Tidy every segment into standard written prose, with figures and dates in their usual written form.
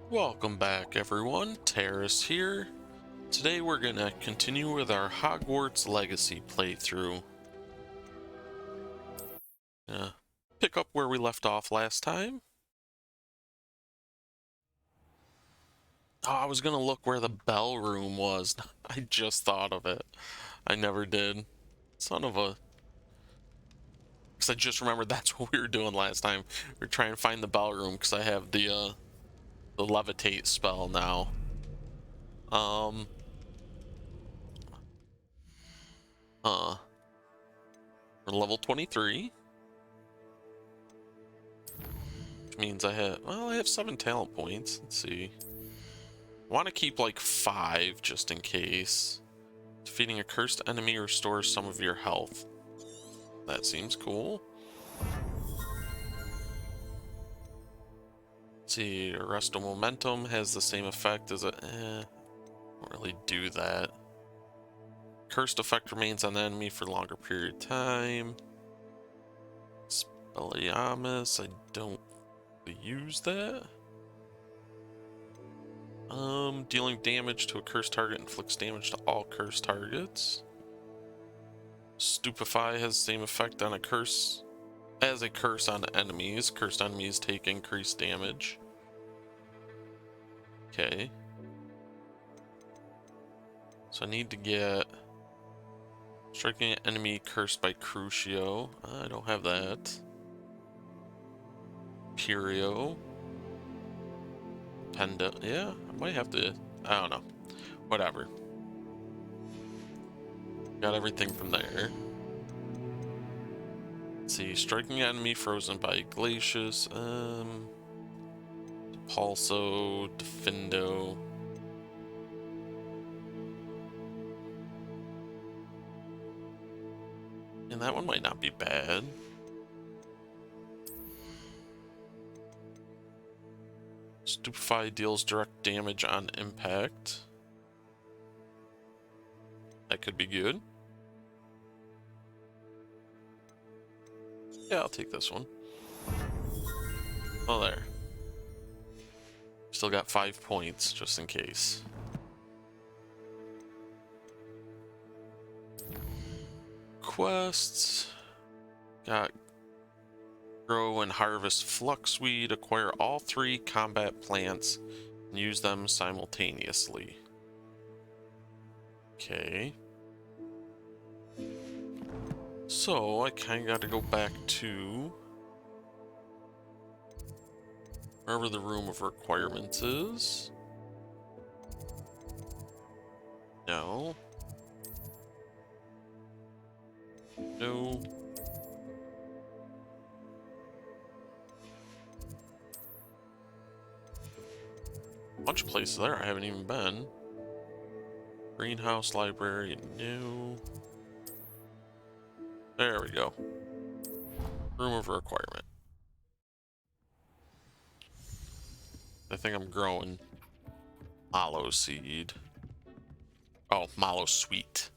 Welcome back, everyone. Terrace here. Today we're gonna continue with our Hogwarts Legacy playthrough. Uh, Pick up where we left off last time. Oh, I was gonna look where the bell room was. I just thought of it. I never did. Son of a... Because I just remembered that's what we were doing last time. We are trying to find the bell room because I have the levitate spell now. Um... We're level 23. Which means I have 7 talent points. Let's see. I want to keep like 5 just in case. Defeating a cursed enemy restores some of your health. That seems cool. Let's see, Arrest of Momentum has the same effect as don't really do that. Cursed effect remains on the enemy for a longer period of time. Spelliamus, I don't use that. Dealing damage to a cursed target inflicts damage to all cursed targets. Stupefy has the same effect on a curse as a curse on enemies. Cursed enemies take increased damage. Okay. So I need to get striking an enemy cursed by Crucio. I don't have that. Curio. Penda. Yeah, I might have to. I don't know. Whatever. Got everything from there. Let's see. Striking an enemy frozen by Glacius. Pulso. Defendo. And that one might not be bad. Stupefy deals direct damage on impact. That could be good. Yeah, I'll take this one. Oh, there. Still got 5 points, just in case. Quests. Got grow and harvest fluxweed. Acquire all 3 combat plants and use them simultaneously. Okay. So I kind of got to go back to wherever the room of requirements is. No. No. Bunch of places there I haven't even been. Greenhouse, library, no. There we go. Room of requirement. I think I'm growing mallow seed. Oh, mallow sweet.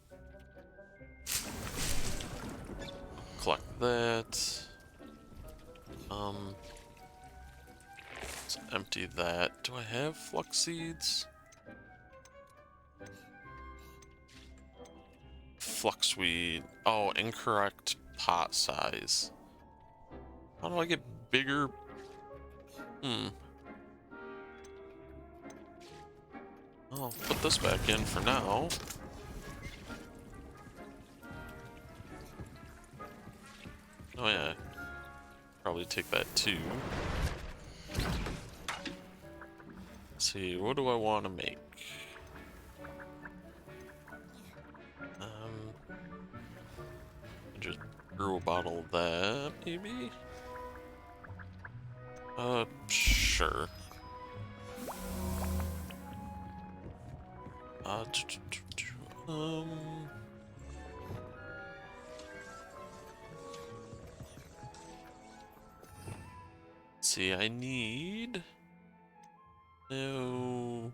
Collect that. Let's empty that. Do I have flux seeds? Fluxweed. Oh, incorrect pot size. How do I get bigger? I'll put this back in for now. Oh yeah. Probably take that too. Let's see, what do I want to make? Just brew a bottle of that, maybe? Sure. Let's see, I need no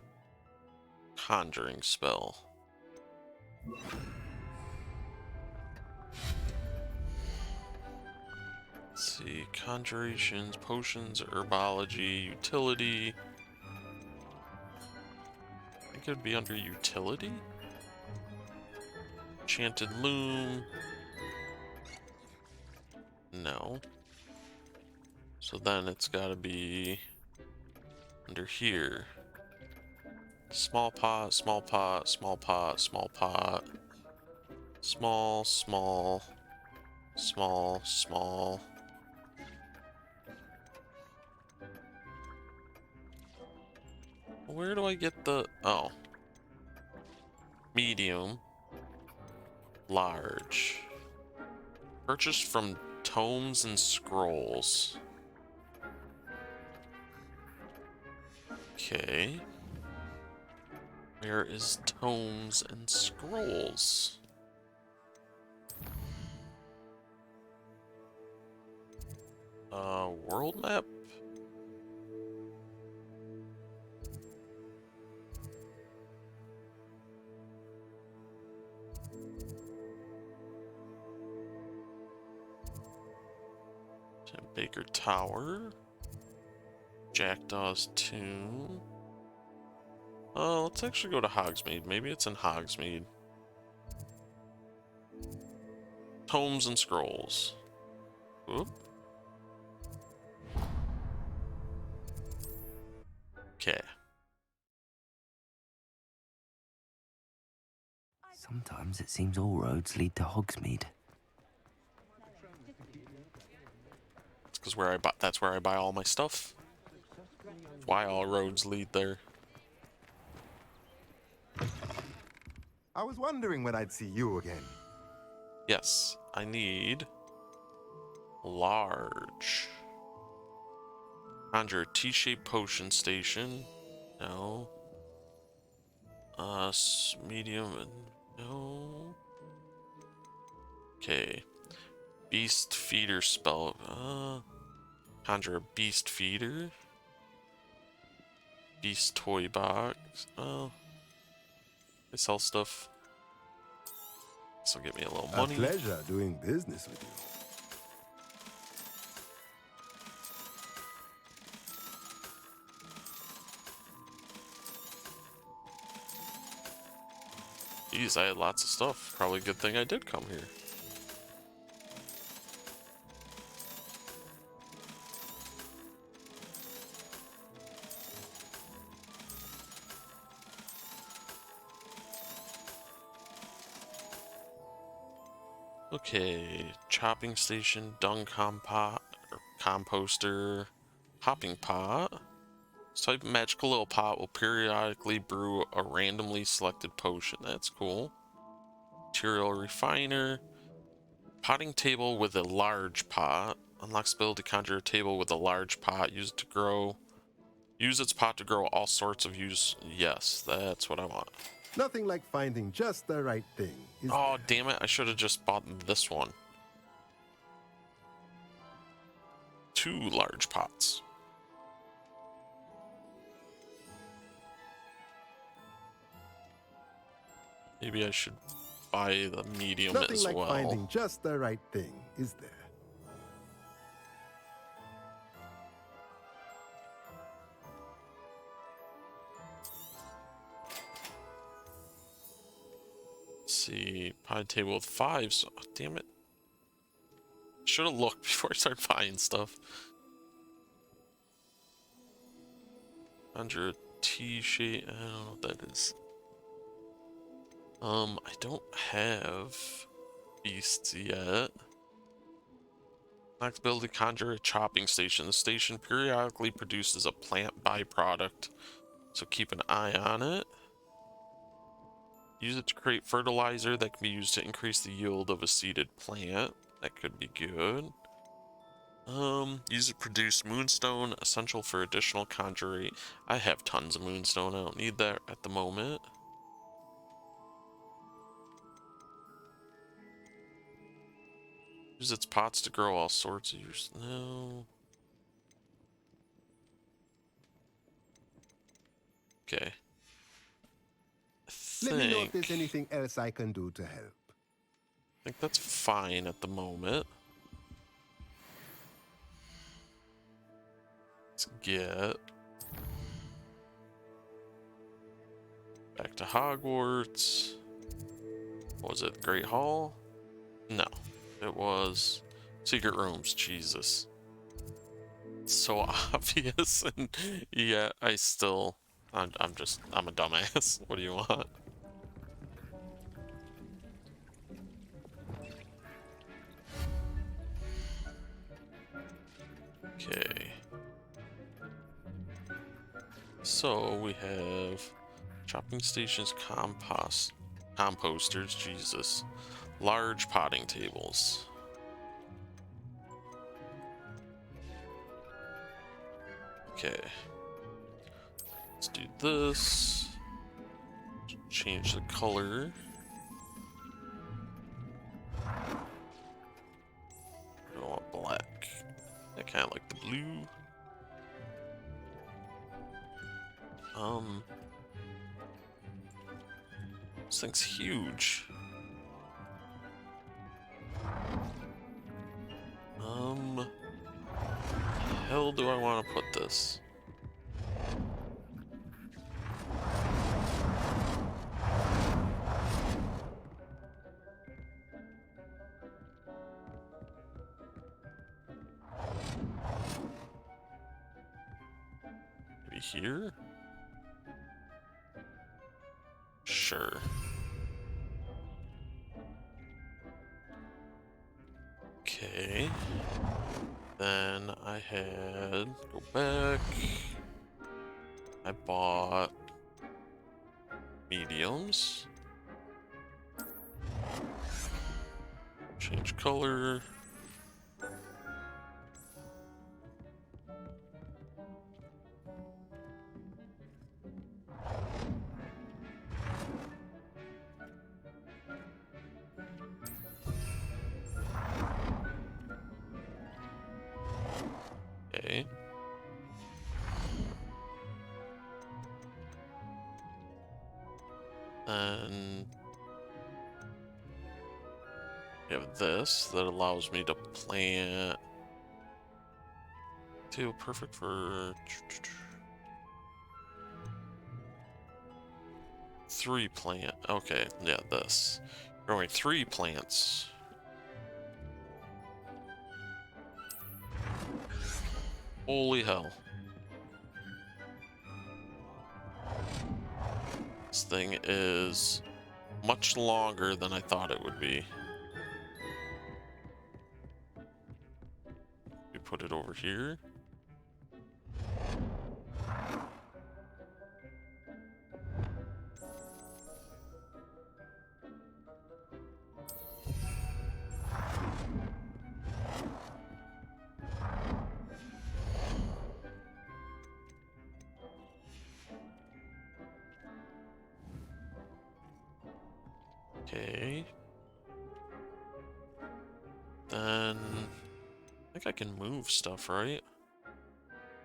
conjuring spell. Let's see, conjurations, potions, herbology, utility. like it would be under utility. Enchanted loom. No. So then it's gotta be under here. Small pot, small pot, small pot, small pot. Small, small, small, small. Where do I get the... Oh. Medium. Large. Purchased from Tomes and Scrolls. Okay. Where is Tomes and Scrolls? World map? Baker Tower. Jackdaw's Tomb. Let's actually go to Hogsmeade. Maybe it's in Hogsmeade. Tomes and Scrolls. Oop. Okay. Sometimes it seems all roads lead to Hogsmeade. It's because that's where I buy all my stuff. That's why all roads lead there. I was wondering when I'd see you again. Yes, I need large. Conjure a T-shaped potion station. No. Medium and no. Okay. Beast feeder spell. Conjure a beast feeder. Beast toy box. They sell stuff. This will get me a little money. A pleasure doing business with you. Jeez, I had lots of stuff. Probably a good thing I did come here. Okay, chopping station, dung composter, hopping pot. This type of magical little pot will periodically brew a randomly selected potion. That's cool. Material refiner. Potting table with a large pot. Unlocks ability to conjure a table with a large pot. Use it to grow. Use its pot to grow all sorts of use. Yes, that's what I want. Nothing like finding just the right thing. Oh, damn it. I should have just bought this one. 2 large pots. Maybe I should buy the medium Nothing as like well. finding just the right thing, is there? Let's see, pie table with 5. So, oh, damn it. Should have looked before I started buying stuff. 100 T-shape. I don't know what that is. I don't have beasts yet. Next ability to conjure a chopping station. The station periodically produces a plant byproduct, so keep an eye on it. Use it to create fertilizer that can be used to increase the yield of a seeded plant. That could be good. Use it to produce moonstone, essential for additional conjuring. I have tons of moonstone. I don't need that at the moment. Use its pots to grow all sorts of use. No. Okay. Let me know if there's anything else I can do to help. I think that's fine at the moment. Let's get Back to Hogwarts. What was it? Great Hall? No. It was Secret Rooms. Jesus. So obvious, and yeah, I'm a dumbass. What do you want? Okay. So we have shopping stations, composters, Jesus. Large potting tables. Okay. Let's do this. Change the color. I don't want black. I kind of like the blue. This thing's huge. Hell do I want to put this? Maybe here? Sure. Okay. Then I had, go back. I bought mediums. Change color. Okay. And we have this that allows me to plant. Too perfect for 3 plant. Okay, yeah, this. Growing 3 plants. Holy hell. This thing is much longer than I thought it would be. We put it over here. Okay. Then I think I can move stuff, right?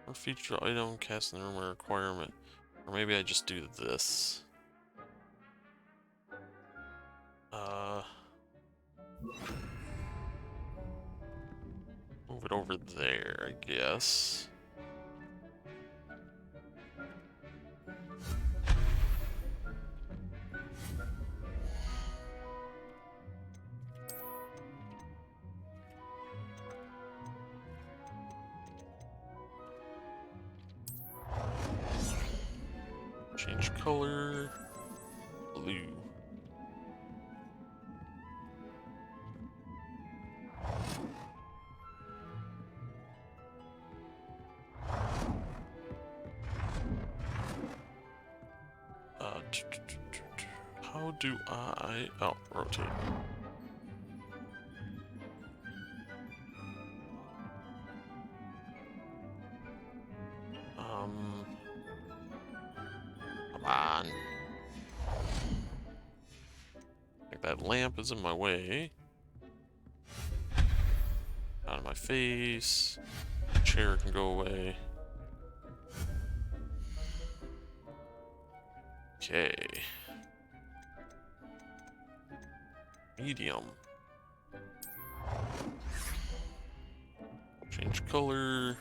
Or feature item cast in the room a requirement. Or maybe I just do this. Move it over there, I guess. Change color. Blue. How do I... Oh, rotate. Come on. Like that lamp is in my way. Out of my face. Chair can go away. Okay. Medium. Change color.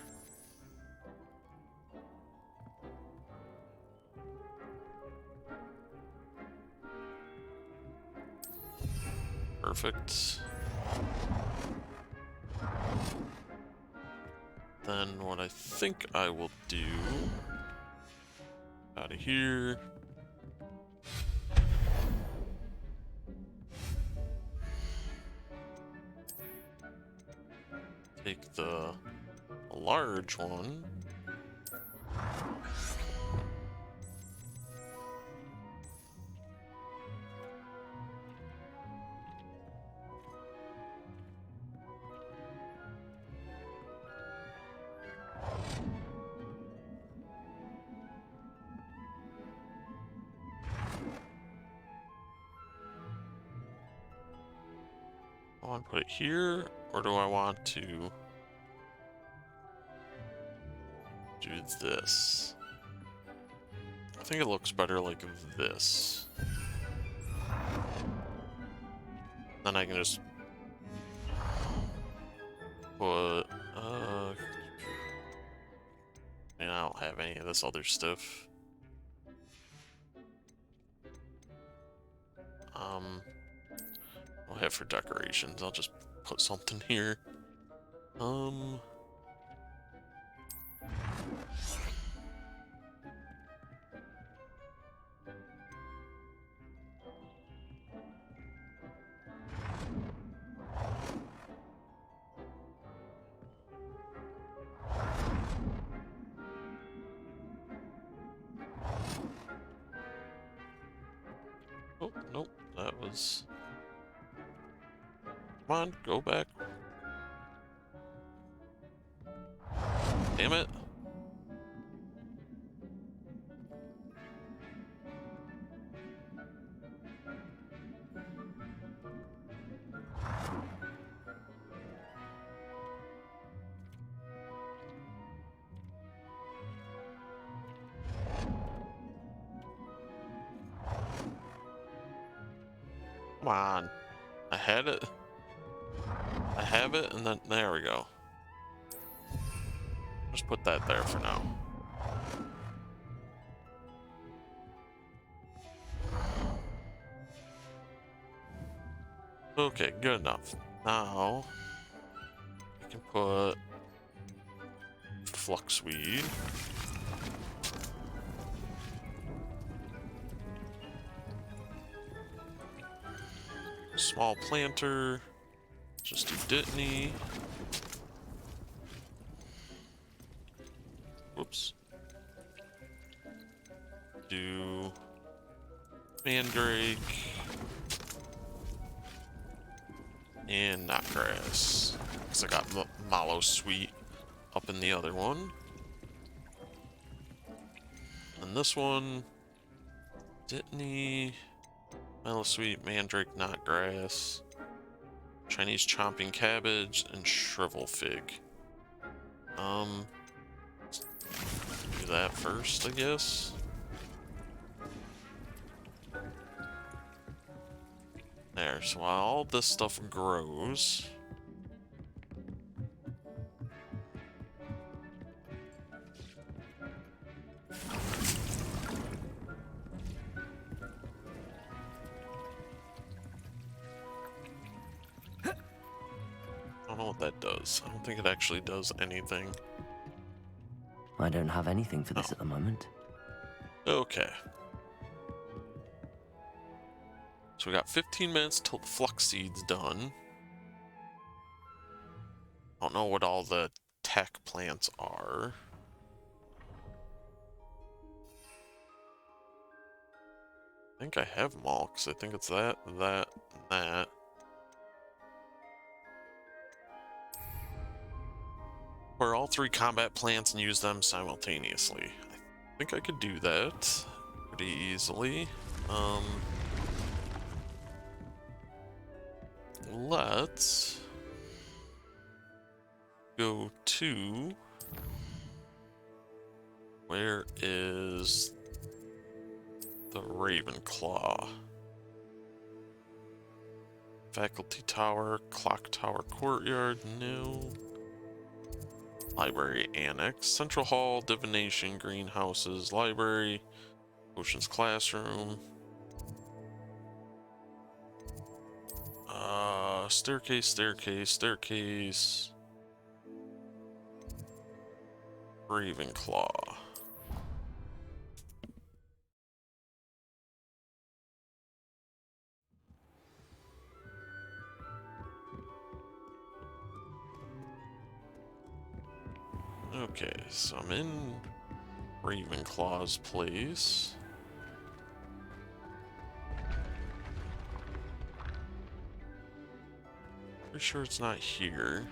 perfect. Then what I think I will do out of here. Take the large one. I want to put it here, or do I want to do this? I think it looks better like this. Then I can just put, I mean, I don't have any of this other stuff. I'll have for decorations. I'll just put something here. Oh, nope, that was... Come on, go back. Damn it. Come on. I had it. I have it, and then there we go. Just put that there for now. Okay, good enough. Now we can put fluxweed. Small planter. Just do Dittany. Whoops. Do Mandrake. And Knotgrass. Because I got Mallow Sweet up in the other one. And this one, Dittany, Mallow Sweet, Mandrake, Knotgrass, Chinese Chomping Cabbage, and Shrivel Fig. Do that first, I guess. There, so while all this stuff grows, I don't know what that does. I don't think it actually does anything. I don't have anything for this at the moment. Okay. So we got 15 minutes till the flux seed's done. I don't know what all the tech plants are. I think I have them all, because I think it's that, that, and that. Or all 3 combat plants and use them simultaneously. I think I could do that pretty easily. Let's go to... Where is the Ravenclaw? Faculty Tower, Clock Tower Courtyard, no. Library Annex, Central Hall, Divination, Greenhouses, Library, Ocean's Classroom. Staircase, staircase, staircase. Ravenclaw. Okay, so I'm in Ravenclaw's place. Pretty sure it's not here.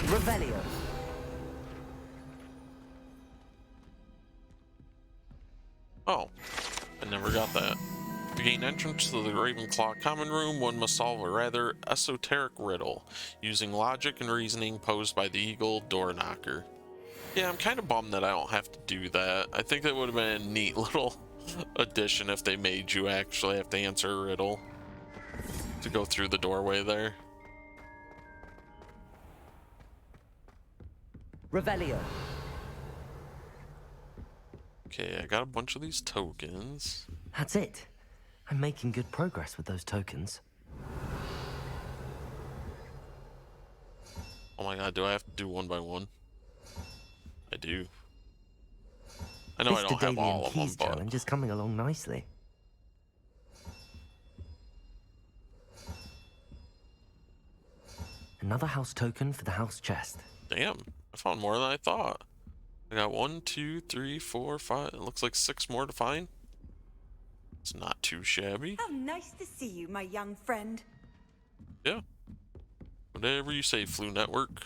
Revelio. Oh, I never got that. To gain entrance to the Ravenclaw common room, one must solve a rather esoteric riddle, using logic and reasoning posed by the eagle door knocker. Yeah, I'm kind of bummed that I don't have to do that. I think that would have been a neat little addition if they made you actually have to answer a riddle to go through the doorway there. Revelio. Okay, I got a bunch of these tokens. That's it. I'm making good progress with those tokens. Oh my god, do I have to do one by one? I do. I know I This don't have Daily all of them, Keys but... challenge is coming along nicely. Another house token for the house chest. Damn, I found more than I thought. I got 1, 2, 3, 4, 5. It looks like 6 more to find. It's not too shabby. How nice to see you, my young friend. Yeah. Whatever you say, Flu Network.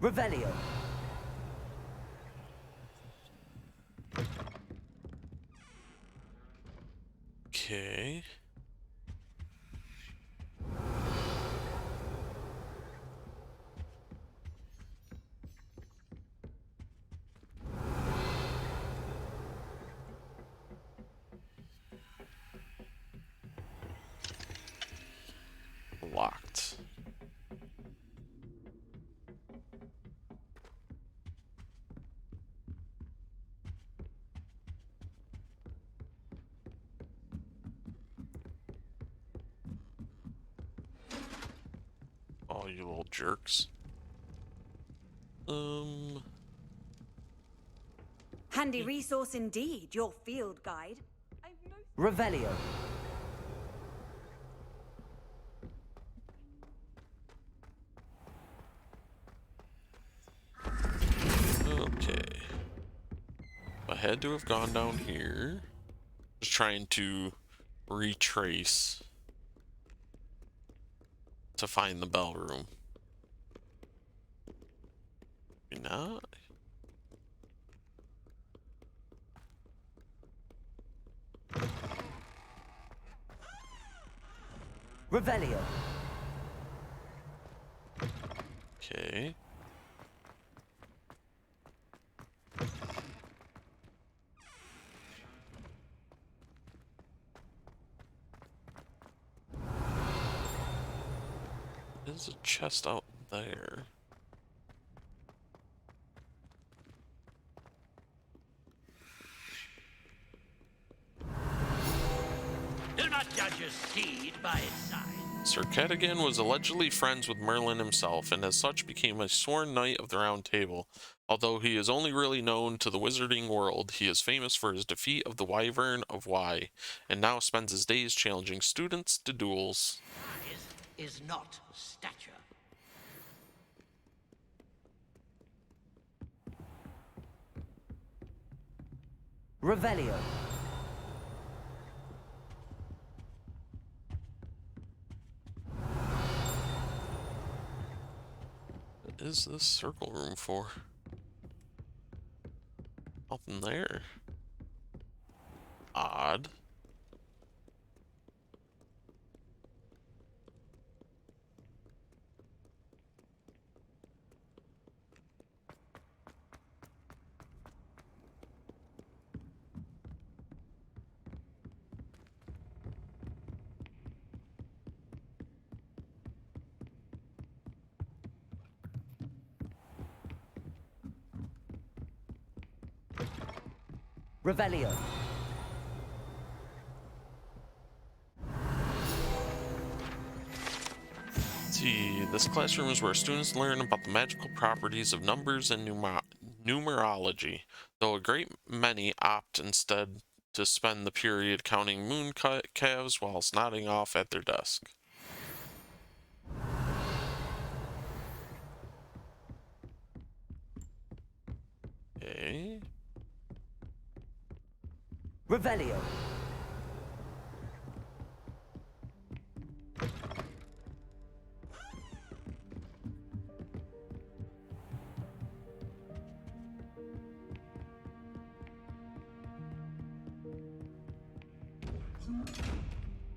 Revelio. Okay. Locked. Oh, you little jerks. Handy resource indeed, your field guide. Revelio. Okay. I had to have gone down here. Just trying to retrace to find the bell room. Maybe not. Revelio. Okay. There's a chest out there. Do not judge a seed by its size. Sir Cadogan was allegedly friends with Merlin himself, and as such became a sworn knight of the Round Table. Although he is only really known to the wizarding world, he is famous for his defeat of the Wyvern of Wye, and now spends his days challenging students to duels. Size is not stature. Revelio. What is this circle room for? Nothing there. Odd. Revelio. See, this classroom is where students learn about the magical properties of numbers and numerology, though a great many opt instead to spend the period counting moon calves whilst nodding off at their desk. Okay. Revelio.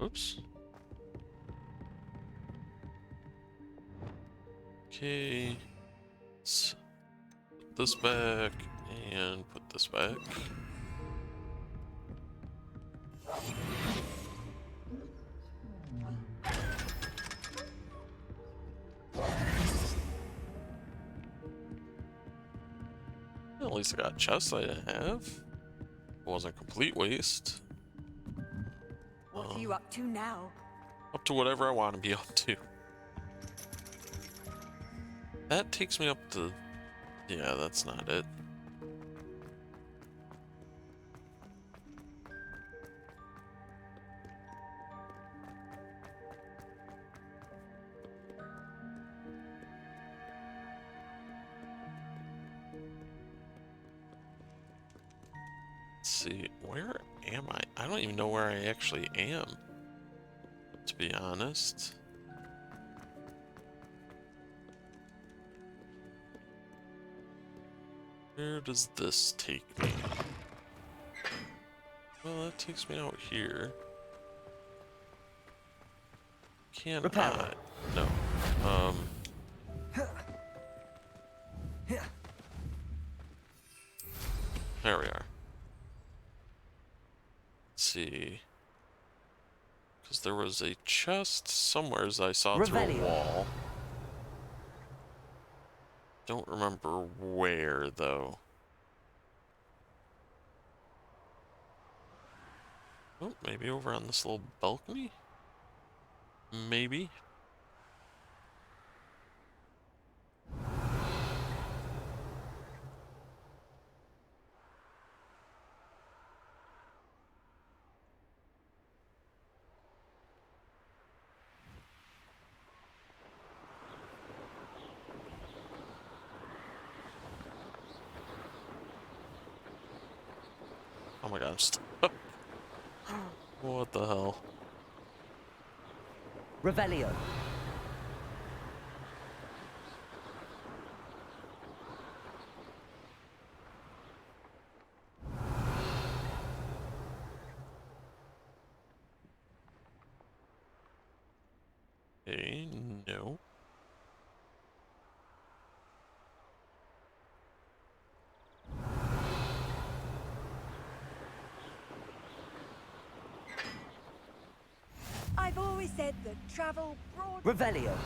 Oops. Okay. Let's put this back and put this back. At least I got chests I didn't have. It wasn't a complete waste. What are you up to now? Up to whatever I want to be up to. That takes me up to... Yeah, that's not it. Let's see, where am I? I don't even know where I actually am, to be honest. Where does this take me? Well, that takes me out here. Can I? No. There we are. Let's see. Because there was a chest somewhere as I saw through a wall. Don't remember where, though. Oh, maybe over on this little balcony? Maybe. Oh my god, I'm stuck. What the hell? Revelio. Okay, no. I've always said that travel broad. Revelio.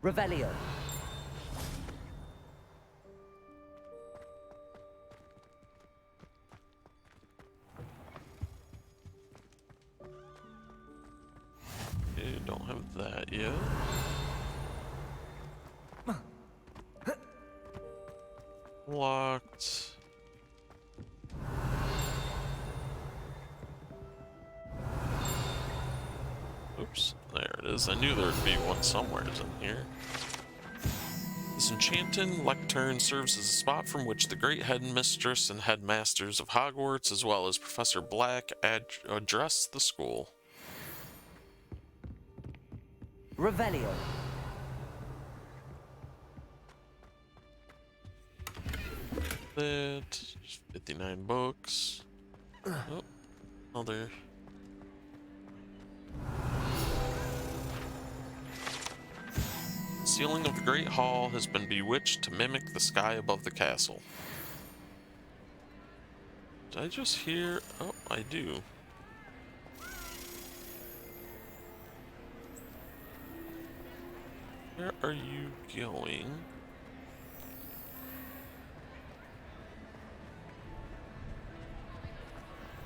Revelio. Okay, don't have that yet. Locked. Oops, there it is. I knew there'd be one somewhere in here. This enchanted lectern serves as a spot from which the great headmistress and headmasters of Hogwarts, as well as Professor Black, address the school. Revelio. that. 59 books. Oh, another. Ceiling of the Great Hall has been bewitched to mimic the sky above the castle. Did I just hear? Oh, I do. Where are you going?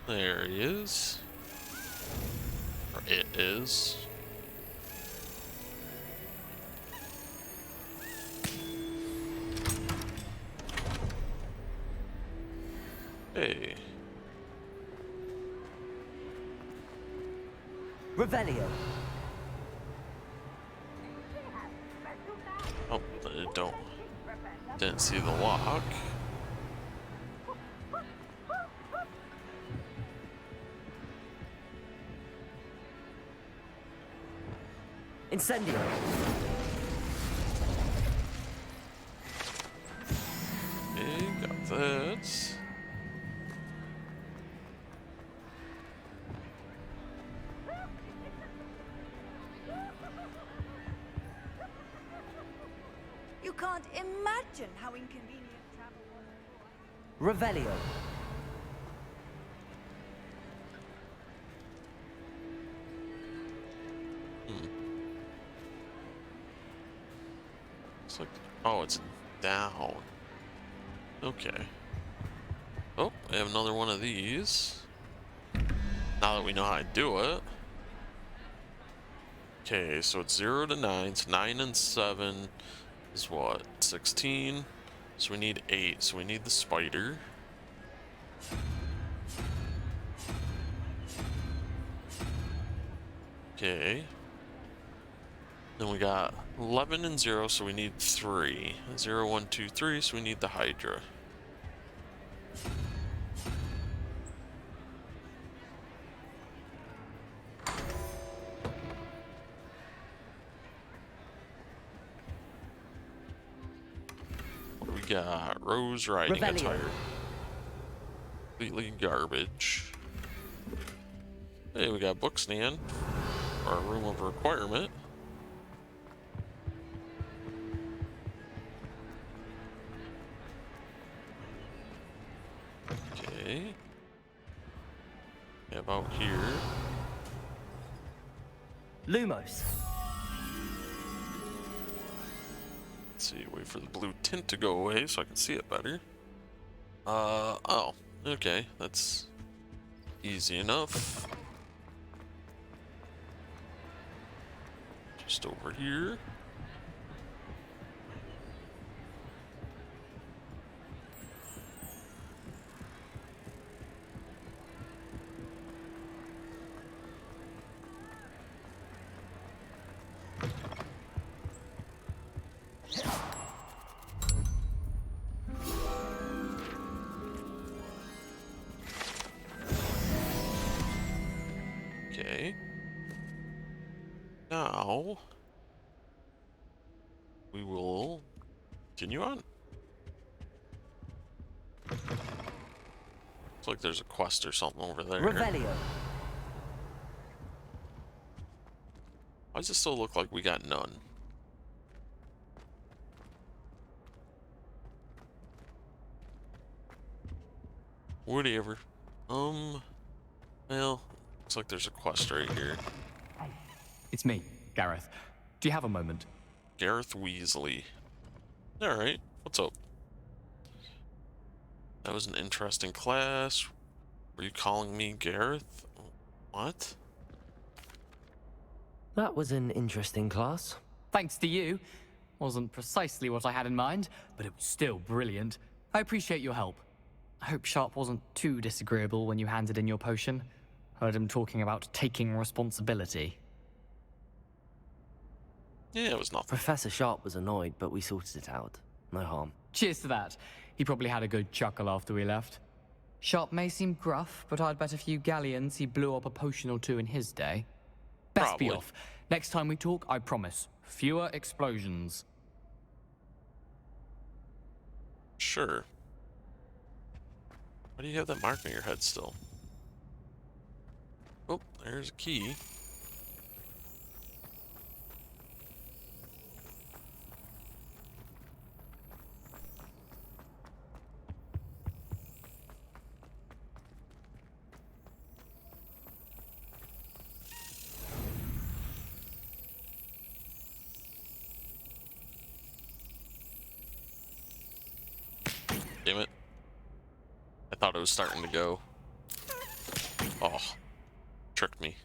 There he is. Or it is. Hey. Revelio. Oh, didn't see the lock. Incendio. Okay, got that. You can't imagine how inconvenient travel was. Revelio. It's like, oh, it's down. Okay. Oh, I have another one of these. Now that we know how to do it. Okay, so it's 0 to 9. So 9 and 7 is what? 16. So we need 8. So we need the spider. Okay. Then we got 11 and 0, so we need 3. 0, 1, 2, 3, so we need the Hydra. What do we got? Rose riding Revelio. attire. Completely garbage. Hey, we got book stand. Or a room of requirement. Okay. How about here? Lumos. Let's see, wait for the blue tint to go away so I can see it better. Oh, okay, that's easy enough. Just over here. Okay. Now we will continue on. Looks like there's a quest or something over there. Revelio. Why does it still look like we got none? Whatever. Well, looks like there's a quest right here. It's me, Gareth. Do you have a moment? Gareth Weasley. Alright, what's up? That was an interesting class. Were you calling me Gareth? What? That was an interesting class. Thanks to you. Wasn't precisely what I had in mind, but it was still brilliant. I appreciate your help. I hope Sharp wasn't too disagreeable when you handed in your potion. Heard him talking about taking responsibility. Yeah, it was nothing. Professor Sharp was annoyed, but we sorted it out. No harm. Cheers to that. He probably had a good chuckle after we left. Sharp may seem gruff, but I'd bet a few galleons he blew up a potion or two in his day. Best be Probably. off. Next time we talk, I promise. Fewer explosions. Sure. Why do you have that mark on your head still? Oh, there's a key. Damn it. I thought it was starting to go. Oh, tricked me.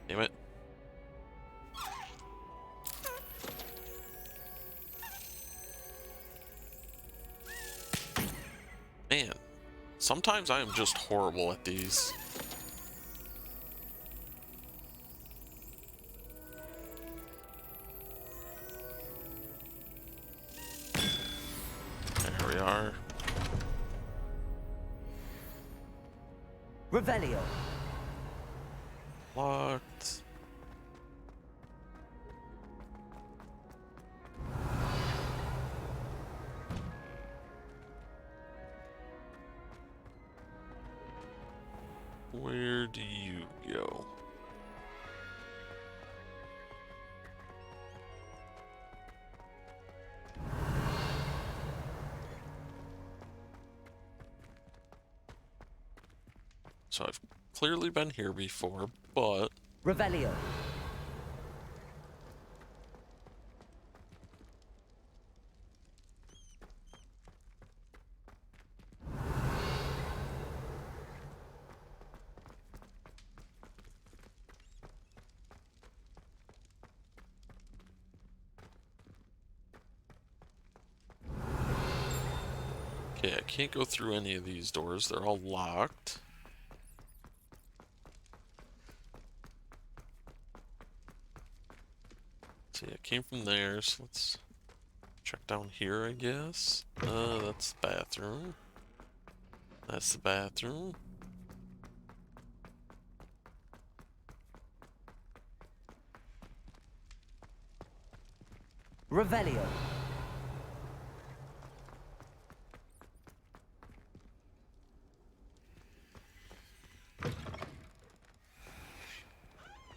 Damn it. Man, sometimes I am just horrible at these. There we are. Revelio. Locked. Where do you go? So I've clearly been here before, but Revelio. okay, I can't go through any of these doors. They're all locked. See, I came from there, so let's check down here, I guess. That's the bathroom. That's the bathroom. Revelio.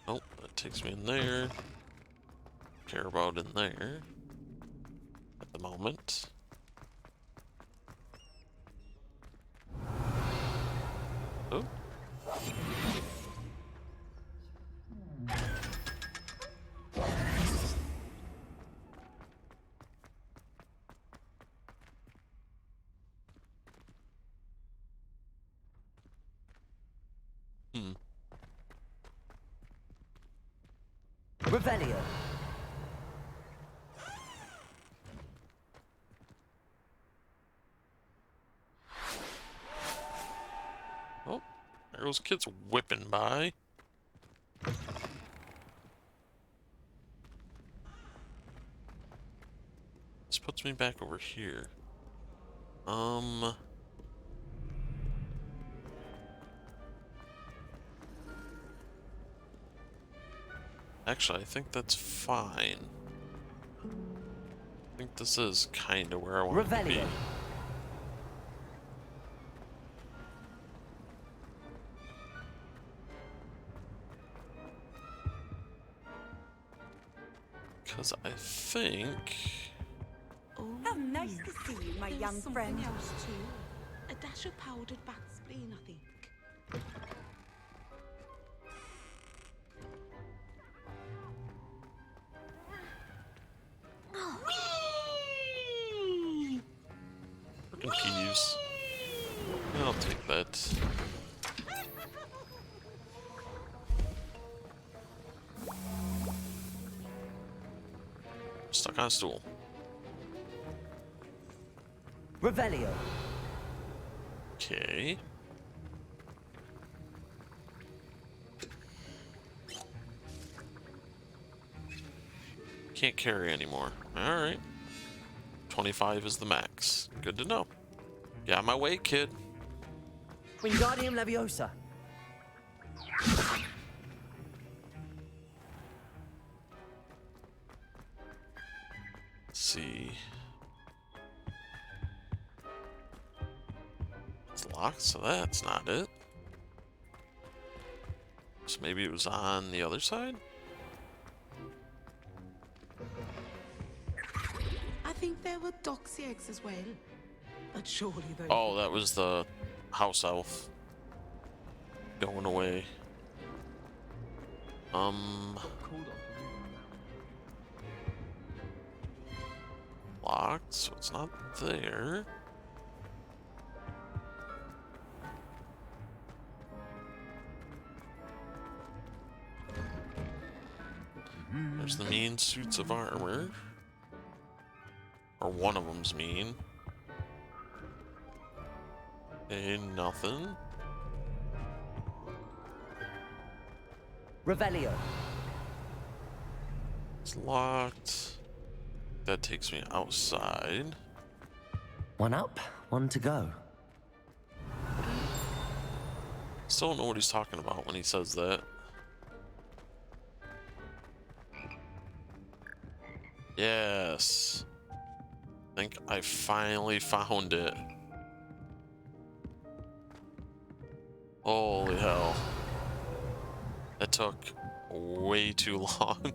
Oh, that takes me in there. Care about in there at the moment. Oh. Revelio. Oh, there those kids whipping by. This puts me back over here. Actually, I think that's fine. I think this is kind of where I want to be. Revelio. Because I think... How nice to see you, my There was young something friend. else too. A dash of powdered bat spleen, I think. Frickin' peas. I'll take that. Stuck on a stool. Revelio. Okay. Can't carry anymore. Alright. 25 is the max. Good to know. Get out of my way, kid. Wingardium Leviosa. Let's see. It's locked, so that's not it. So maybe it was on the other side? I think there were doxy eggs as well. But surely those. Oh, that was the house elf going away. Locked, so it's not there. There's the mean suits of armor. Or one of them's mean. Okay, nothing. Revelio. It's locked. That takes me outside. One up, one to go. Still don't know what he's talking about when he says that. Yes. I think I finally found it. Holy hell. That took way too long.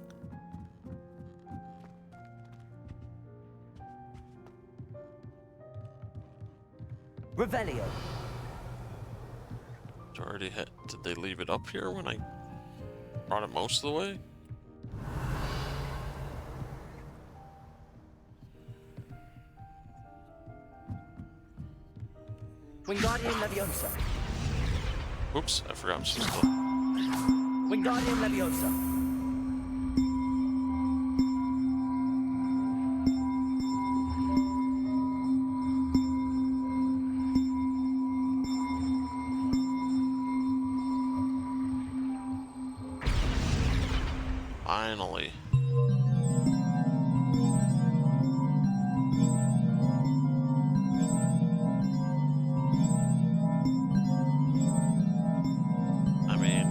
Revelio. Did they leave it up here when I brought it most of the way? Wingardium Leviosa. Oops, I forgot I'm supposed to. Wingardium Leviosa. Finally. I mean,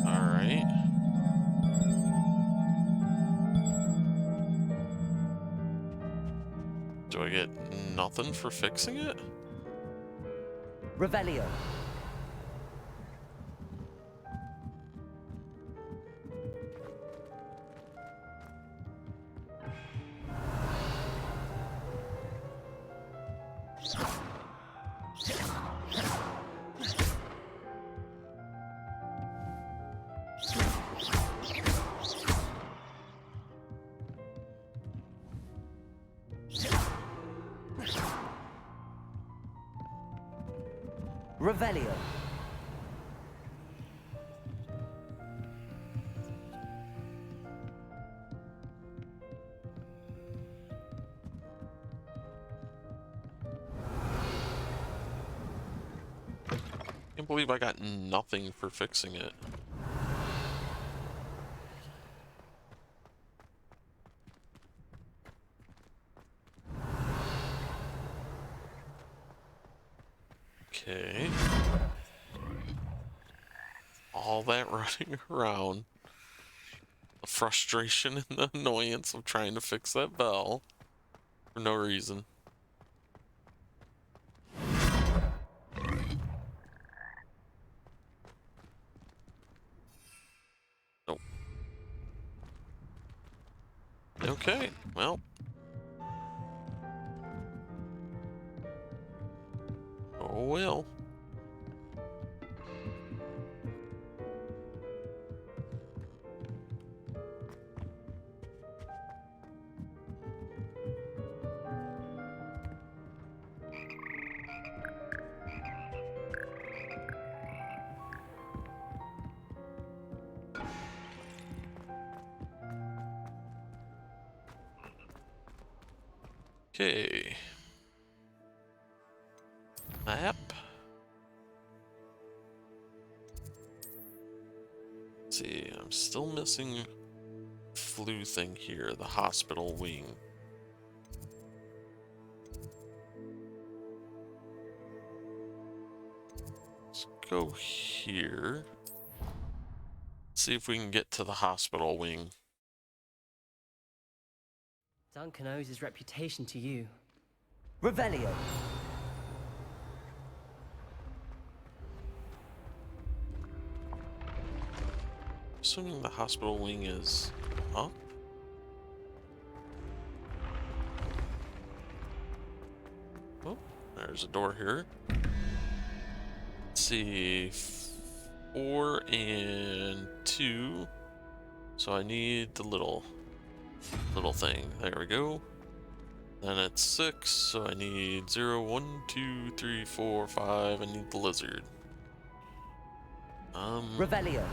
all right. Do I get nothing for fixing it? Revelio. Revelio. Can't believe I got nothing for fixing it. Okay. All that running around. The frustration and the annoyance of trying to fix that bell for no reason. Nope. Okay, well. Oh well. Okay. Map. Let's see, I'm still missing flu thing here, the hospital wing. Let's go here. See if we can get to the hospital wing. Duncan owes his reputation to you. Revelio. Assuming the hospital wing is up. Oh, there's a door here. Let's see, 4 and 2. So I need the little thing. There we go. Then it's 6, so I need 0, 1, 2, 3, 4, 5. I need the lizard. Revelio.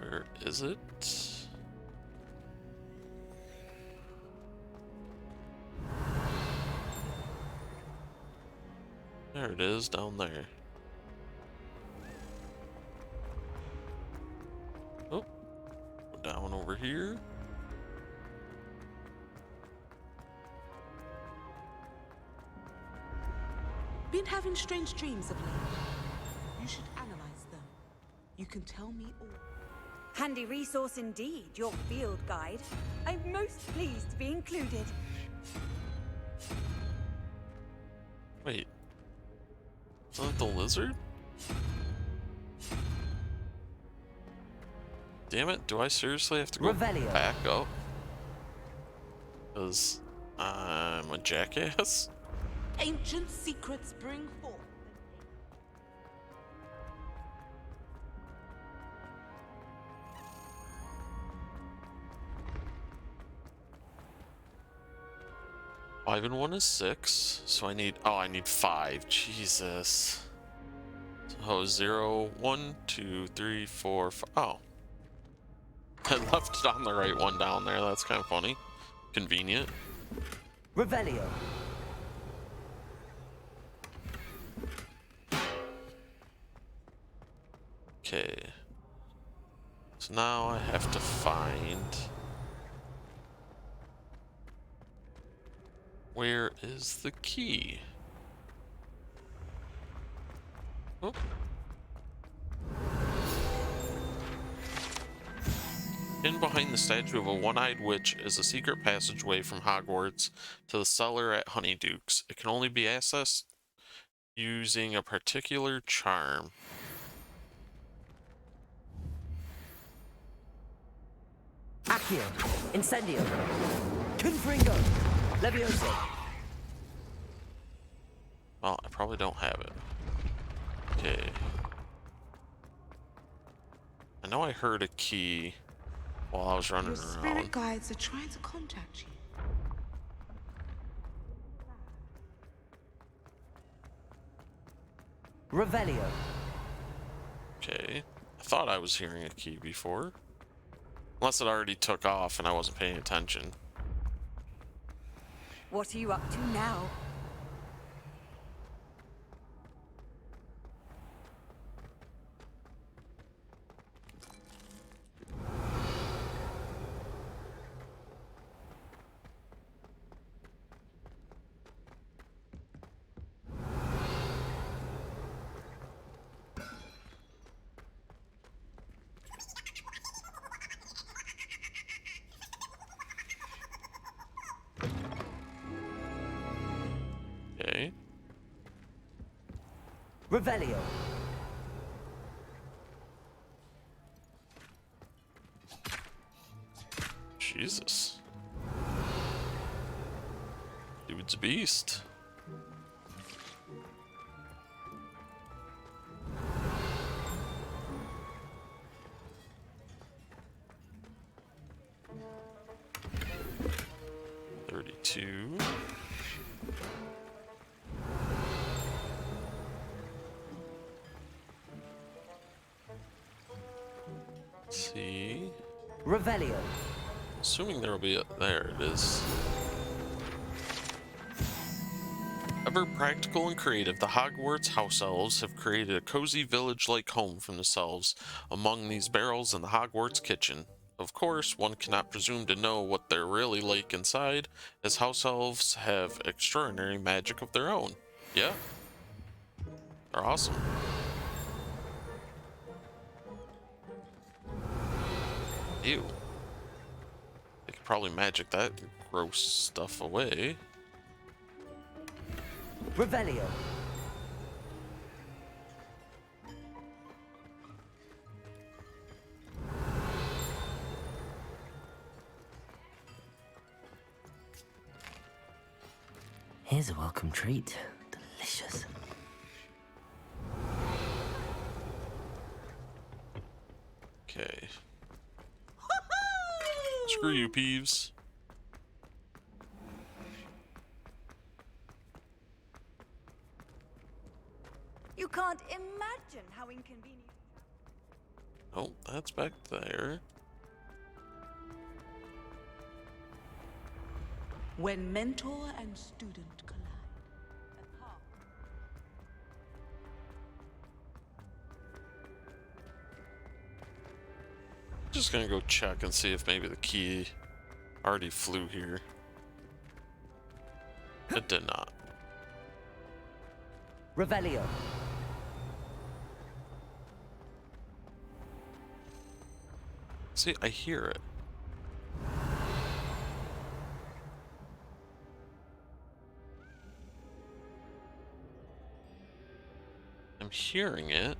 Where is it? There it is, down there. Oh, go down over here. Been having strange dreams of late. You should analyze them. You can tell me all. Handy resource indeed, your field guide. I'm most pleased to be included. Wait. Isn't that the lizard? Damn it, do I seriously have to go Revelio. back up? Because I'm a jackass? Ancient secrets bring forth. Five and 1 is 6, so I need 5. Jesus. So 0, 1, 2, 3, 4, 5. Oh. I left it on the right one down there. That's kind of funny. Convenient. Revelio. Okay. So now I have to find... Where is the key? Oh. Hidden behind the statue of a one-eyed witch is a secret passageway from Hogwarts to the cellar at Honeyduke's. It can only be accessed using a particular charm. Accio. Incendio. Confringo. Levioso. Well, I probably don't have it. Okay. I know I heard a key while I was running Your spirit around. guides are trying to contact you. Revelio. Okay. I thought I was hearing a key before. Unless it already took off and I wasn't paying attention. What are you up to now? Okay. Revelio. Jesus. Dude's a beast. $32. Let's see. Revelio. Assuming there will be a... There it is. Ever practical and creative, the Hogwarts house elves have created a cozy village-like home for themselves among these barrels in the Hogwarts kitchen. Of course, one cannot presume to know what they're really like inside, as house elves have extraordinary magic of their own. Yeah. They're awesome. Ew. probably magic that gross stuff away. Revelio. Here's a welcome treat. Delicious. Okay. Screw you, Peeves. You can't imagine how inconvenient. Oh, that's back there. When mentor and student collide. A path. Just gonna go check and see if maybe the key already flew here. It did not. Revelio. See, I hear it. I'm hearing it.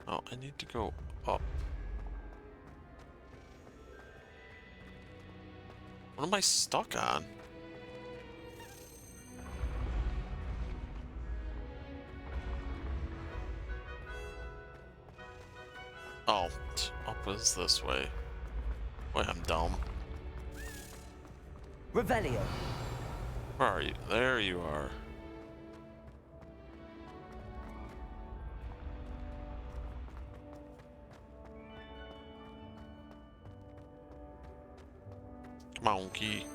Oh, I need to go up. What am I stuck on? Oh, up is this way. Boy, I'm dumb. Revelio. Where are you? There you are. Come on, key.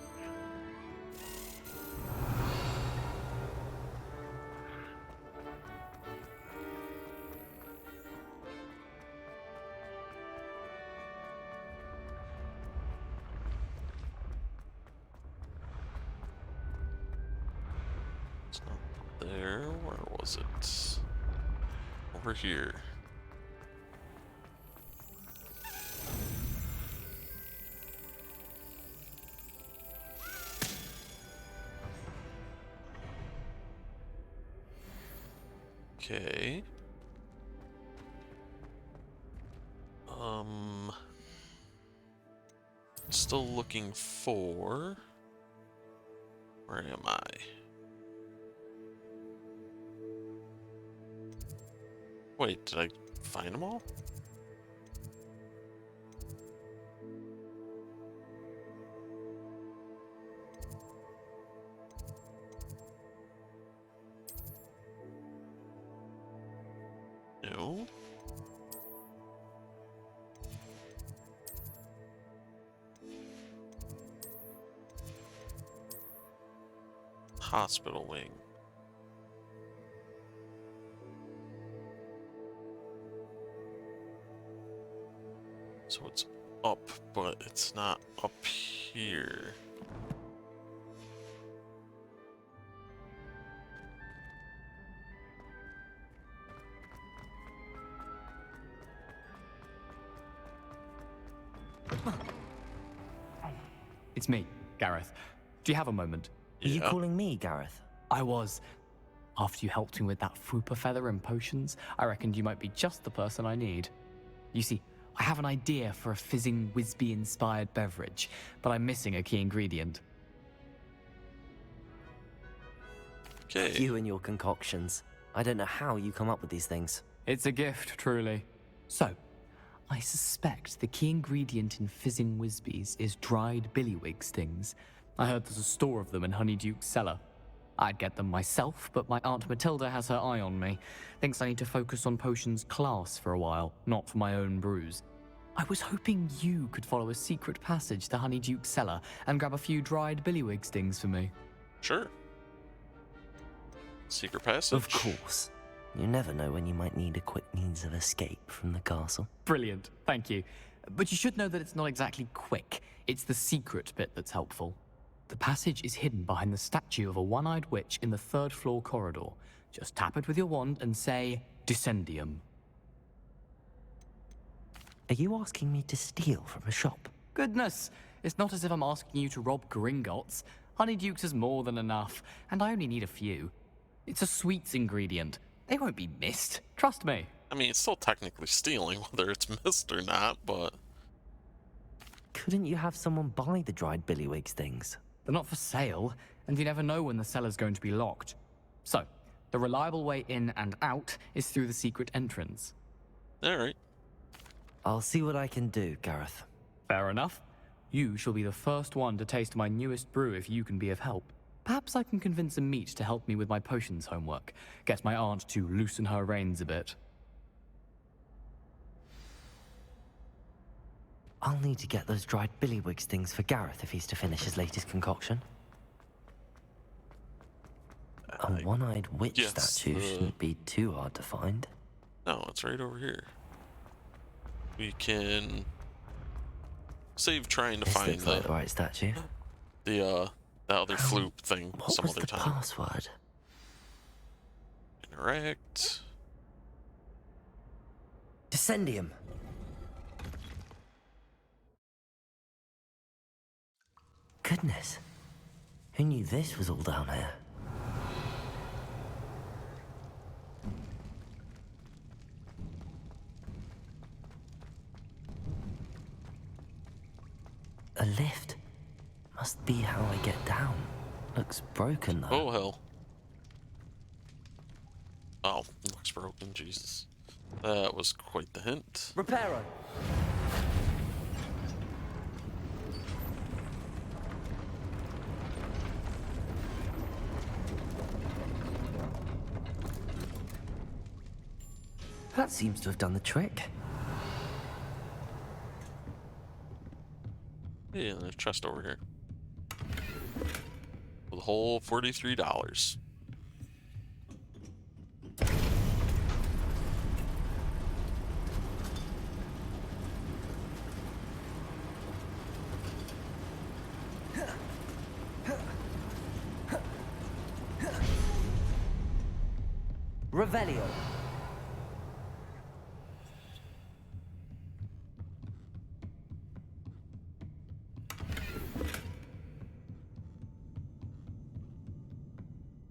It's not there. Where was it? Over here. Okay. Still looking for... Where am I? Wait, did I find them all? No. Hospital wing. So it's up, but it's not up here. It's me, Gareth. Do you have a moment? Are you Yeah. calling me, Gareth? I was. After you helped me with that fupa feather and potions, I reckoned you might be just the person I need. You see, I have an idea for a fizzing Wisby-inspired beverage, but I'm missing a key ingredient. Okay. You and your concoctions. I don't know how you come up with these things. It's a gift, truly. So, I suspect the key ingredient in fizzing Wisbies is dried billywig stings. I heard there's a store of them in Honeyduke's cellar. I'd get them myself, but my Aunt Matilda has her eye on me. Thinks I need to focus on potions class for a while, not for my own brews. I was hoping you could follow a secret passage to Honeyduke's cellar and grab a few dried billywig stings for me. Sure. Secret passage? Of course. You never know when you might need a quick means of escape from the castle. Brilliant, thank you. But you should know that it's not exactly quick. It's the secret bit that's helpful. The passage is hidden behind the statue of a one-eyed witch in the third-floor corridor. Just tap it with your wand and say, Descendium. Are you asking me to steal from a shop? Goodness, it's not as if I'm asking you to rob Gringotts. Honeydukes is more than enough, and I only need a few. It's a sweets ingredient. They won't be missed. Trust me. I mean, it's still technically stealing, whether it's missed or not, but... Couldn't you have someone buy the dried billywig's things? They're not for sale, and you never know when the cellar's going to be locked. So, the reliable way in and out is through the secret entrance. Alright. I'll see what I can do, Gareth. Fair enough. You shall be the first one to taste my newest brew if you can be of help. Perhaps I can convince a meat to help me with my potions homework. Get my aunt to loosen her reins a bit. I'll need to get those dried billywig's things for Gareth if he's to finish his latest concoction. A one-eyed witch statue shouldn't be too hard to find. No, it's right over here. We can save trying to find Looks like the right statue. the other flute thing What some was other the time. password? Interact. Descendium. Goodness. Who knew this was all down here? A lift. Must be how I get down. Looks broken though. Oh hell. Oh, looks broken, Jesus. That was quite the hint. Reparo. That seems to have done the trick. Yeah, there's a chest over here. With a whole $43. Revelio.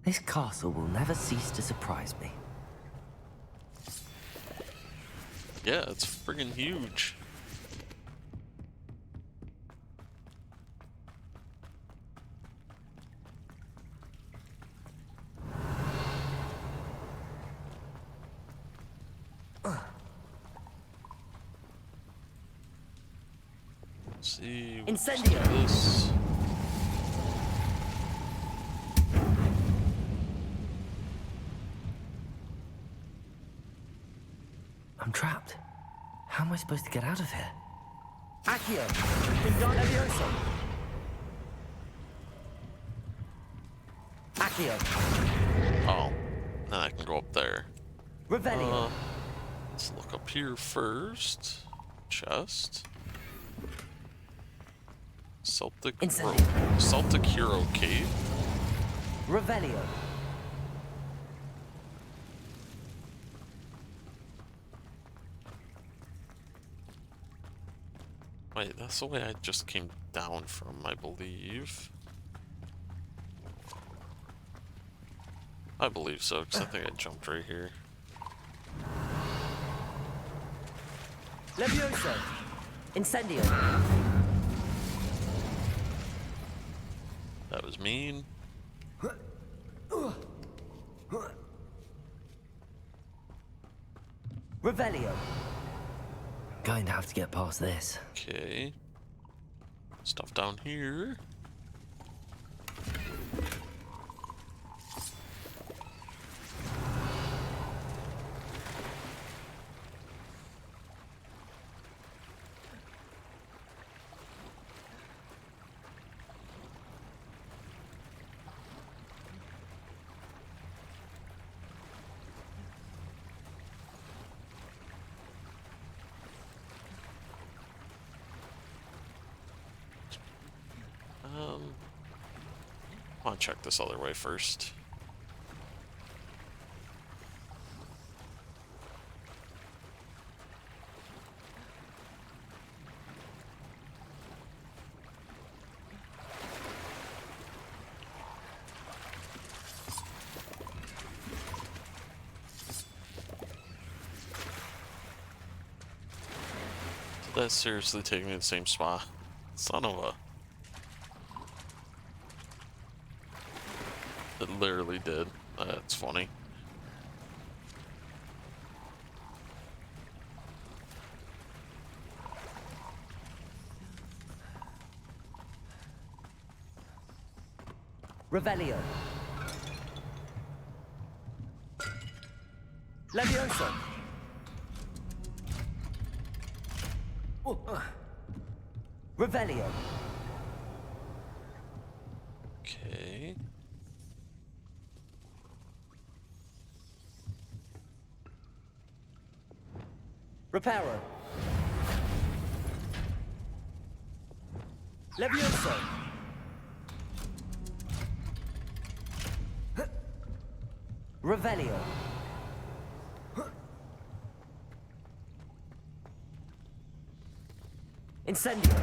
This castle will never cease to surprise me. Yeah, it's friggin' huge. Let's see. Incendio. This. I'm trapped. How am I supposed to get out of here? Accio. Condon Levioso. Accio. Oh, then I can go up there. Revelio. Let's look up here first. Chest. Celtic Incendio. Celtic Hero Cave. Revelio. Wait, that's the way I just came down from, I believe. I believe so, because I think I jumped right here. Levioso. Incendio. That was mean. Revelio. Going to have to get past this. Okay. Stuff down here. I want to check this other way first. That seriously taking me to the same spot. Son of a... It literally did. That's funny. Revelio. Levioso. Revelio. Okay. Reparo. Levioso. Revelio. Incendio.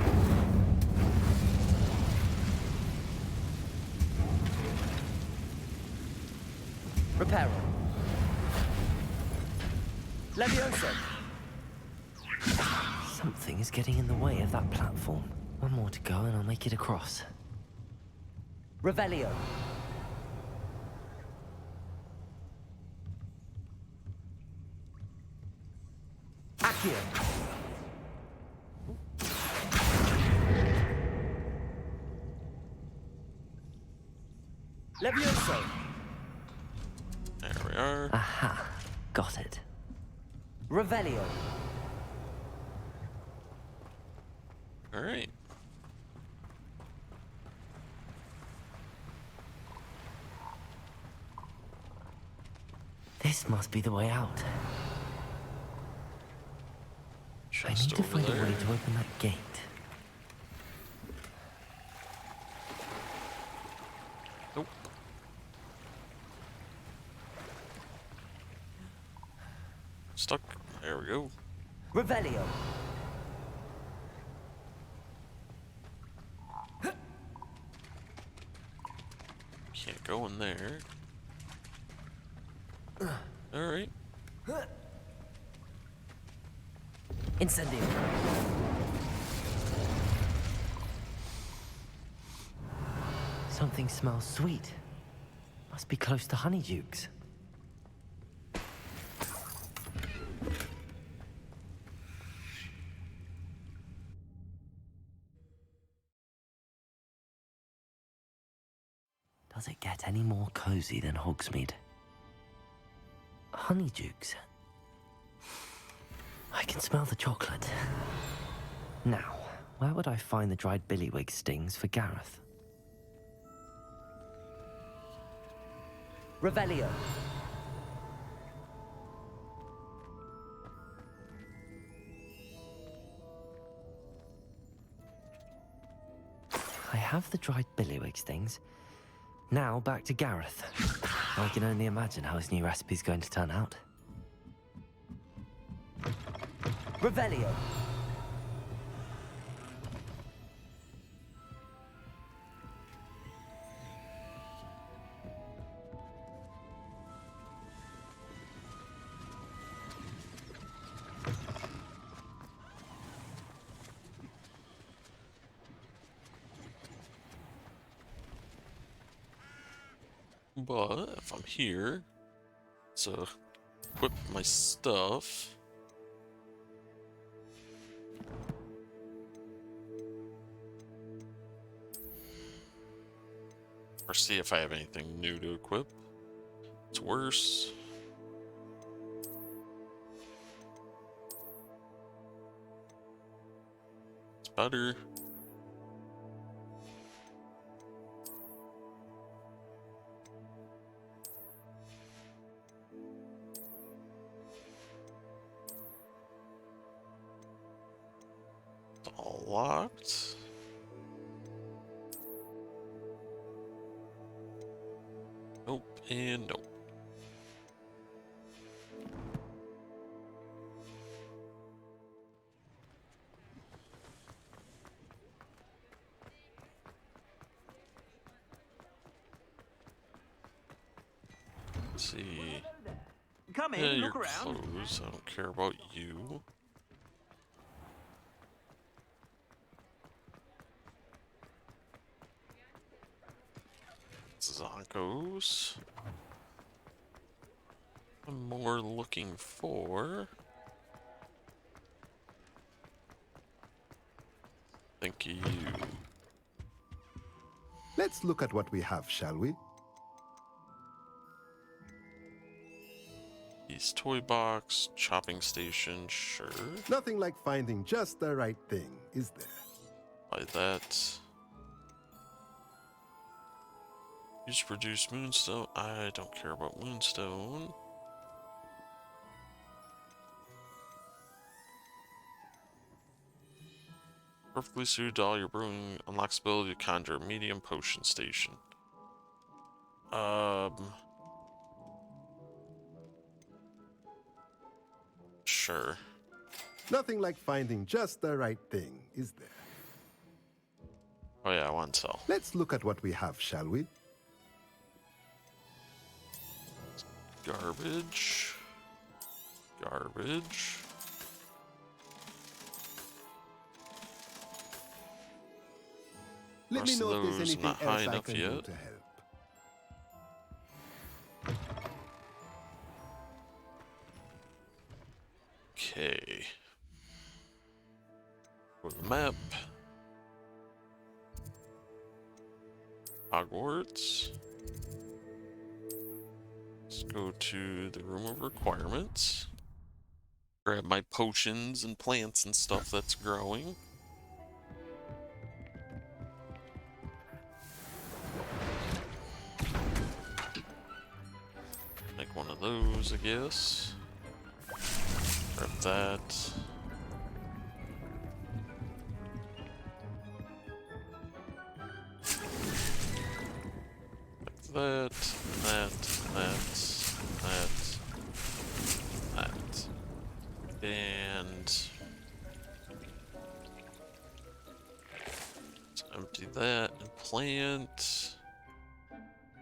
Reparo. Levioso. Something is getting in the way of that platform. One more to go and I'll make it across. Revelio. Accio. Levioso. There we are. Aha, got it. Revelio. Alright. This must be the way out. I need Just to over find a there. way to open that gate. Nope. Stuck. There we go. Revelio. Can't go in there. Alright. Incendio. Something smells sweet. Must be close to Honeydukes. Does it get any more cozy than Hogsmeade? Honeydukes. I can smell the chocolate. Now, where would I find the dried billywig stings for Gareth? Revelio. I have the dried billywig stings. Now back to Gareth. I can only imagine how his new recipe's going to turn out. Revelio. But if I'm here, so equip my stuff. Or see if I have anything new to equip. It's worse. It's better. It's all locked. Nope and nope. Let's see. Come in, Yeah, you're look around. closed. I don't care about you. zonkos. I'm more looking for. Thank you. Let's look at what we have, shall we? East toy box, chopping station, sure. Nothing like finding just the right thing, is there? Buy that. Use to produce moonstone. I don't care about moonstone. Perfectly suited to all your brewing. Unlocks ability to conjure a medium potion station. Sure. Nothing like finding just the right thing, is there? Oh yeah, I want to sell. Let's look at what we have, shall we? Garbage. Garbage. Let me Rest of know if there's those anything not high else I enough can do yet. to help. Okay. Go to the map. Hogwarts. Let's go to the room of requirements. Grab my potions and plants and stuff that's growing. Make one of those, I guess. Grab that. That, that. And let's empty that and plant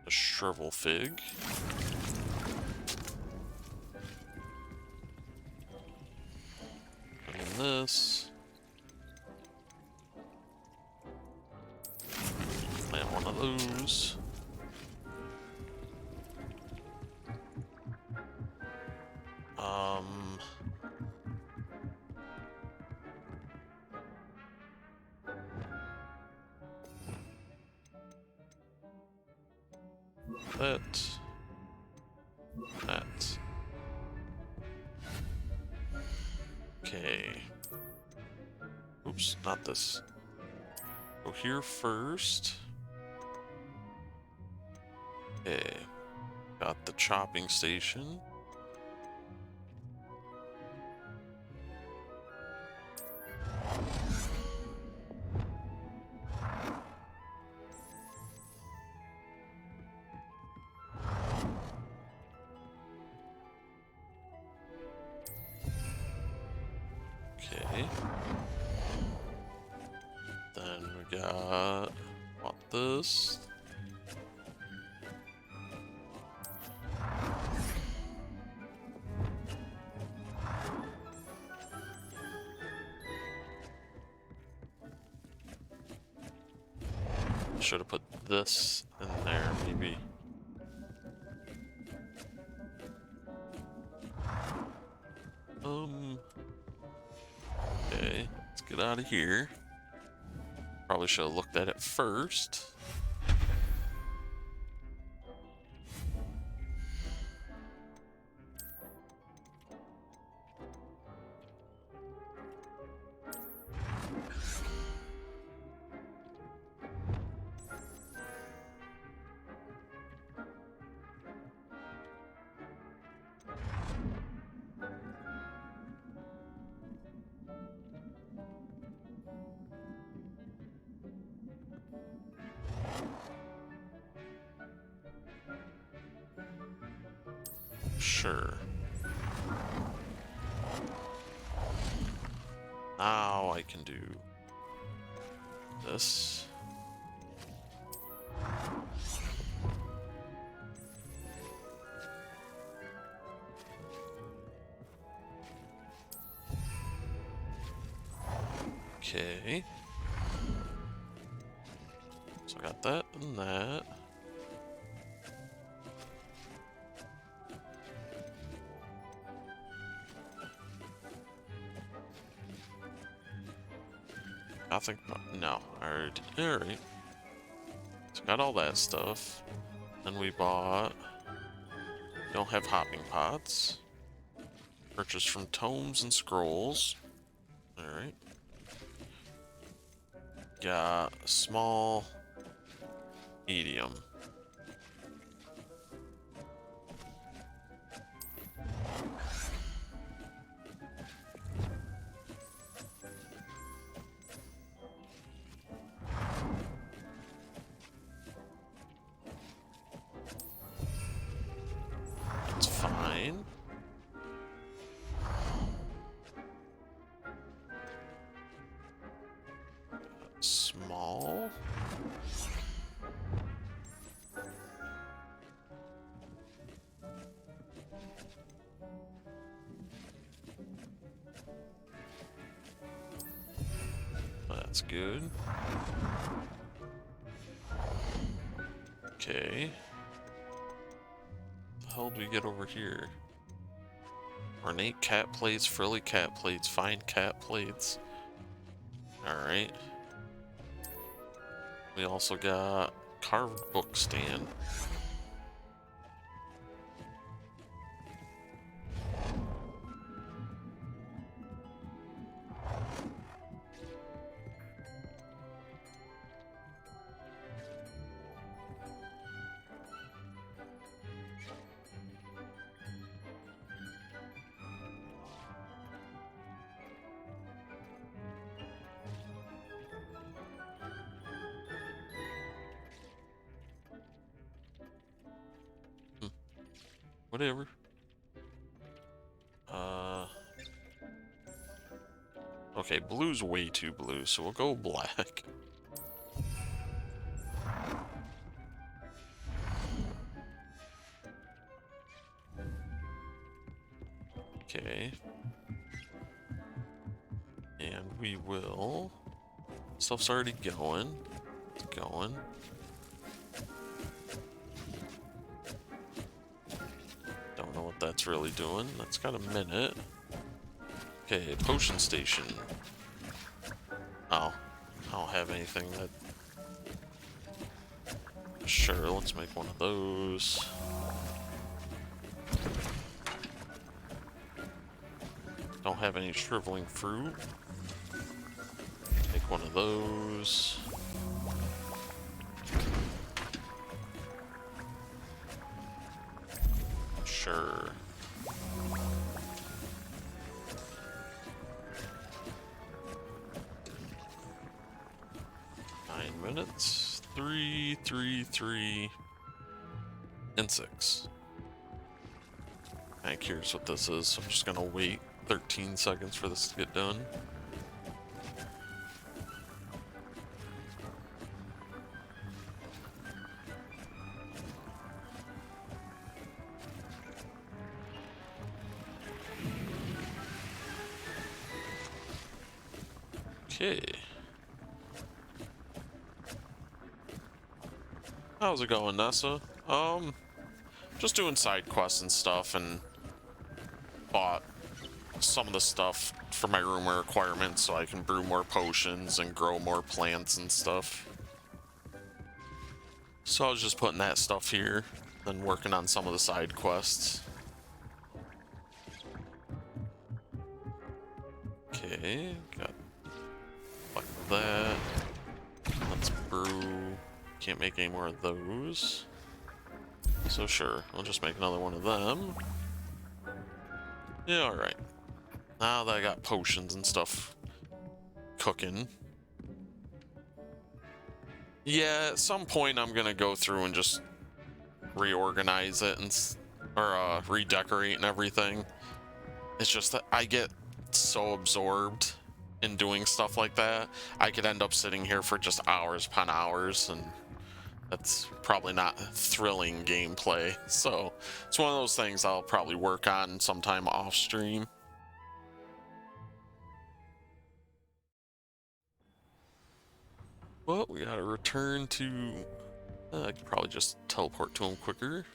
a shrivel fig. And then this. Plant one of those. That. Okay. Oops, not this. Go here first. Okay. Got the chopping station. Okay. Then we got this. Should have put this in there, maybe. Okay, let's get out of here. Probably should have looked at it first. Sure. Now I can do this. Okay. So I got that and that. Nothing. No. Alright. Alright. So got all that stuff. Then we bought. Don't have hopping pots. Purchased from tomes and scrolls. Alright. Got small, medium. That's fine. Small. That's good. Okay. What the hell do we get over here? Ornate cat plates, frilly cat plates, fine cat plates. Alright. We also got carved book stand. Whatever. Okay, blue's way too blue, so we'll go black. Okay. And we will... Stuff's already going. It's going. Don't know what that's really doing. That's got a minute. Okay, potion station. Oh, I don't have anything that... Sure, let's make one of those. Don't have any shriveling fruit. Make one of those. Sure. Minutes. 3, 3, 3, and 6. I'm curious what this is, so I'm just gonna wait 13 seconds for this to get done. Okay. How's it going, Nessa? Just doing side quests and stuff, and bought some of the stuff for my room requirements so I can brew more potions and grow more plants and stuff. So I was just putting that stuff here, then working on some of the side quests. Okay, got like that. Let's brew. Can't make any more of those. So sure, I'll just make another one of them. Yeah, alright. Now that I got potions and stuff cooking. Yeah, at some point I'm gonna go through and just reorganize it and redecorate and everything. It's just that I get so absorbed in doing stuff like that. I could end up sitting here for just hours upon hours, and that's probably not thrilling gameplay. So it's one of those things I'll probably work on sometime off stream. Well, we gotta return to... I could probably just teleport to him quicker.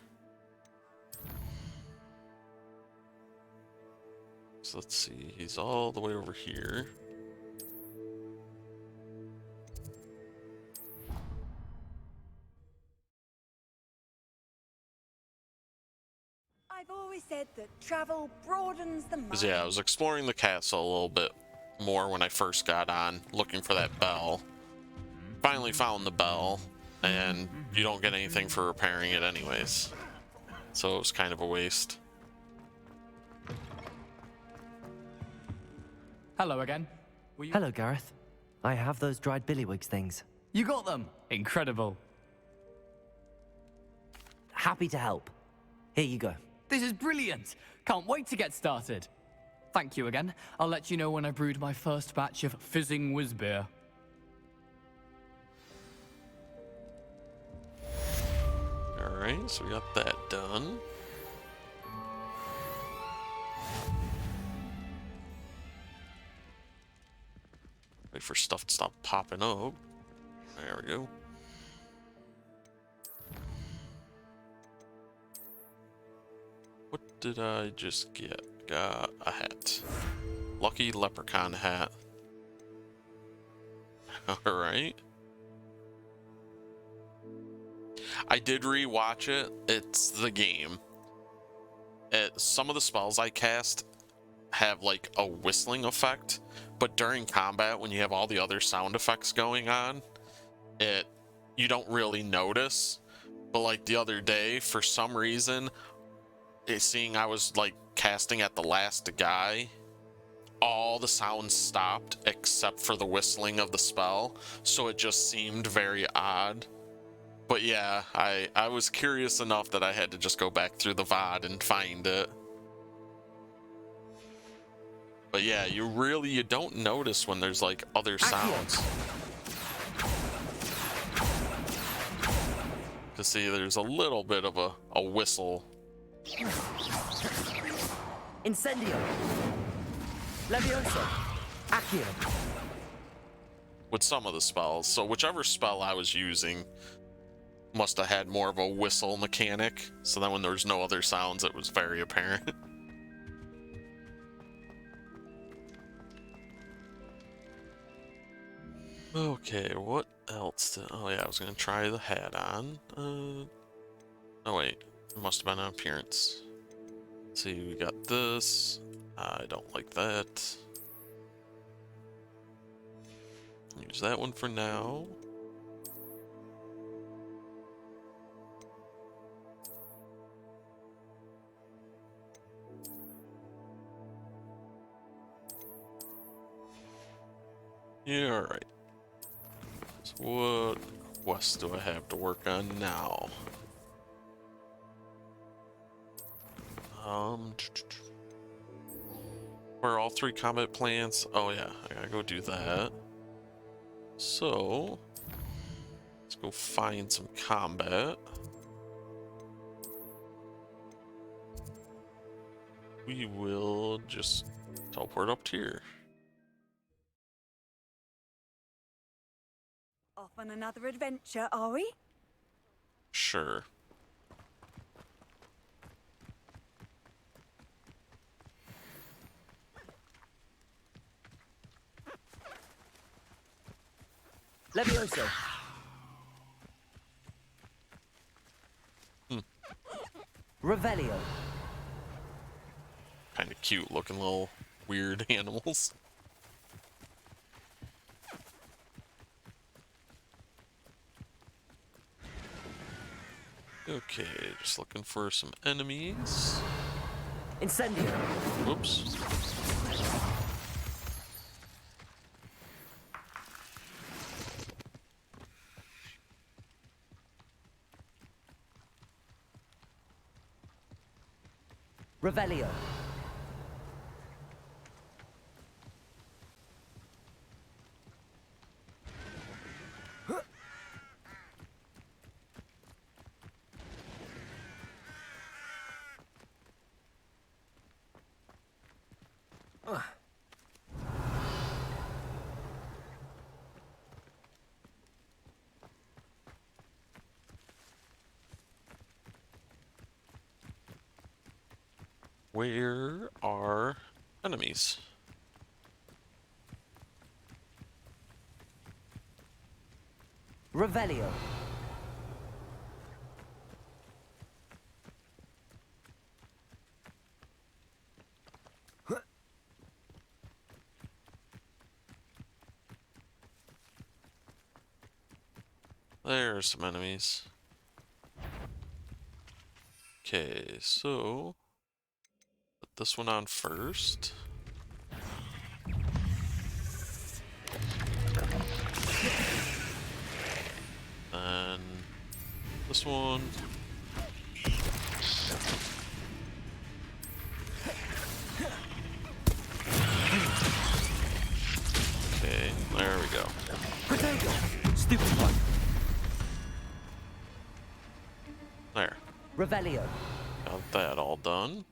So let's see, he's all the way over here. Travel broadens the mind. Because, yeah, I was exploring the castle a little bit more when I first got on, looking for that bell. Finally found the bell, and you don't get anything for repairing it anyways. So it was kind of a waste. Hello again. Were you... Hello, Gareth. I have those dried billywigs things. You got them. Incredible. Happy to help. Here you go. This is brilliant. Can't wait to get started. Thank you again. I'll let you know when I brewed my first batch of fizzing whiz beer. Alright, so we got that done. Wait for stuff to stop popping up. There we go. What did I just get? Got a hat. Lucky leprechaun hat. Alright. I did re-watch it. It's the game. Some of the spells I cast have like a whistling effect, but during combat when you have all the other sound effects going on, you don't really notice. But like the other day, for some reason, seeing I was like casting at the last guy, all the sounds stopped except for the whistling of the spell, so it just seemed very odd. But yeah, I was curious enough that I had to just go back through the VOD and find it. But yeah, you don't notice when there's like other sounds. To see there's a little bit of a whistle. Incendio. Levioso. Accio. With some of the spells. So whichever spell I was using must have had more of a whistle mechanic. So then when there was no other sounds, it was very apparent. Okay, what else? Oh yeah, I was gonna try the hat on. Oh wait, it must have been an appearance. Let's see, we got this. I don't like that. Use that one for now. Yeah, alright. So what quest do I have to work on now? Where are all 3 combat plants? Oh yeah, I gotta go do that. So let's go find some combat. We will just teleport up here. Off on another adventure, are we? Sure. Levioso. Revelio. Kind of cute looking little weird animals. Okay, just looking for some enemies. Incendio. Whoops. Revelio. Where are enemies? Revelio. There's some enemies. Okay, so put this one on first. Then this one. Okay, there we go. Stupid one. There. Revelio. Got that all done.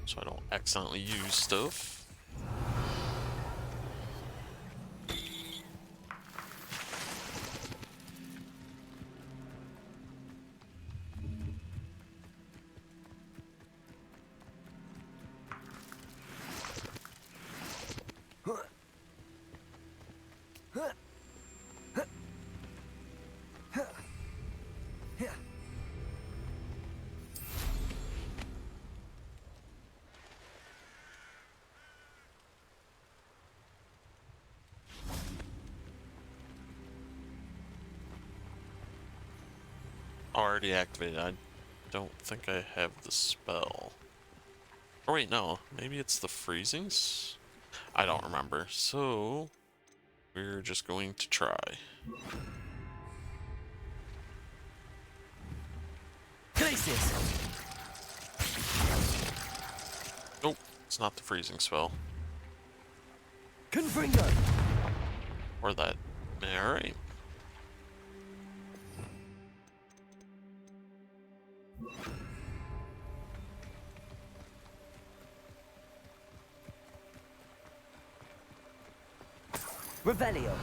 So I don't accidentally use stuff. Already activated. I don't think I have the spell. Oh wait, no. Maybe it's the freezings? I don't remember. So we're just going to try. Glacius. Nope, it's not the freezing spell. Confringo. Or that. Alright. Revelio.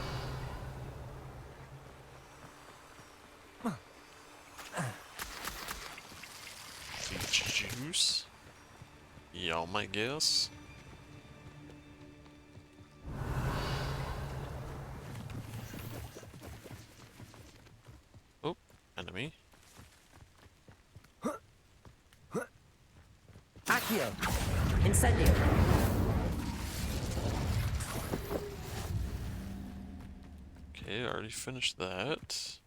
Peach juice. Yum, I guess. Oh, enemy. Accio. Incendio. Okay, already finished that.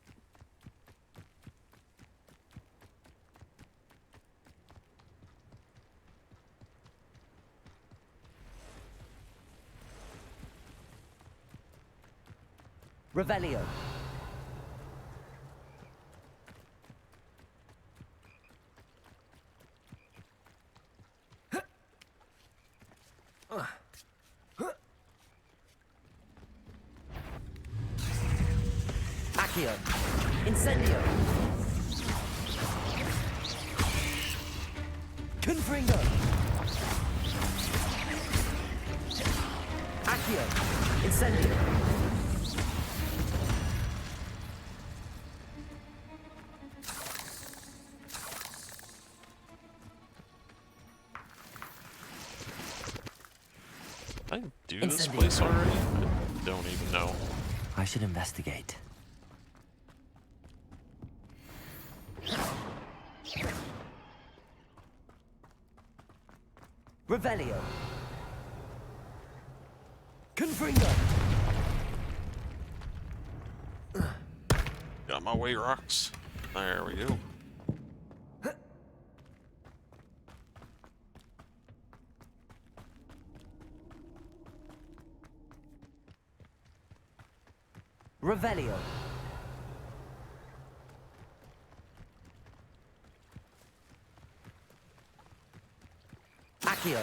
Revelio. Accio. Incendio. Confringo. Accio. Incendio. Did I do this Incendio. place already? I don't even know. I should investigate. Revelio. Confringo. Got my way rocks. There we go. Revelio. Accio.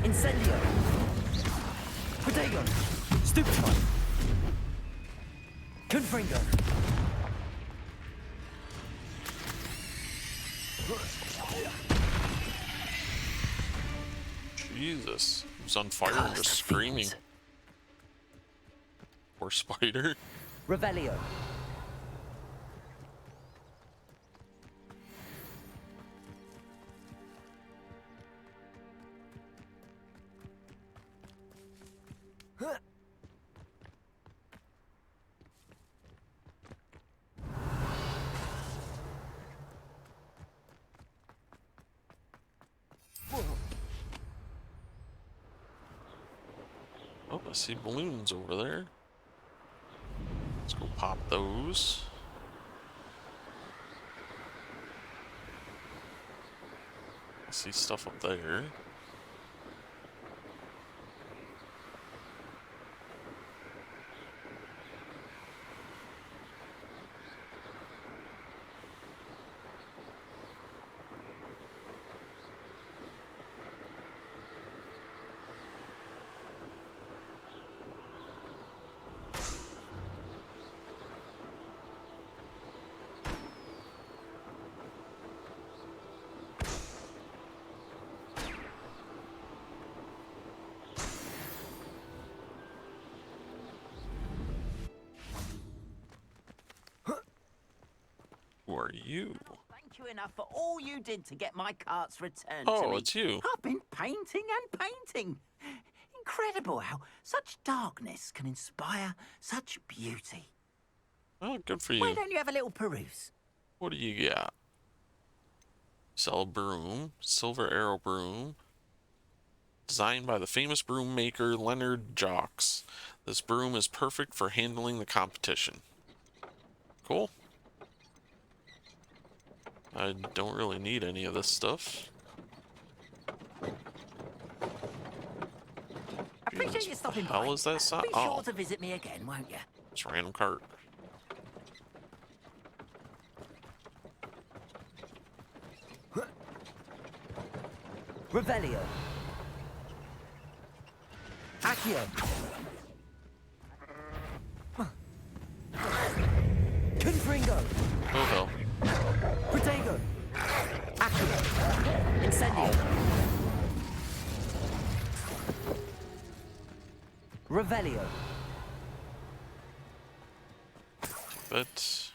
Incendio. Protego. Stupefy. Confringo. Jesus. He was on fire and just Cursed screaming. fiends. Poor spider. Revelio. Oh, I see balloons over there. Let's go Pop those. I see stuff up there. Who are you? Thank you enough for all you did to get my carts returned to Oh, me. it's you. I've been painting and painting. Incredible how such darkness can inspire such beauty. Oh, good for Why you. don't you have a little peruse? What do you got? Sell a broom. Silver arrow broom. Designed by the famous broom maker Leonard Jocks. This broom is perfect for handling the competition. Cool. I don't really need any of this stuff. Appreciate you stopping What the by. hell is that sign? Be Oh, sure to visit me again, won't you? it's a random cart. Revelio. Accio. Confringo. Oh hell. Protego. Accio. Incendio. Revelio. But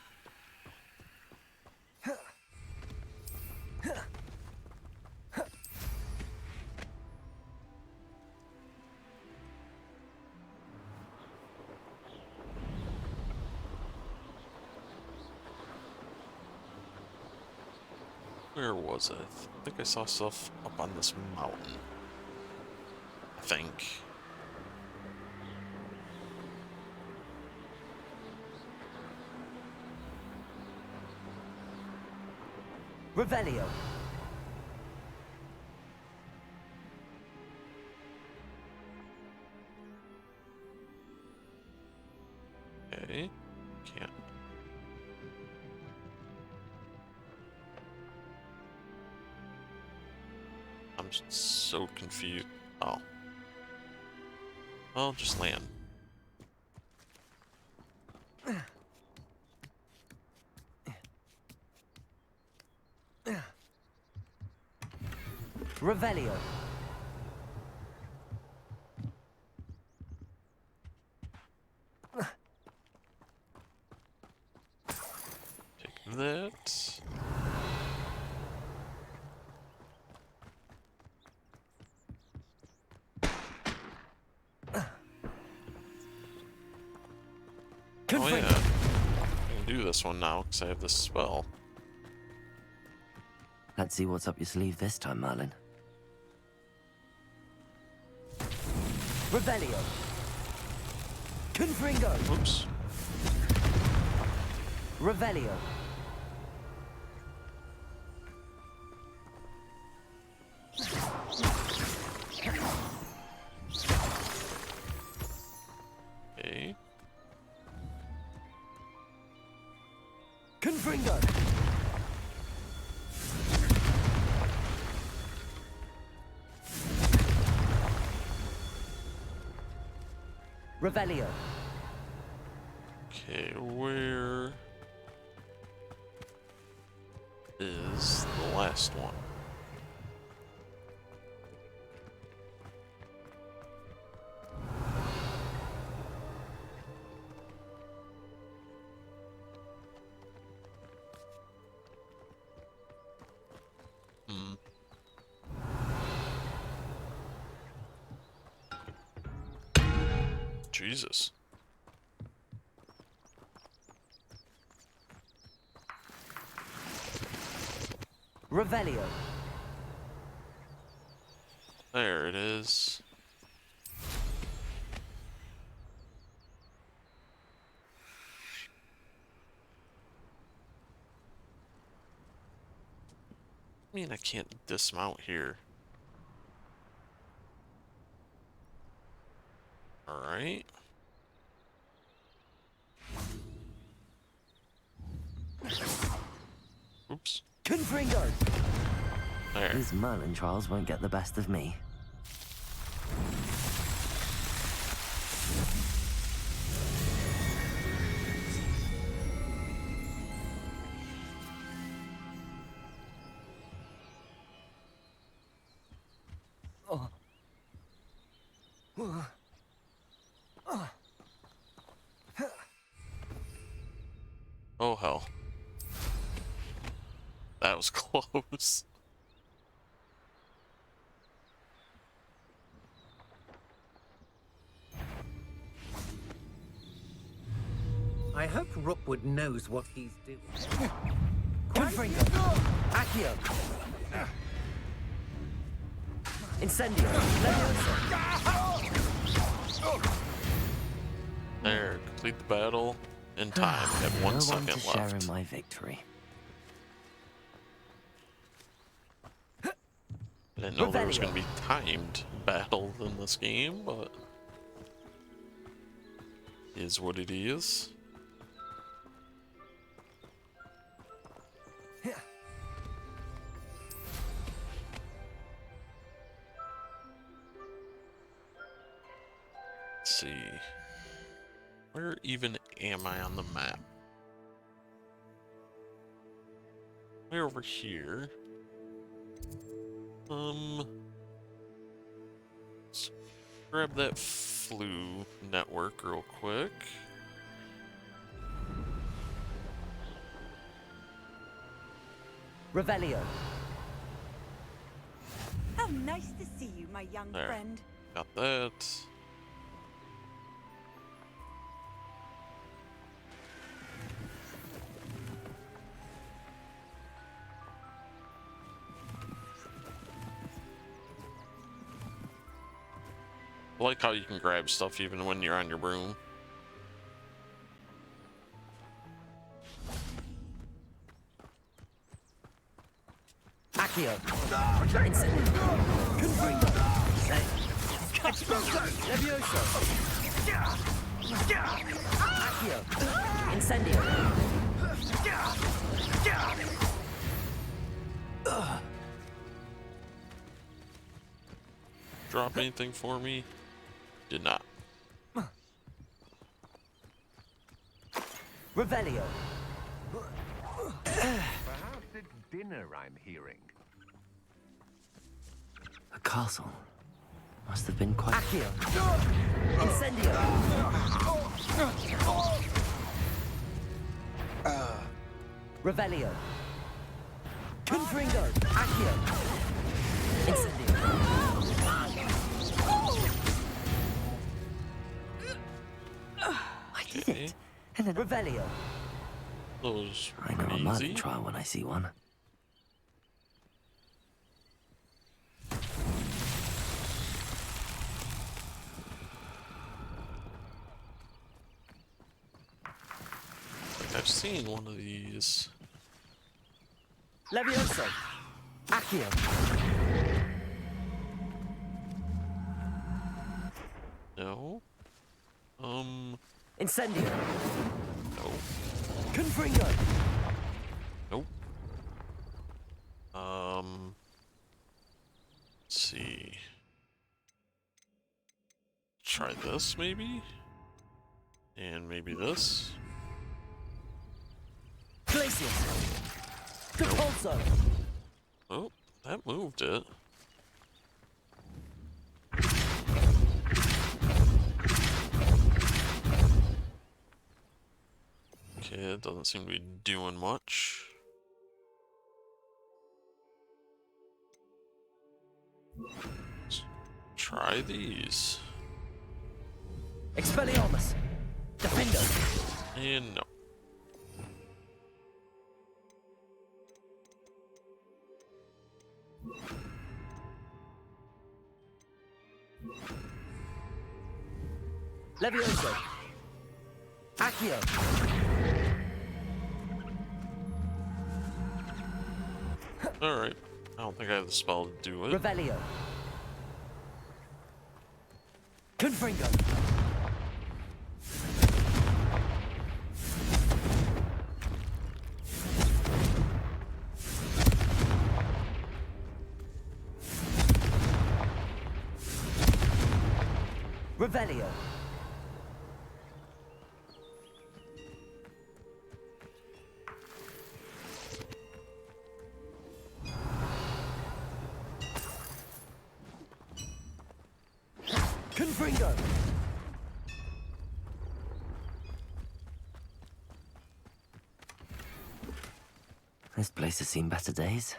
where was it? I think I saw stuff up on this mountain. I think. Revelio. Okay. Can't. I'm just so confused. Oh. Well, just land. Revelio. Take that. Oh yeah. I can do this one now because I have this spell. Let's see what's up your sleeve this time, Merlin. Revelio. Confringo. Oops. Revelio. Okay. Confringo. Revelio. Okay, where is the last one? Hmm. Jesus. Revelio. There it is. I mean, I can't dismount here. Alright. Oops. Confringo! There. These Merlin trials won't get the best of me. Oh hell. That was close. I hope Rookwood knows what he's doing. Confringo! Accio! Incendio! Leviosa! There, complete the battle in time. We have 1 No second one to share left. in my victory. I didn't know there was Revelio. going to be timed battles in this game, but is what it is. Let's see. Where even am I on the map? Way over here. Let's grab that flu network real quick. Revelio. How nice to see you, my young There. friend. Got that. I like how you can grab stuff even when you're on your broom. Accio! Incendio! Confringo! Leviosa! Accio! Incendio! Drop anything for me? Did not. Revelio! Perhaps it's dinner I'm hearing. A castle. Must have been quite... Accio! Incendio! Revelio! Confringo! Accio! Incendio! I did Okay. it! And then Revelio! Those I know a pretty Merlin easy. trial when I see one. I've seen one of these. Levioso! Accio! No. Incendio! No. Confringo! Nope. Let's see. Try this maybe? And maybe this? Glacius! Depulso! Oh, that moved it. Okay, it doesn't seem to be doing much. Let's try these. Expelliarmus! Defendo! And no. Levioso! Accio! Alright. I don't think I have the spell to do it. Revelio. Confringo. Revelio. Confringo. This place has seen better days.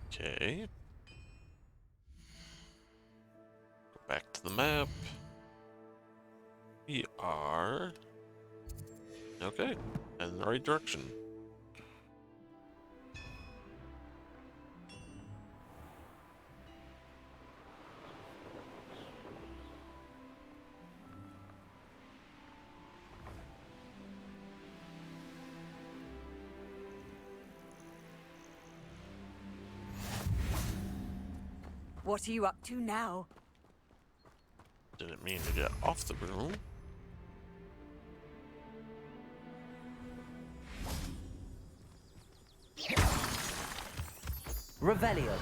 Okay. Go back to the map. We are... Okay, in the right direction. What are you up to now? Didn't mean to get off the room. Revelio.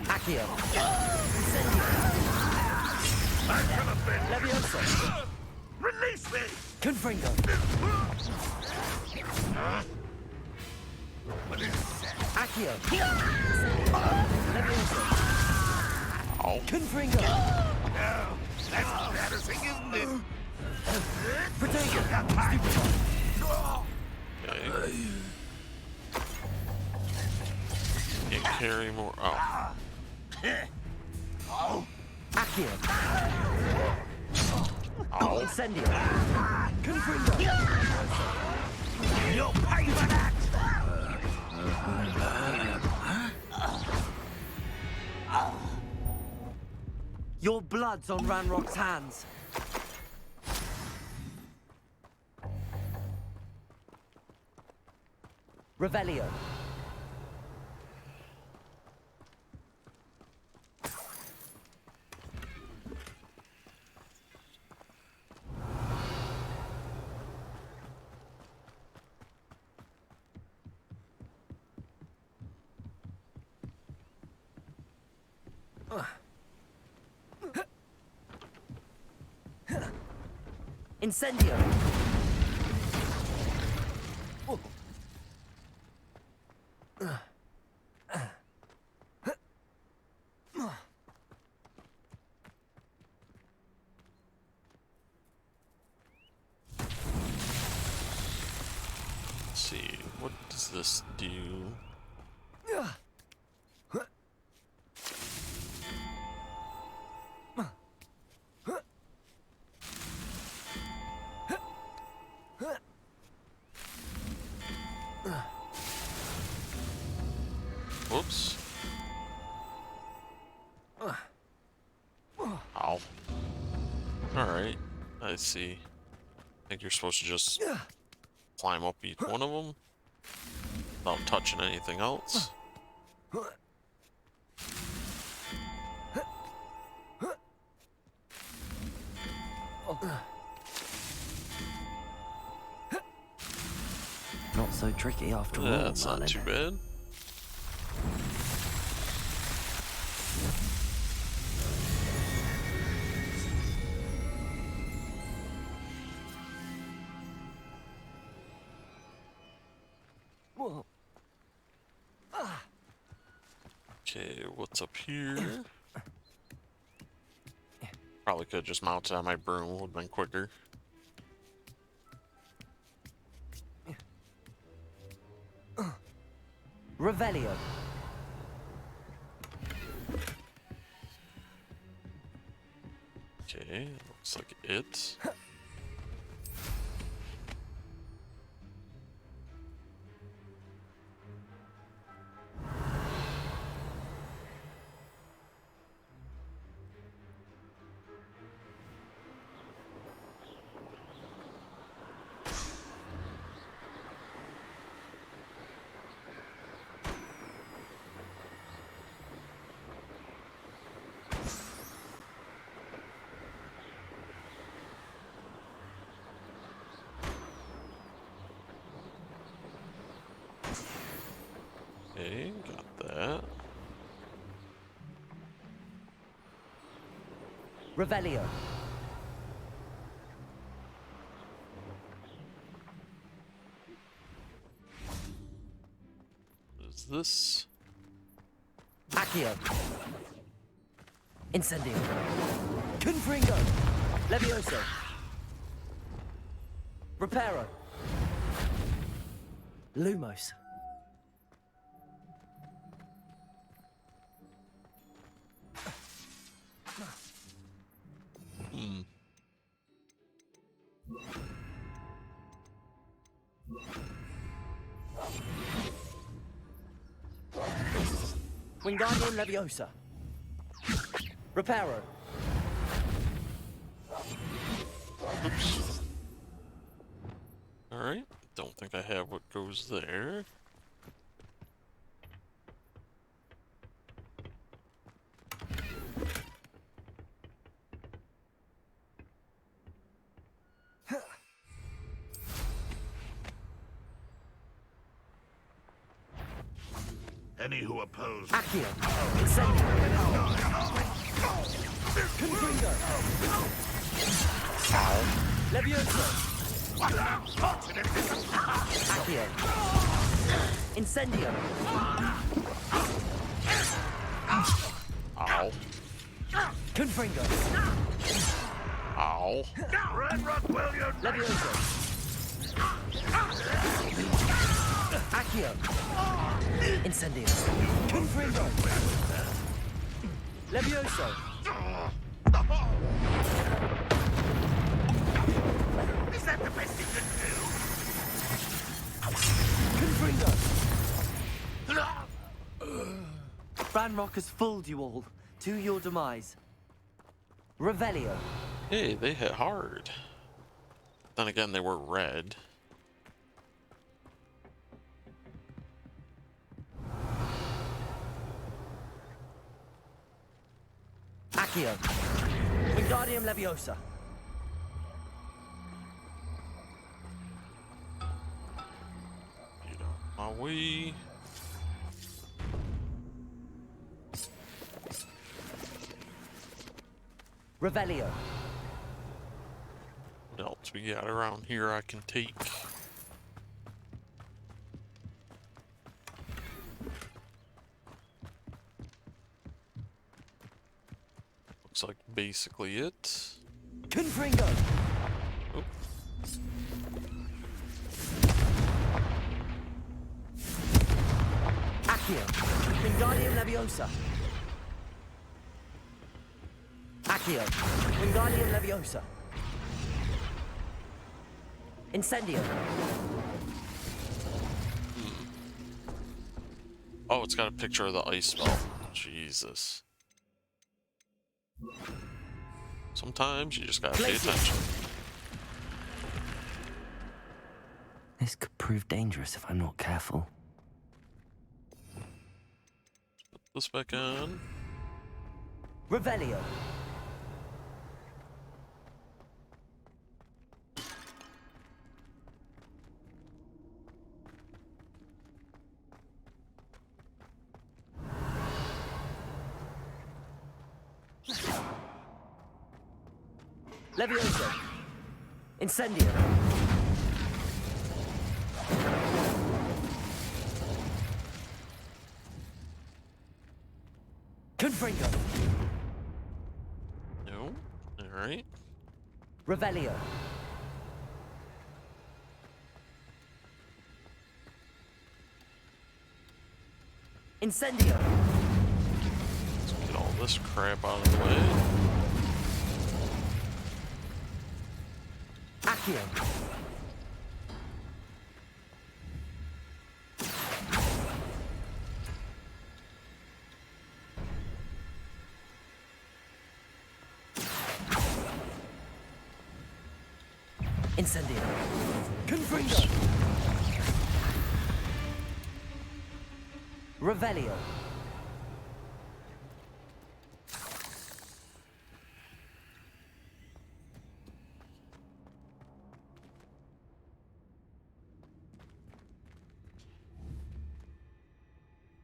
Accio. Levioso. Release me! Confringo. Accio. Levioso. Oh. Confringo. No, that's embarrassing, isn't it? Protego. Okay. Can't carry more. Oh. Accio. Oh. Incendio. Confringo. You'll pay for that! Your blood's on Ranrock's hands. Revelio. Incendio. Let's see, what does this do? Whoops. Ow. Alright, I see. I think you're supposed to just climb up each one of them without touching anything else. Not so tricky after all, That's Merlin. not too bad. Whoa. Okay, what's up here? Probably could just mount it on my broom, would have been quicker. Revelio. Okay, looks like it. Okay, got that. Revelio. What is this? Accio. Incendio. Confringo. Levioso. Reparo. Lumos. Wingardium Leviosa. Reparo. Oops. Alright, don't think I have what goes there. Any who oppose. Accio. Incendio. Confringo. Levioso. Accio. Incendio. Ow. Confringo. Ow. Red Rock William. Levioso. Accio. Incendio. Confringo. Levioso. Is that the best you can Confringo. Ranrock has fooled you all to your demise. Revelio. Hey, they hit hard. Then again, they were red. Accio. Wingardium Leviosa. Get out my way. Revelio. What else we got around here I can take? Looks like basically it. Confringo. Oh. Accio. Wingardium Leviosa. Accio. Wingardium Leviosa. Incendio. Oh, it's got a picture of the ice spell. Jesus. Sometimes you just gotta pay attention. This could prove dangerous if I'm not careful. Put this back on. Revelio. Levioso. Incendio. Confringo. No. Alright. Revelio. Incendio. Let's get all this crap out of the way. Accio. Incendio. Confringo. Revelio.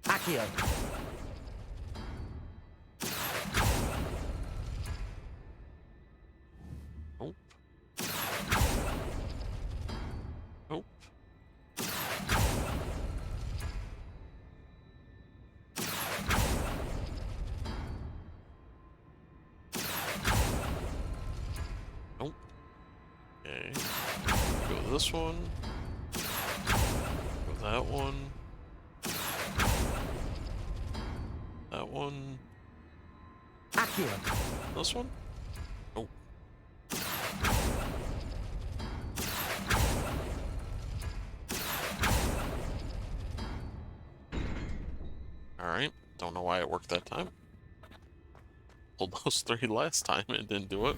Accio. Nope. Nope. Nope. Okay. Go this one. Go that one. That one. Accio. This one? Nope. Alright. Don't know why it worked that time. Pulled those 3 last time and it didn't do it.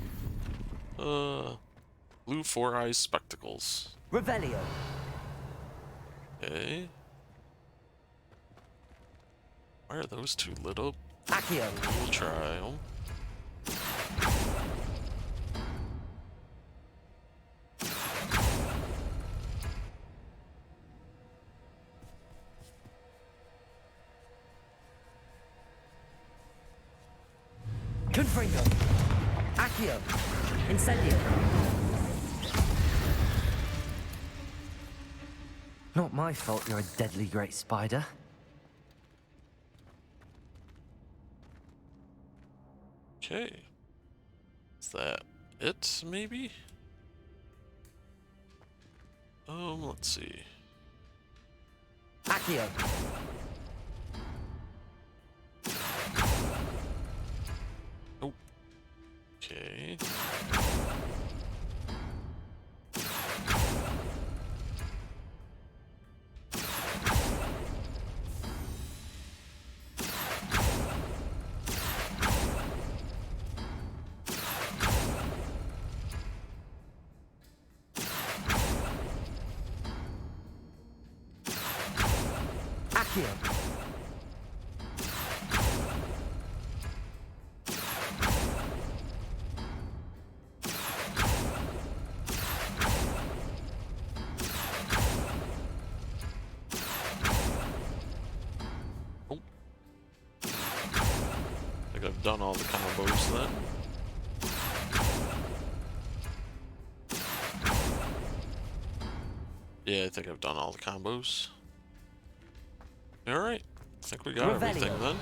Blue 4-eyes spectacles. Revelio. Okay. Why are those 2 lit up? Accio. We'll try them. Confringo. Accio. Incendio. Not my fault you're a deadly great spider. Okay. Is that it, maybe? Let's see. Accio. Oh. Okay. Accio. Oh. I think I've done all the combos then. Yeah, I think I've done all the combos. Alright. I think we got everything then.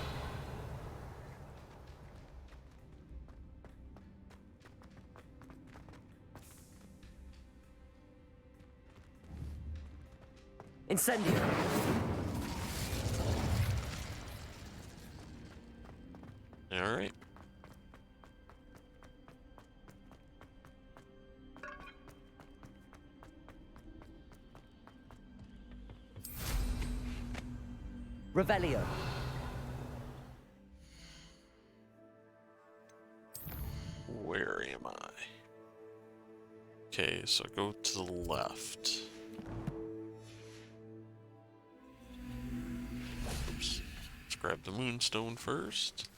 Incendio. Alright. Revelio. Where am I? Okay, so go to the left. Oops. Let's grab the moonstone first.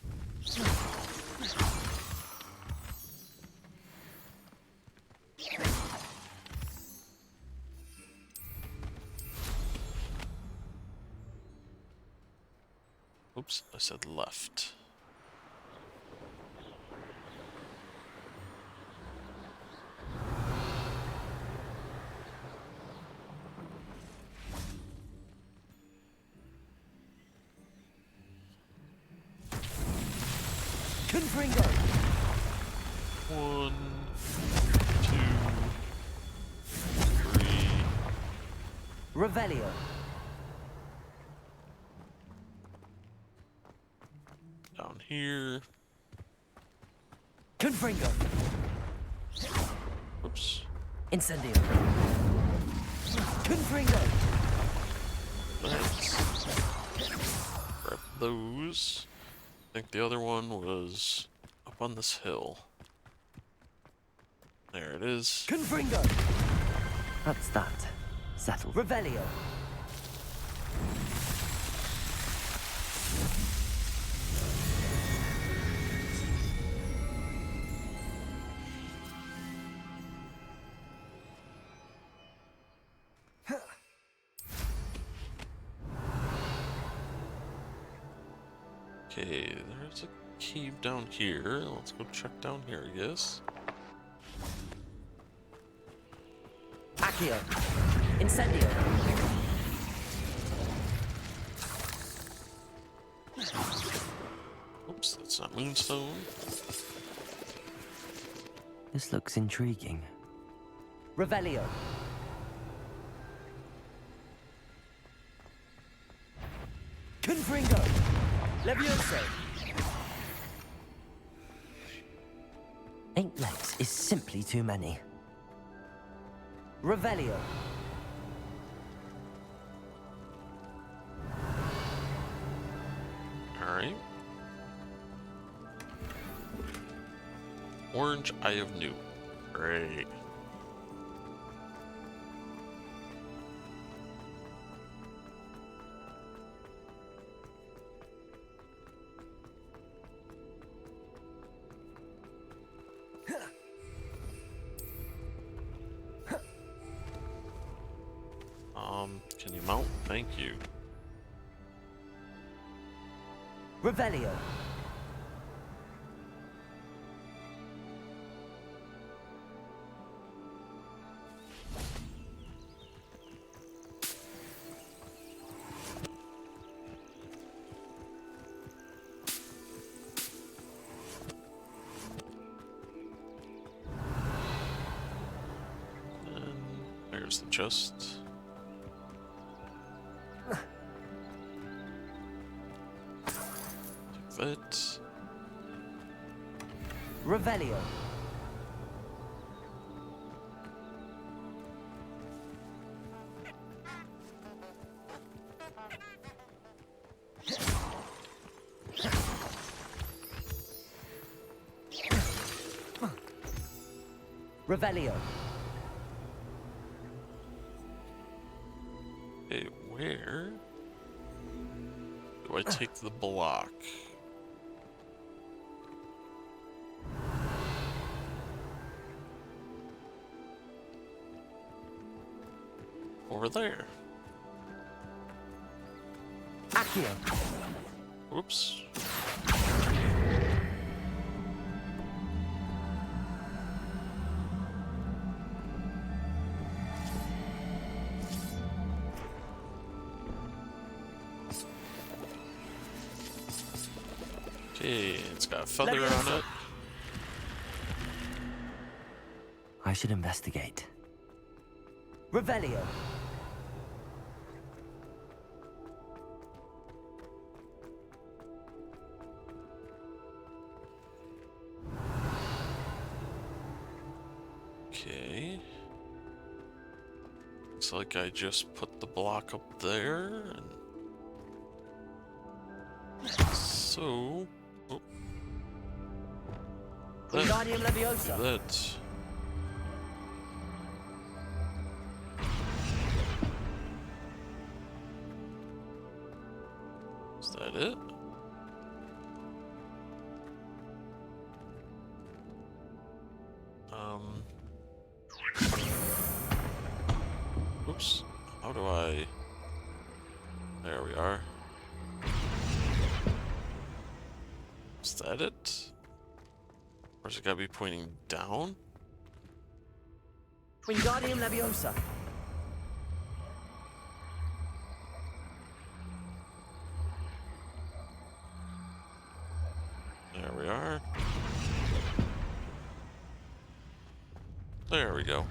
Oops, I said left. Confringo. 1, Revelio. Down here. Confringo. Oops. Incendio. Confringo. Let's grab those. I think the other one was up on this hill. There it is. Confringo. That's that. Settled. Revelio. Okay, there's a cave down here. Let's go check down here, I guess. Accio. Incendio. Oops, that's not Moonstone. This looks intriguing. Revelio. Confringo. Levioso. 8 legs is simply too many. Revelio. Alright. Orange Eye of Newt. Great. Can you mount? Thank you. Revelio. And there's the chest. Take that. Revelio. Revelio. Okay, where do I take the block? Over there. Accio. Whoops. Okay, it's got a feather on it. I should investigate. Revelio. Okay. Looks like I just put the block up there, and so Wingardium Leviosa. that. Is that it? Oops. How do I... There we are. Is that it? Or is it gotta be pointing down? Wingardium Leviosa. There we are. There we go.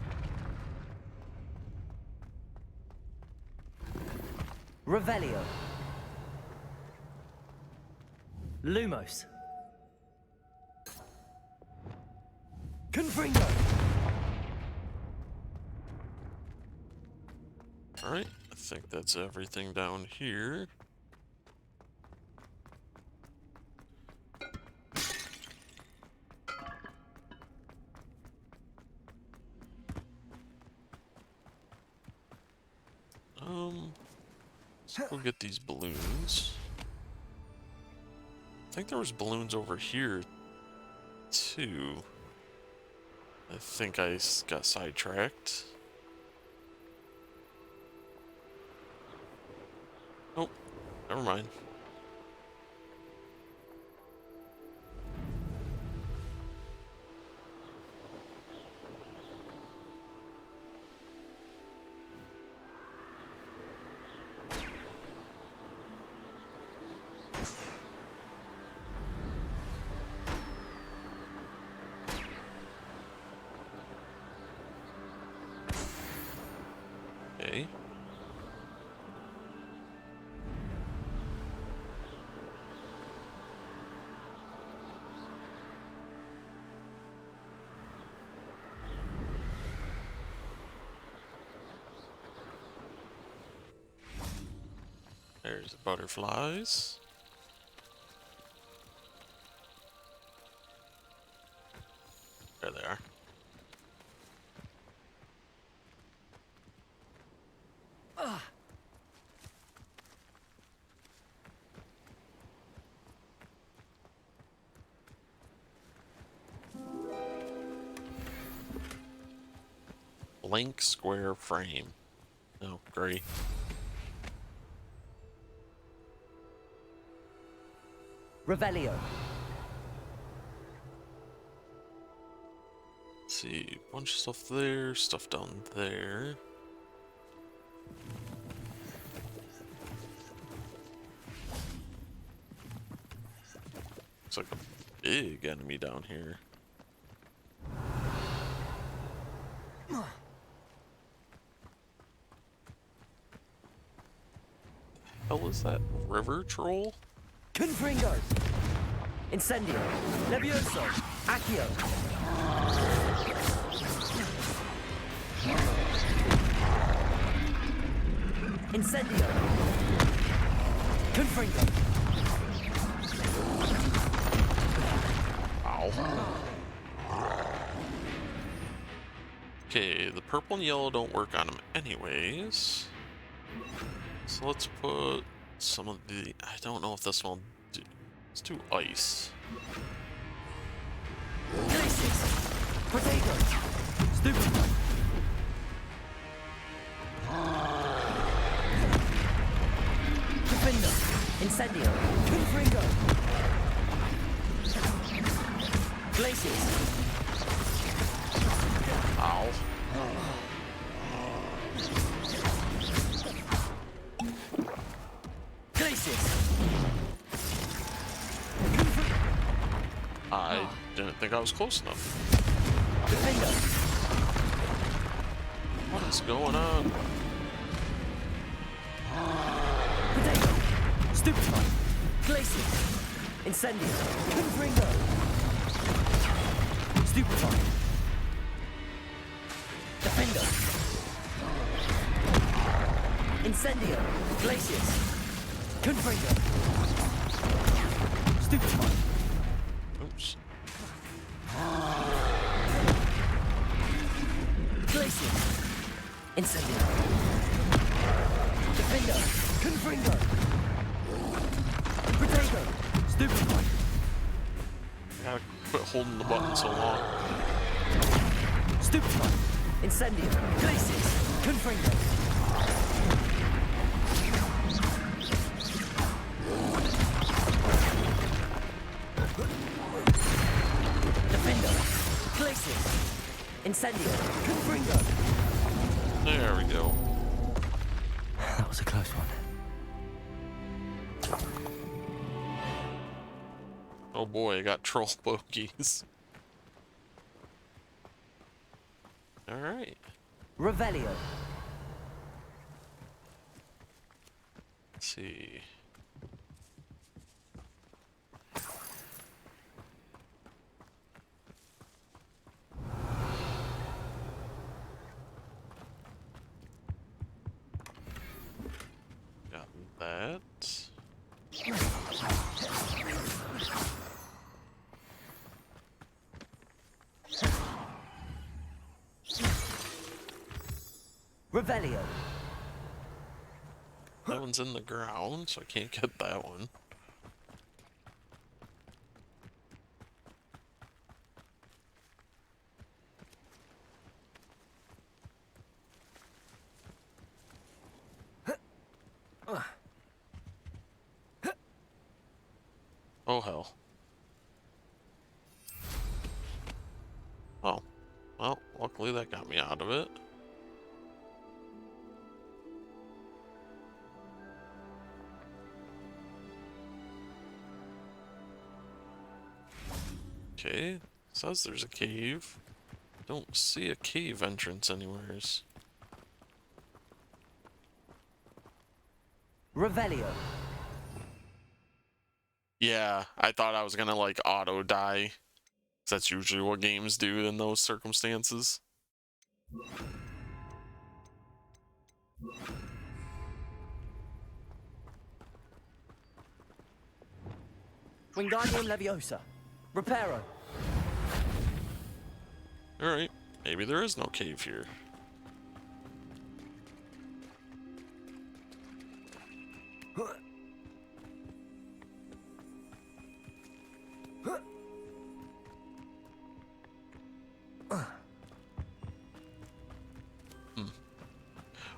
Revelio. Lumos. Confringo. Alright, I think that's everything down here. Let's go get these balloons. I think there was balloons over here too. I think I got sidetracked. Oh, never mind. Okay. There's the butterflies. There they are. Blank square frame. Oh, gray. Revelio. Let's see, bunch of stuff there, stuff down there. Looks like a big enemy down here. Hell is that? River troll? Confringo. Incendio. Levioso. Accio. Incendio. Confringo. Ow. Okay, the purple and yellow don't work on them anyways. So let's put some of the... I don't know if this one... Let's do ice. Glacius. Potato. Stupid. Defender. Incendio. Confringo. Glacius. Ow. Glacius. I didn't think I was close enough. Defender. What is going on? Potato. Stupefy. Glacius. Incendio. Confringo. Stupefy. Defender. Incendio. Glacius. Confringo. Stupefy. Oops. Glacius. Incendio. Defender. Confringo. Potato. Stupefy. I gotta quit holding the button so long. Stupefy. Incendio. Glacius. Confringo. Defender. Glacius. Incendio. Confringo. There we go. That was a close one. Oh boy, I got troll bogeys. Alright. Revelio. Let's see. Got that. Revelio. That one's in the ground, so I can't get that one. Oh hell. Oh. Well, luckily that got me out of it. Okay, says there's a cave. Don't see a cave entrance anywheres. Revelio. Yeah, I thought I was gonna like auto die. 'Cause that's usually what games do in those circumstances. Wingardium Leviosa. Reparo. Alright, maybe there is no cave here.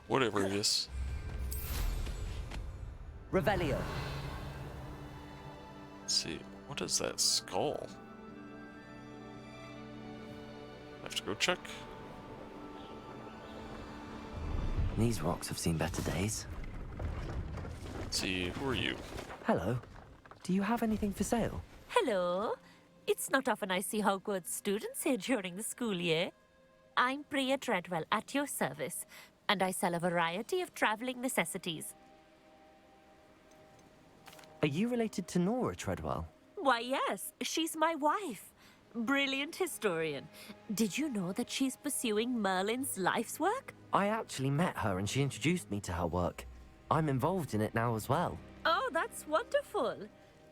Whatever it is. Revelio. Let's see, what is that skull? I have to go check. These rocks have seen better days. Let's see, who are you? Hello. Do you have anything for sale? Hello. It's not often I see Hogwarts students here during the school year. I'm Priya Treadwell at your service, and I sell a variety of traveling necessities. Are you related to Nora Treadwell? Why, yes, she's my wife. Brilliant historian. Did you know that she's pursuing Merlin's life's work? I actually met her and she introduced me to her work. I'm involved in it now as well. Oh, that's wonderful.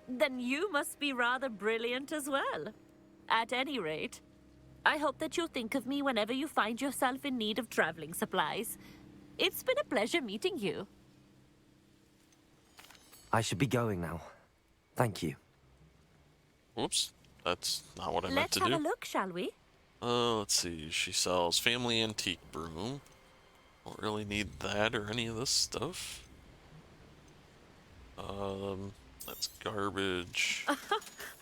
Then you must be rather brilliant as well. At any rate, I hope that you'll think of me whenever you find yourself in need of traveling supplies. It's been a pleasure meeting you. I should be going now. Thank you. Whoops, that's not what I meant Let's to have do. a look, shall we? Let's see, she sells family antique broom. Don't really need that or any of this stuff. That's garbage.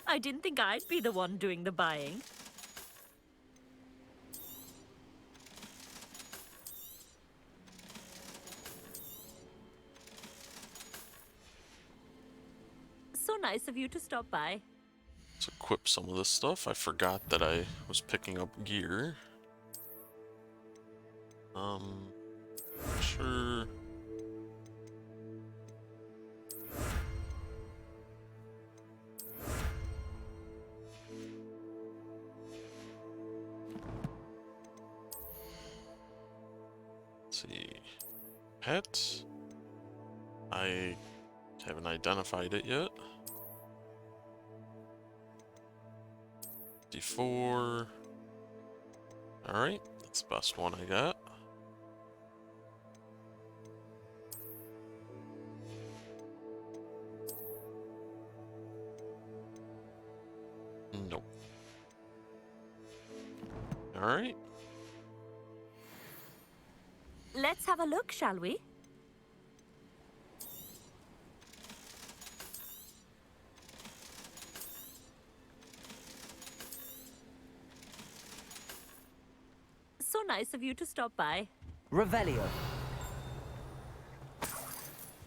I didn't think I'd be the one doing the buying. So nice of you to stop by. Let's equip some of this stuff. I forgot that I was picking up gear. Sure. Let's see. Pet. I haven't identified it yet. 54. Alright, that's the best one I got. Nope. Alright. Let's have a look, shall we? So nice of you to stop by. Revelio.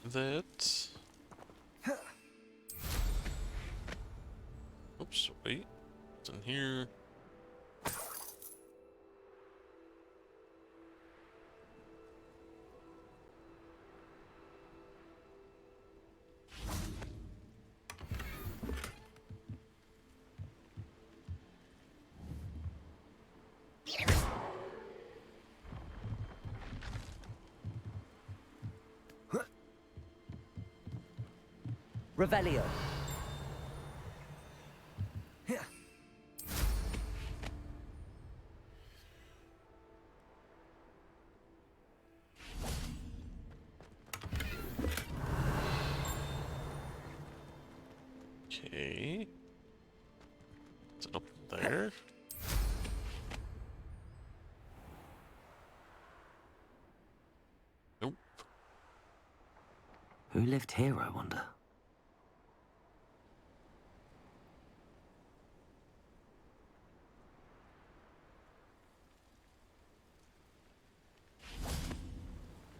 That. Oops, wait. It's in here. Revelio. Okay. Is it up there? Nope. Who lived here, I wonder?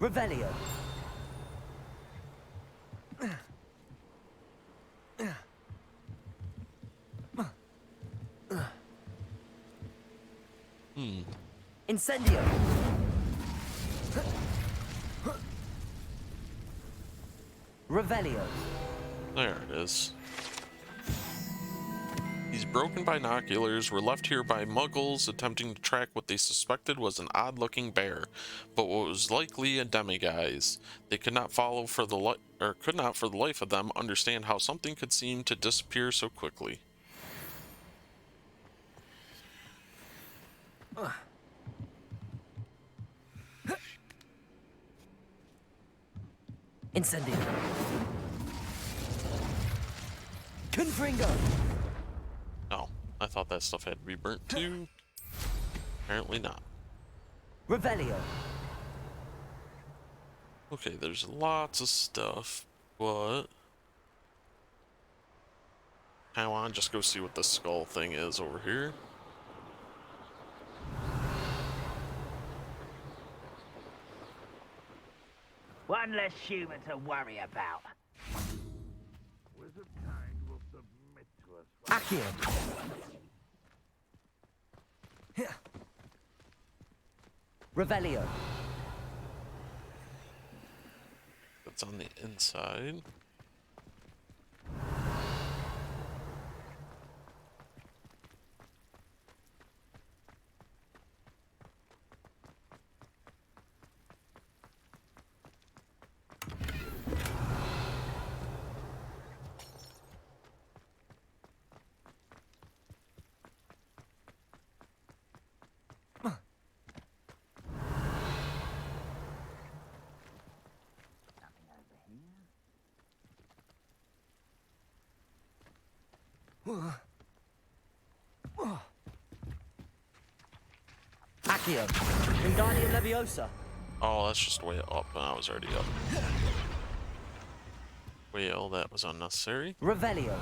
Revelio. Incendio. Revelio. There it is. These broken binoculars were left here by muggles attempting to track what they suspected was an odd-looking bear, but what was likely a demiguise. They could not follow for the could not for the life of them understand how something could seem to disappear so quickly. Incendio. Confringo. Oh, I thought that stuff had to be burnt too. Apparently not. Revelio. Okay, there's lots of stuff, but I want to just go see what the skull thing is over here. One less human to worry about. Wizard kind will submit to us. Accio. Revelio. That's on the inside. Accio. Wingardium Leviosa. Oh, that's just way up, and I was already up. Well, that was unnecessary. Revelio.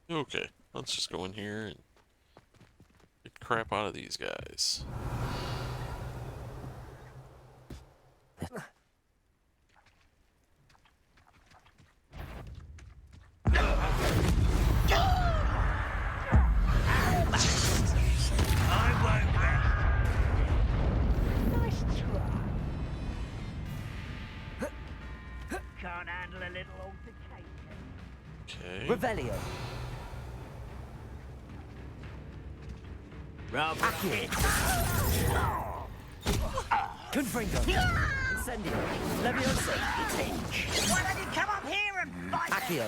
Okay, let's just go in here and get crap out of these guys. Can't handle a little altercation. Okay. Revelio. Accio. Confringo. Incendio. Leviosa. Why don't you come up here and fight? Accio.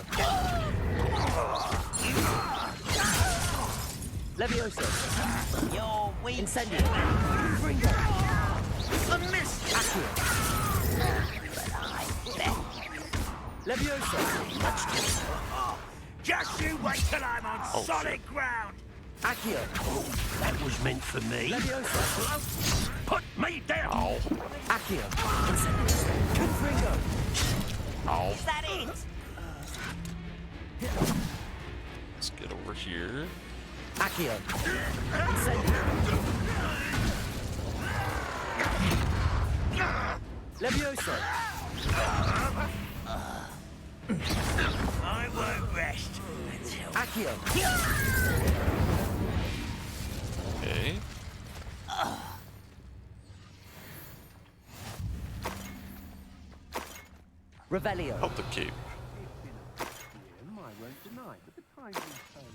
Leviosa. You're weak. Incendio. Confringo. A miss. Accio. Leviosa. Just you wait till I'm on solid ground. Accio. That was meant for me. Leviosa. Put me down. Ow. Accio. Incendio. Confringo. Ow. Is that it? Let's get over here. Accio. Incendio. Leviosa. I won't rest until Accio. Okay. Revelio. Out the cape. I won't deny, but the time will tell.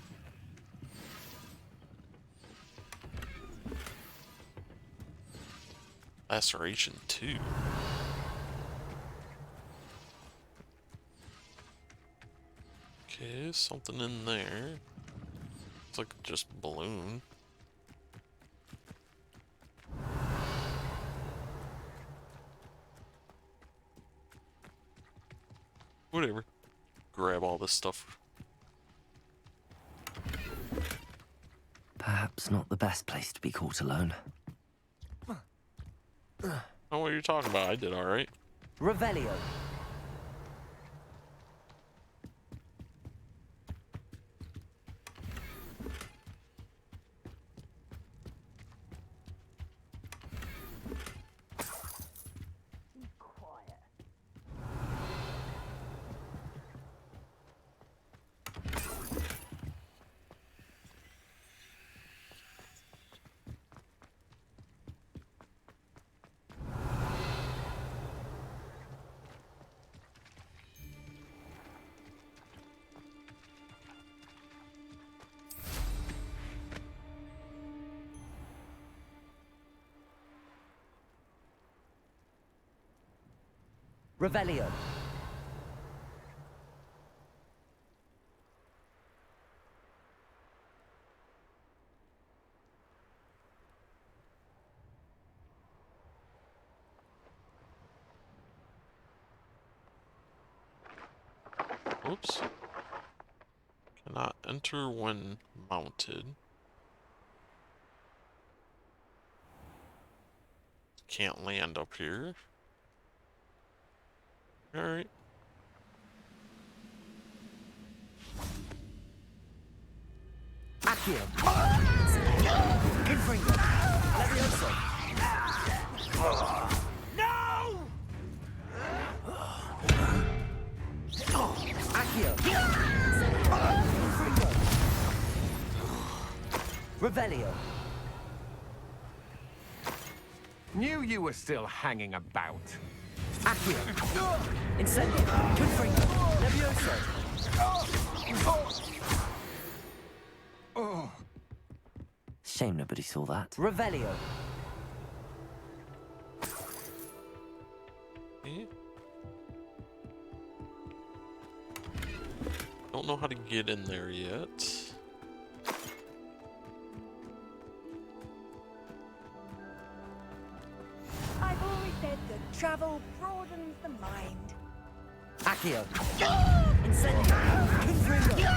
Laceration 2. Okay, something in there. It's like just balloon. Whatever. Grab all this stuff. Perhaps not the best place to be caught alone. Oh, what are you talking about? I did alright. Revelio. Revelio. Oops. Cannot enter when mounted. Can't land up here. Alright. Accio. Confringo. Levioso. No! Accio. Confringo. Revelio. Knew you were still hanging about. Accio. Incendio. Confringo. Levioso. Shame nobody saw that. Revelio. Eh? Don't know how to get in there yet. I've always said that travel broadens the mind. Accio. Incendio. Confringo.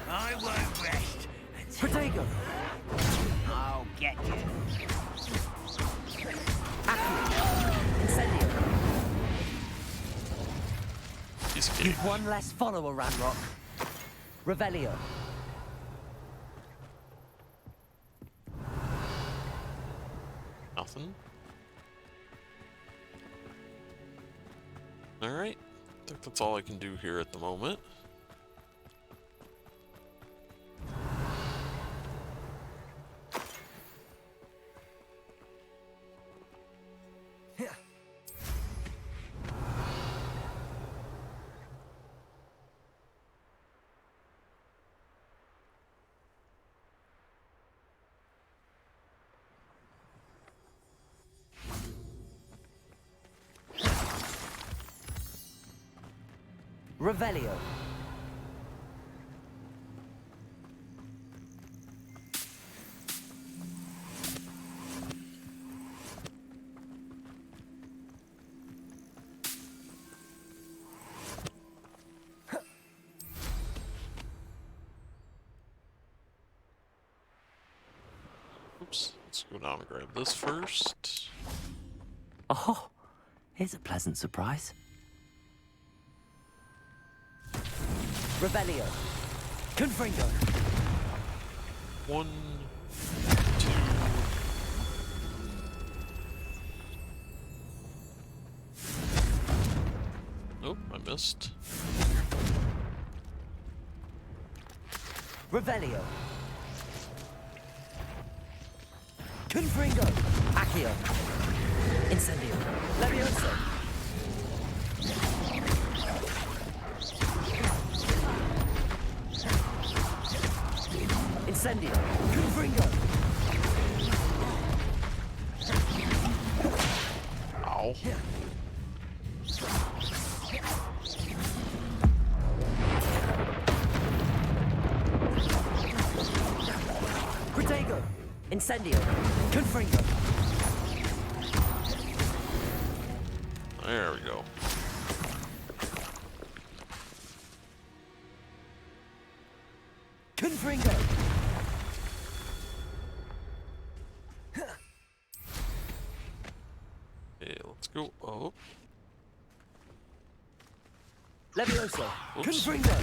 I won't rest until Protego. I'll get you. Accio. Incendio. Piece of cake. One less follower, Ranrock. Revelio. Nothing. Alright. I think that's all I can do here at the moment. Revelio. Oops. Let's go down and grab this first. Oh, here's a pleasant surprise. Revelio. Confringo. 1, 2. Oh, I missed. Revelio. Confringo. Accio. Incendio. Levioso. Incendio. Confringo. Ow. Protego! Incendio! Confringo! There we go. Confringo! Okay, let's go up. Levioso! Oops. Confringo!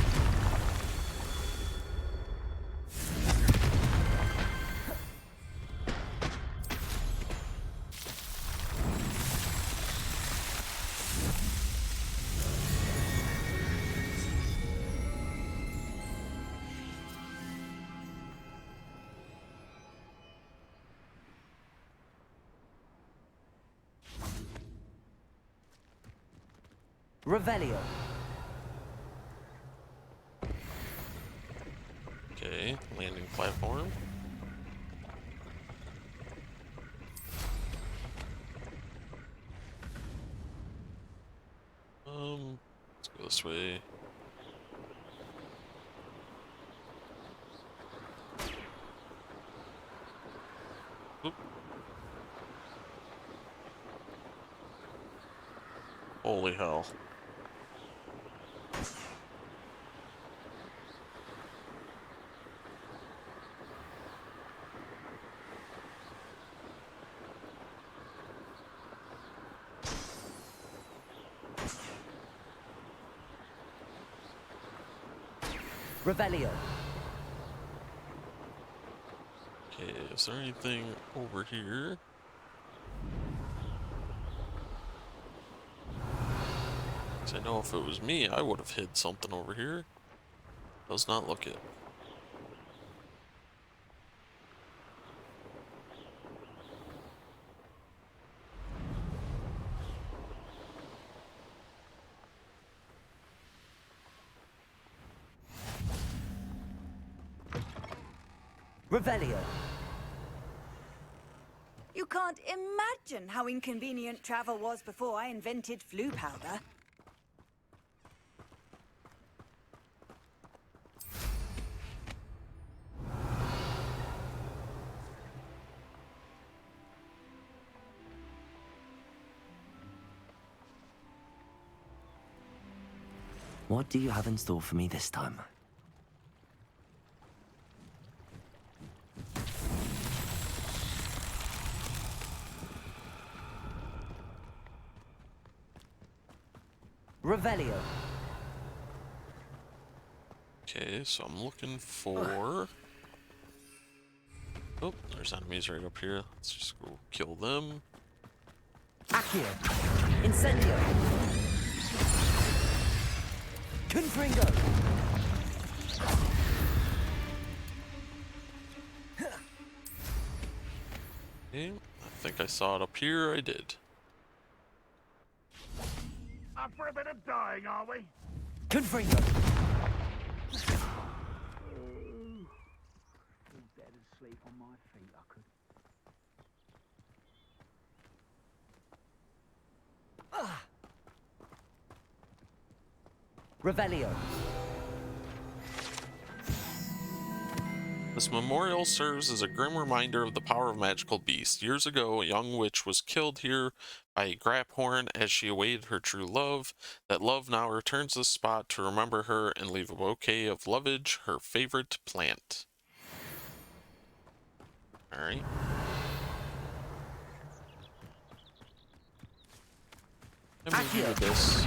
Revelio. Okay, landing platform. Let's go this way. Oop. Holy hell. Revelio. Okay, is there anything over here? Because I know if it was me, I would have hid something over here. Does not look it. Revelio. You can't imagine how inconvenient travel was before I invented flu powder. What do you have in store for me this time? Revelio. Okay, so I'm looking for... Oh, there's enemies right up here. Let's just go kill them. Accio. Incendio. Confringo. Okay, I think I saw it up here. I did. Up for a bit of dying, are we? Confringo. Dead asleep on my feet, I could. Revelio. This memorial serves as a grim reminder of the power of magical beasts. Years ago, a young witch was killed here by a graphorn as she awaited her true love. That love now returns to the spot to remember her and leave a bouquet of lovage, her favorite plant. Alright. I'm gonna do this.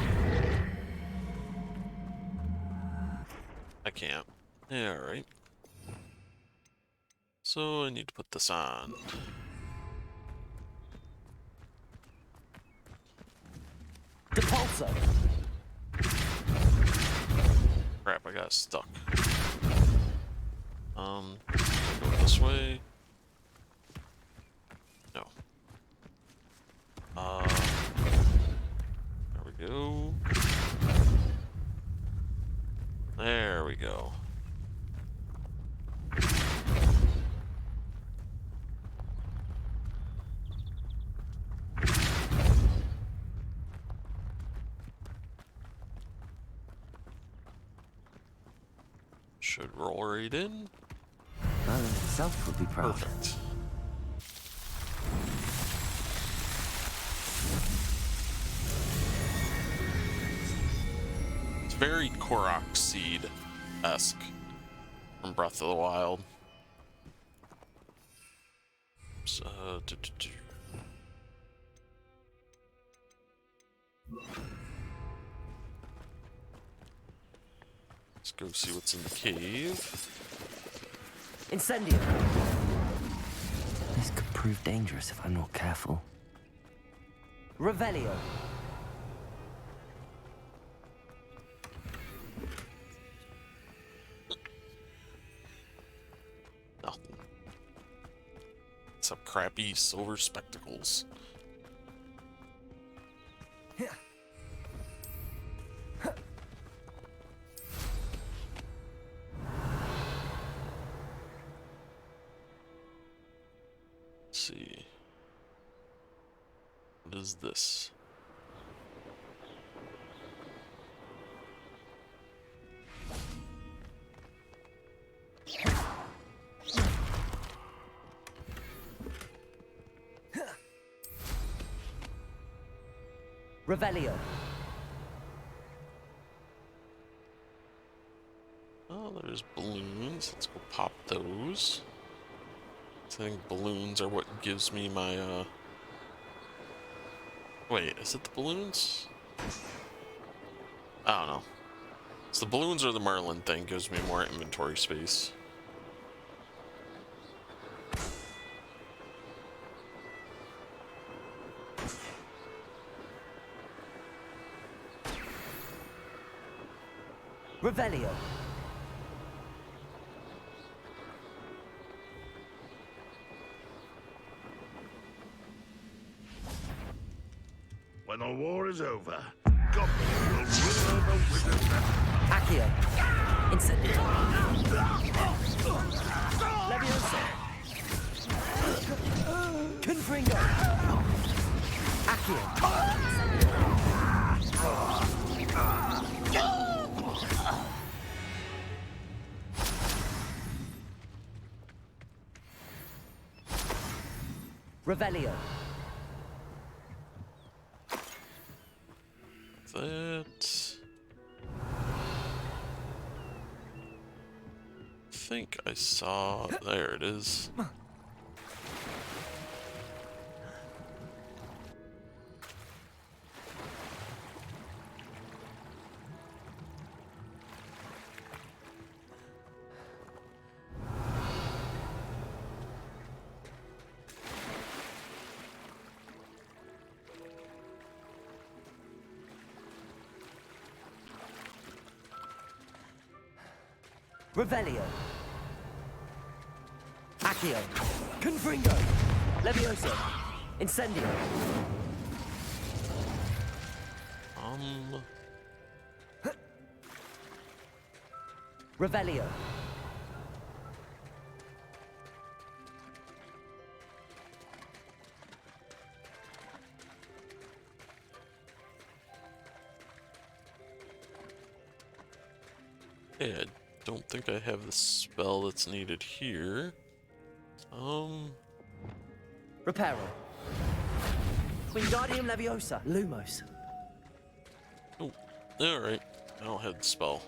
I can't. Yeah, alright. So I need to put this on. Depulso. Crap, I got stuck. Go this way. No. There we go. There we go. Should roll right in. Merlin himself would be proud. Perfect. It's very Korok Seed-esque from Breath of the Wild. So, let's go see what's in the cave. Incendio! This could prove dangerous if I'm not careful. Revelio! Nothing. Some crappy silver spectacles. Let's see. What is this? Revelio! Oh, there's balloons. Let's go pop those. I think balloons are what gives me my, Wait, is it the balloons? I don't know. It's the balloons or the Merlin thing gives me more inventory space. Revelio! When the war is over, goblins will rule over wizards and... Accio! Incendio! Leviosa! Confringo! Accio! Revelio! That... I think I saw... There it is. Revelio! Accio! Confringo! Leviosa! Incendio! Revelio! Yeah, I don't think I have the spell that's needed here. Reparo! Wingardium Leviosa! Lumos! Oh, alright. I don't have the spell.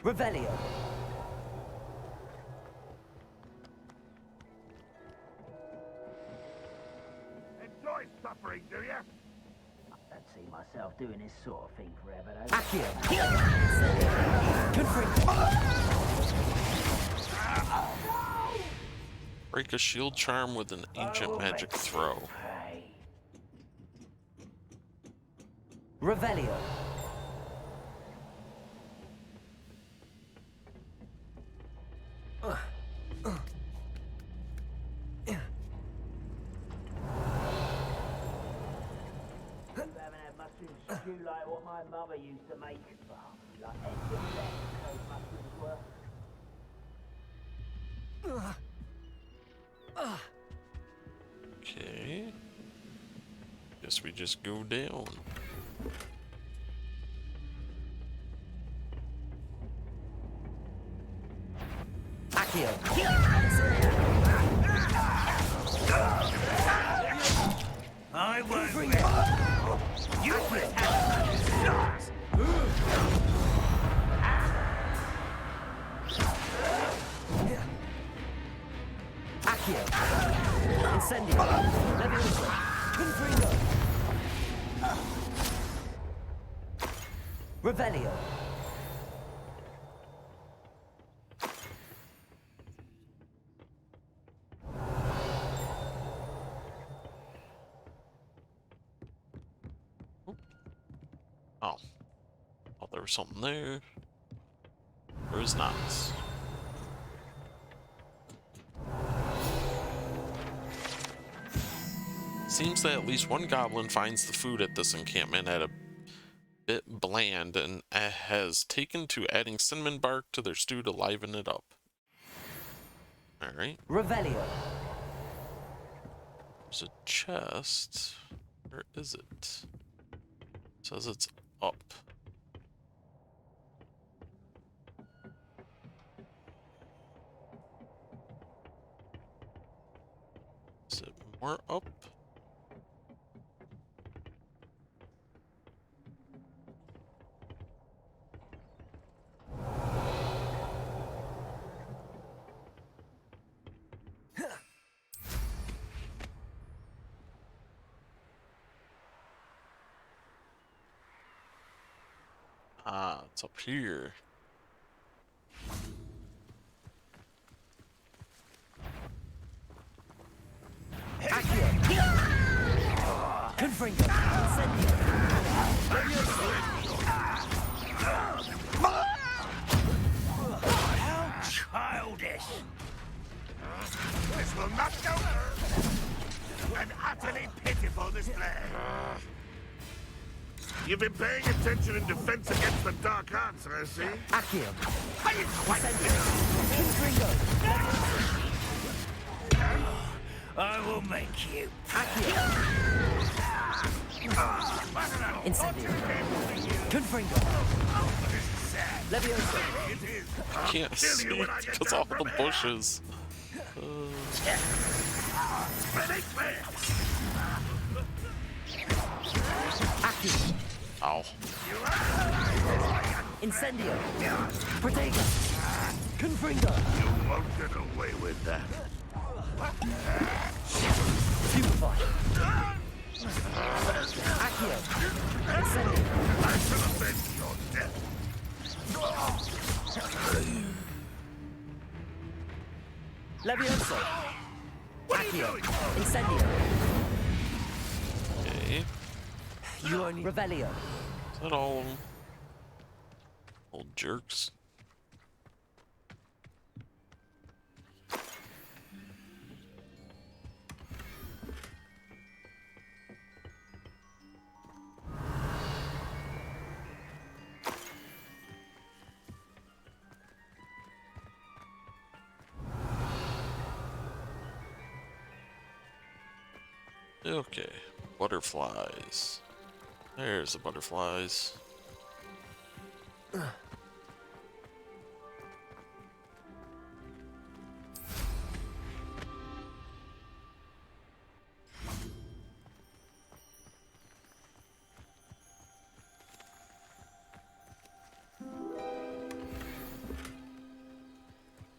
Revelio! Enjoy suffering, do ya? I don't see myself doing this sort of thing forever, though. Accio! Confringo! Break a shield charm with an ancient magic throw. Revelio! my mother used to make, like eggs and that, those mushrooms were. Okay. Guess we just go down. Accio. I won't Bring rest. it. You will have shots. Accio. Incendio. Leviosa. Confringo. Revelio. Oh. Oh, there was something there. There is not. Seems that at least one goblin finds the food at this encampment at a bit bland and has taken to adding cinnamon bark to their stew to liven it up. Alright. Revelio. There's a chest. Where is it? It says it's up. Is it more up? Ah, it's up here. Accio. Confringo. Incendio. How childish. This will not go. An utterly pitiful display. You've been paying attention in defense against the dark arts, I see. Accio. Are you quite Confringo. I will make you. Accio. Incendio. Confringo. Leviosa. It is. I can't see because all the bushes. Accio. Ow. Incendio. Protego. Confringo. You won't get away with that. Stupefy. Accio. Incendio. I shall avenge your death. Leviosa. Accio. Incendio. Okay. You only Revelio. Is that all of them? Old jerks. Okay, butterflies. There's the butterflies.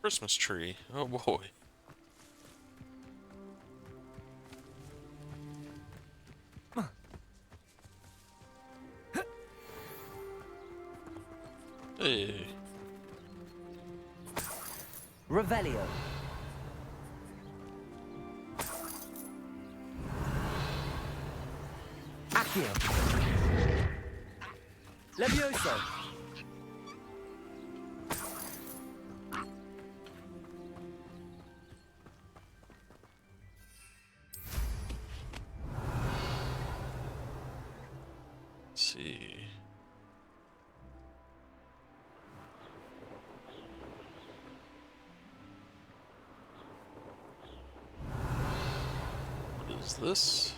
Christmas tree. Oh boy. Hey. Revelio. Accio. Levioso. Let's see. is this?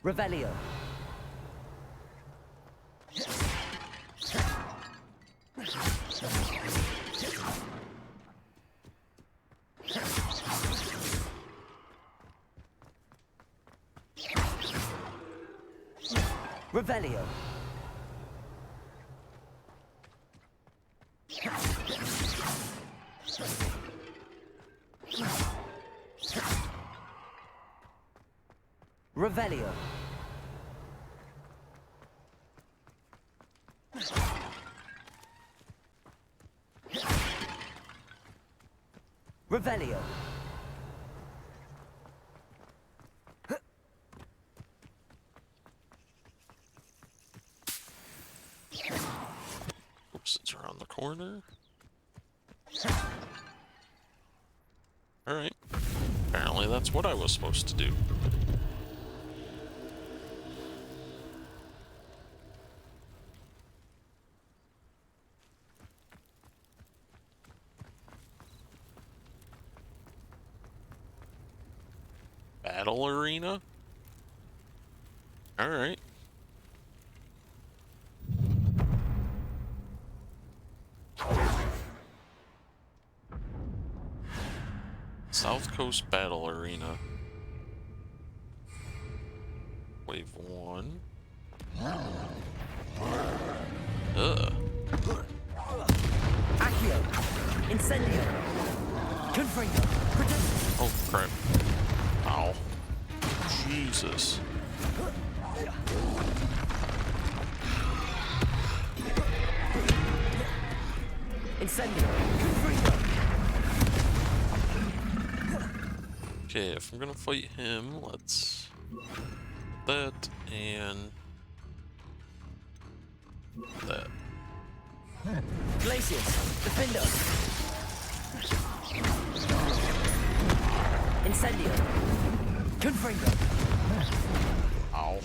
Revelio. Revelio. Revelio. Revelio. Oops, it's around the corner. Alright. Apparently that's what I was supposed to do. Battle arena? Alright. South Coast Battle Arena. Wave 1. Accio. Incendio. Confringo. Protect. Oh crap. Ow. Jesus. Incendio. Confringo. Okay, if I'm gonna fight him, let's that and that. Glacius. Defendo. Incendio. Confringo. Ow.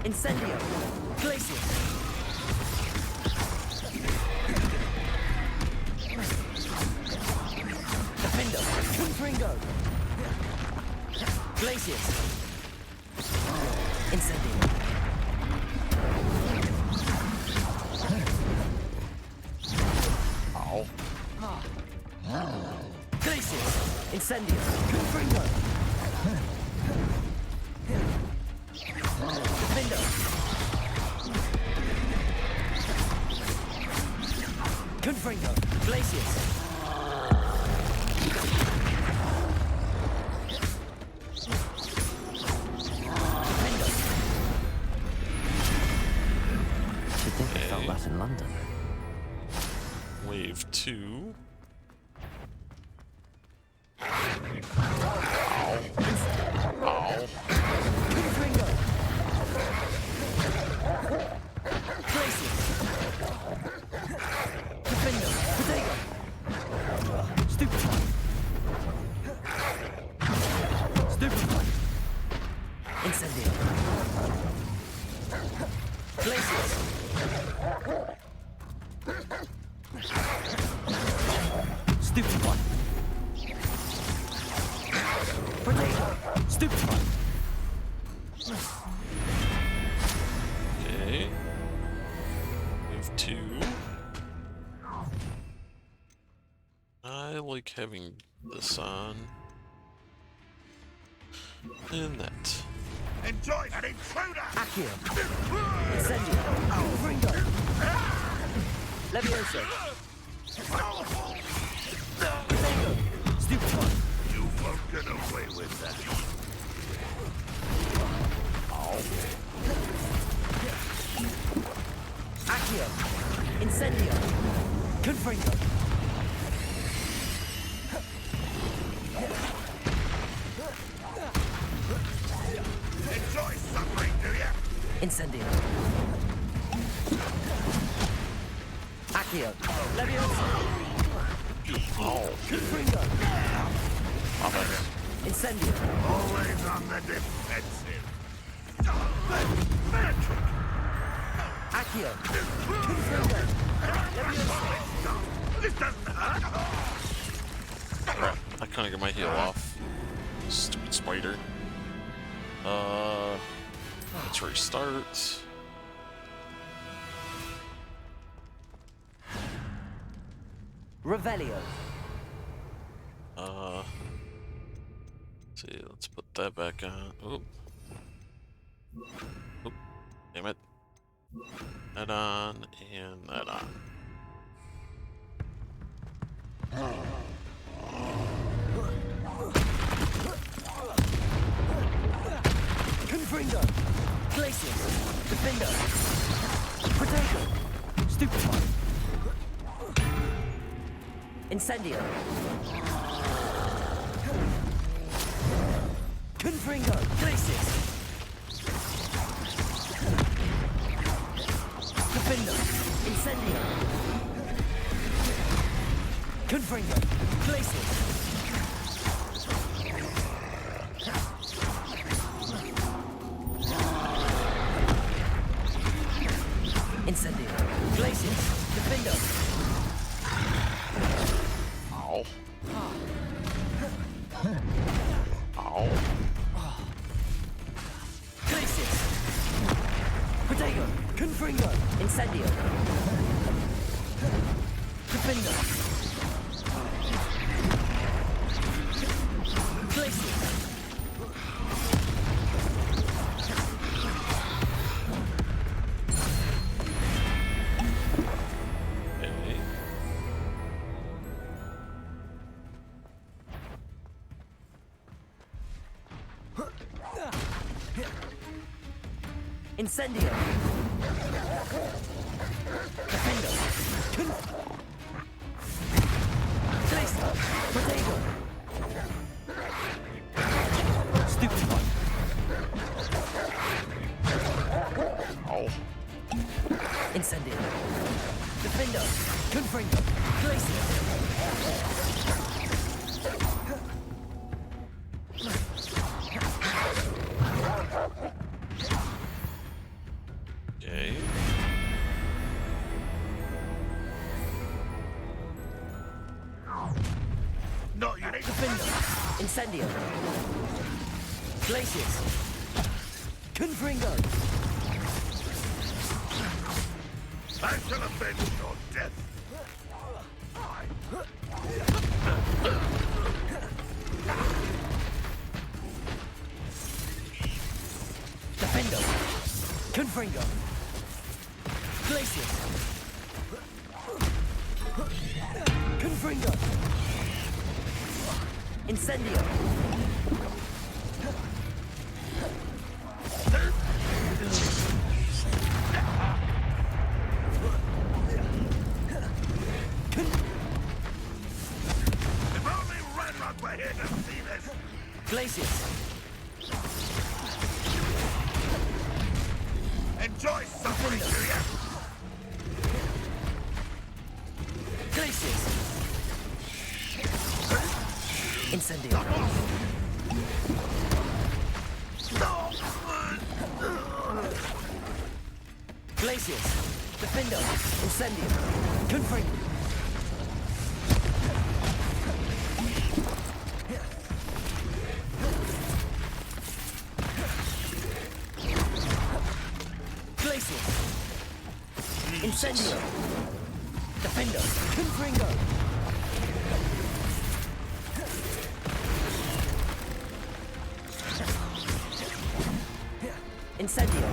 Incendio. Glacius. Defendo. Confringo. Glacius. Incendio. Ow. Glacius. Incendio. Confringo. Defendo. Confringo. Glacius. Should think I felt that in London. Wave 2. Ow. Confringo. Glacius. Defendo. Protego. Stupefy. Stupefy. Incendio. Glacius. Stupefy. Protego. Stupefy. Okay. Wave 2. I like having this on. And that. Enjoy an intruder! Accio. Incendio. Confringo. Levioso. Protego. Stupefy. You won't get away with that. Accio. Incendio. Confringo. Enjoy suffering, do ya? Incendio. Accio. Levioso. Oh. Confringo. Love it. Incendio. Always on the defensive. Magic! Accio. This doesn't hurt. Crap, I couldn't get my heal off. Stupid spider. Let's restart. Revelio. See, let's put that back on. Oop. Oop. Damn it. That on, and that on. Confringo. Glacius. Defender. Potato. Stupefy. Incendio. Confringo. Glacius. Defender. Incendio. Confringo. Glacius. Incendio. Glacius. Defender. Ow. Ow. Glacius. Potato. Confringo. Incendio. Defender. Glacius. Okay. Incendio. Defender. Glacius. Potato. Stupefy. Ow. Incendio. Defender. Confringo. Glacius. Okay. Not you. Defender. Incendio. Glacius. Confringo. I shall avenge your death. Defender. Confringo. Glacius. Confringo. Incendio. If only Ranrock were here to see this. Glacius. Enjoy suffering, do ya? Glacius. Incendio. Glacius. Defender. Incendio. Confringo. Glacius. Incendio. Defender. Confringo. Incendio.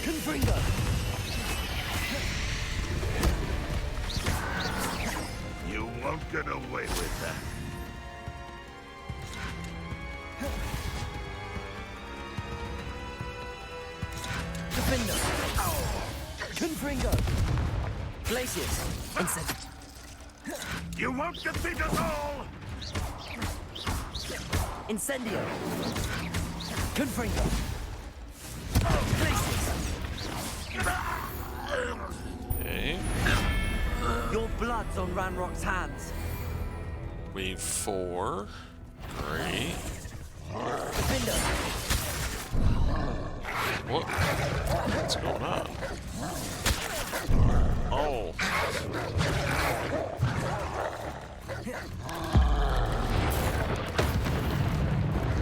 Confringo. You won't get away with that. Defender. Confringo. Glacius. Incendio. You won't defeat us all! Incendio. Confringo. Glacius. Okay. Your blood's on Ranrock's hands. wave 4. Great. What? What's going on? Oh.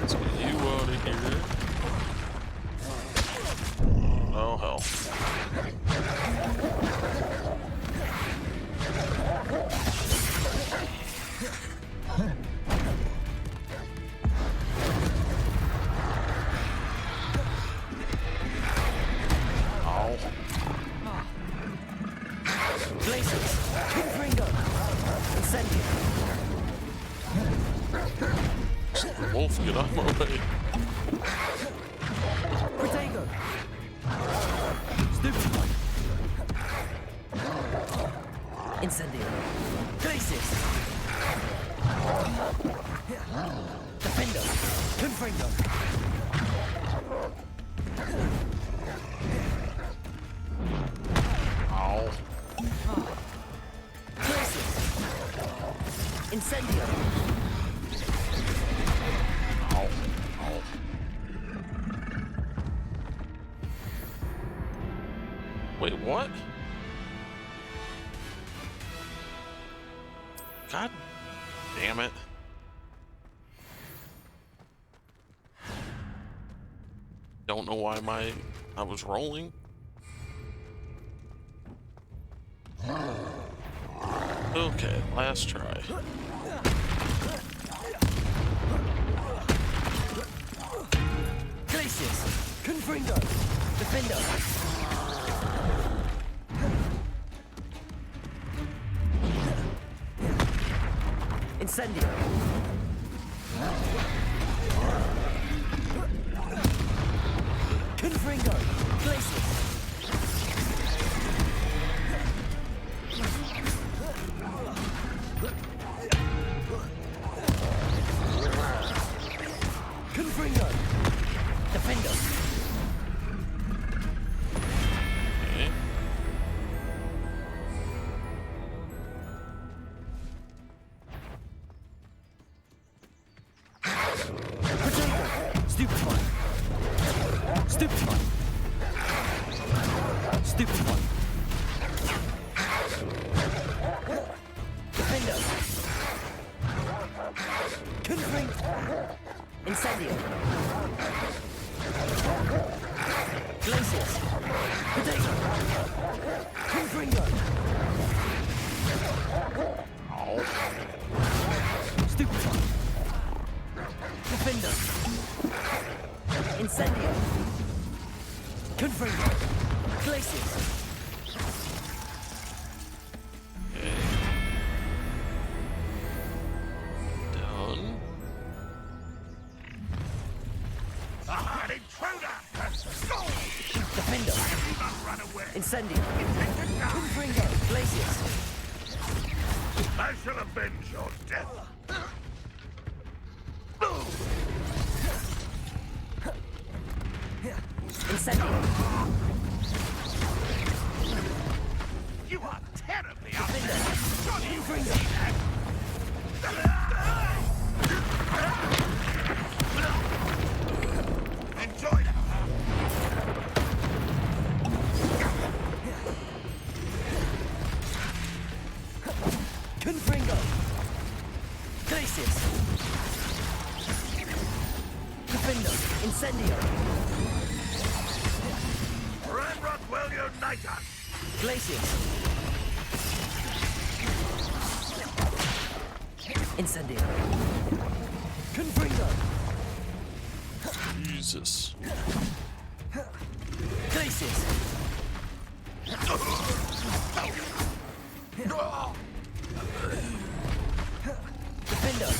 Let's get you out of here. Oh, hell. Wolf, get out of my way. Protego! Stupid. Incendio. Glacis! Defendo! Confringo! Ow. Glacis! Incendio! Wait, what? God damn it. Don't know why I was rolling. Okay, last try. Glacis! Confringo! Defendo! Incendio! Confringo! Glacis! Confringo! Defendo! Okay. Stupefy! Stupefy! Stupefy! Defendo! Confring! Incendio! Glacis! Potato! Confringo! Stupefy! Defendo! Incendio! Confringo! Glacis! Done. An intruder! Defendo! You must run away! Incendio! Confringo! Glacis! I shall avenge your death! Incendio! You are terribly Defendo! Surely you can Confringo! see that! Enjoy that! Confringo! Glacis! Defendo! Incendio! Ramrod will unite us! Glacis! Incendio! Confringo! Jesus. Glacis! Defendo!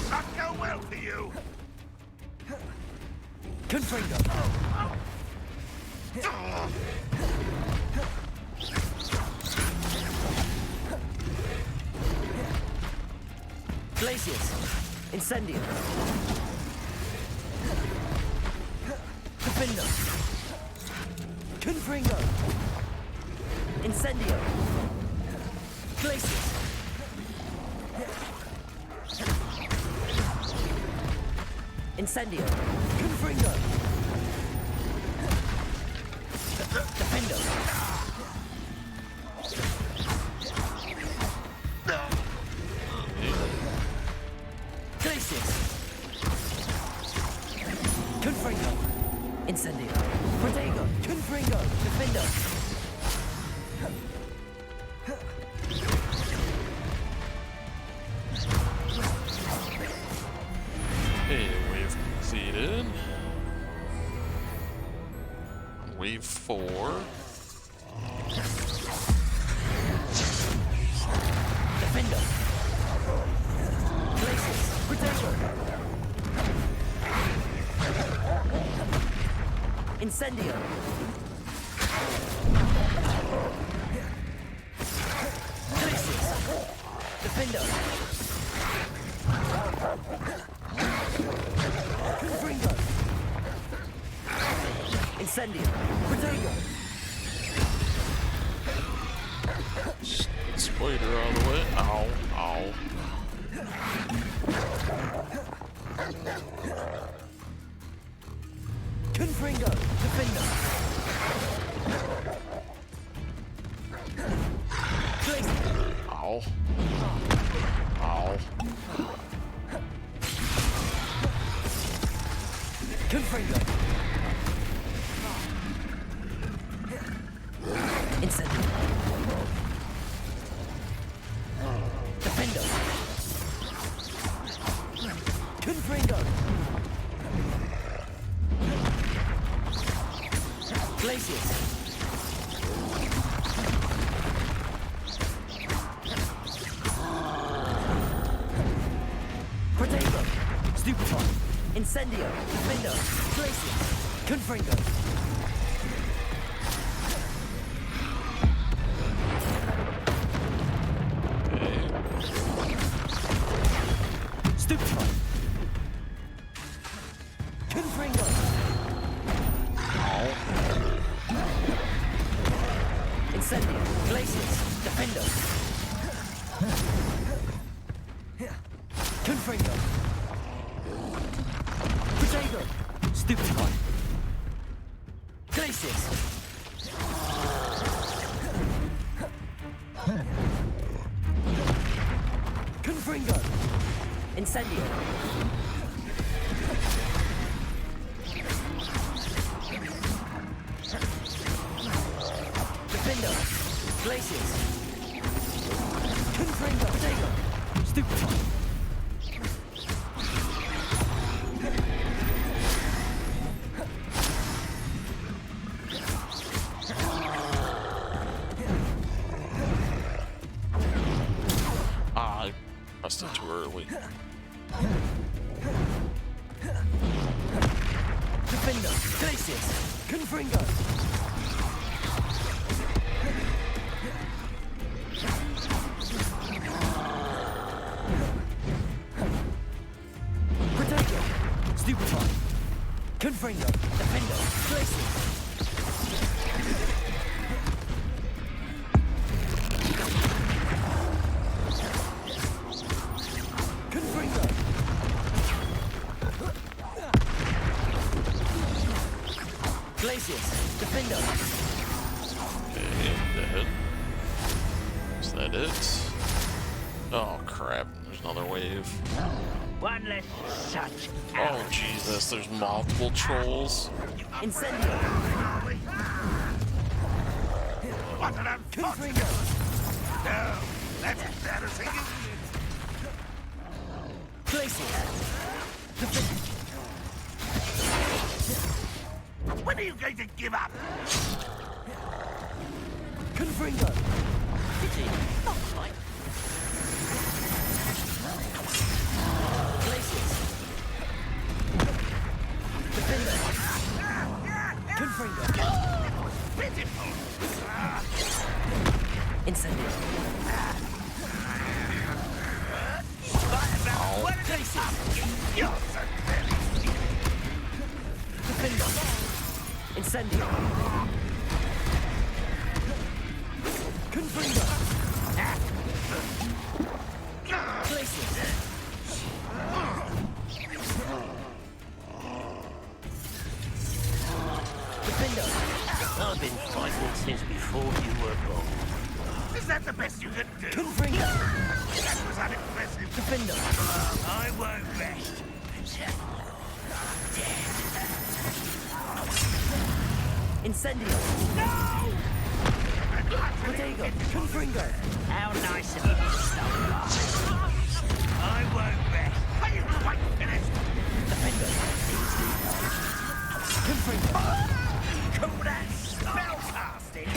Not go well for you! Confringo! Glacis! Incendio! Defendo! Confringo! Incendio! Glacis! Incendio. Confringo. Defendo. Glacius. Confringo. Incendio. Protego. Confringo. Defendo. Okay, wave completed. Wave 4. Defendo. Glacius. Protego. Incendio. Glacius. Defendo. Confringo. Incendio. Protego. Spider out of the way. Ow, ow. Confringo. Defendo. Glacius. Ow. Ow. Confringo. Incendio. Defendo. Confringo. Glacius. Protego. Stupefy. Incendio. Defendo. Glacius. Confringo. Stupefy. Confringo. Incendio. Glacius. Defendo. Confringo. Protego. Stupefy. Glacius. Confringo. Incendio. Defendo. Glacius. Confringo. Protego. Stupefy. I pressed it too early. Defendo. Glacius. Confringo. Protego. Stupefy. Confringo. Defendo. Glacius. Confringo. Glacius. Defendo. Okay, dead. Is that it? Oh crap, there's another wave. One less such. Oh Jesus, there's multiple trolls. Incendio. What an unfortunate... Confringo. No, that's embarrassing, isn't Glacius. Defendo. it? When are you going to give up? Confringo. Not quite. Glacius. Defendo. Confringo. Pitiful! Incendio. Glacius. You're so very... Defendo. Incendio. Confringo. Glacius. fight it since before you were born. Is that the best you can do? Confringo! That was unimpressive. Defender! I won't rest. Incendio! No! Protego! Confringo! How nice of you to stop by. I won't rest. Are you quite finished? Defender! Confringo! Call that spell casting.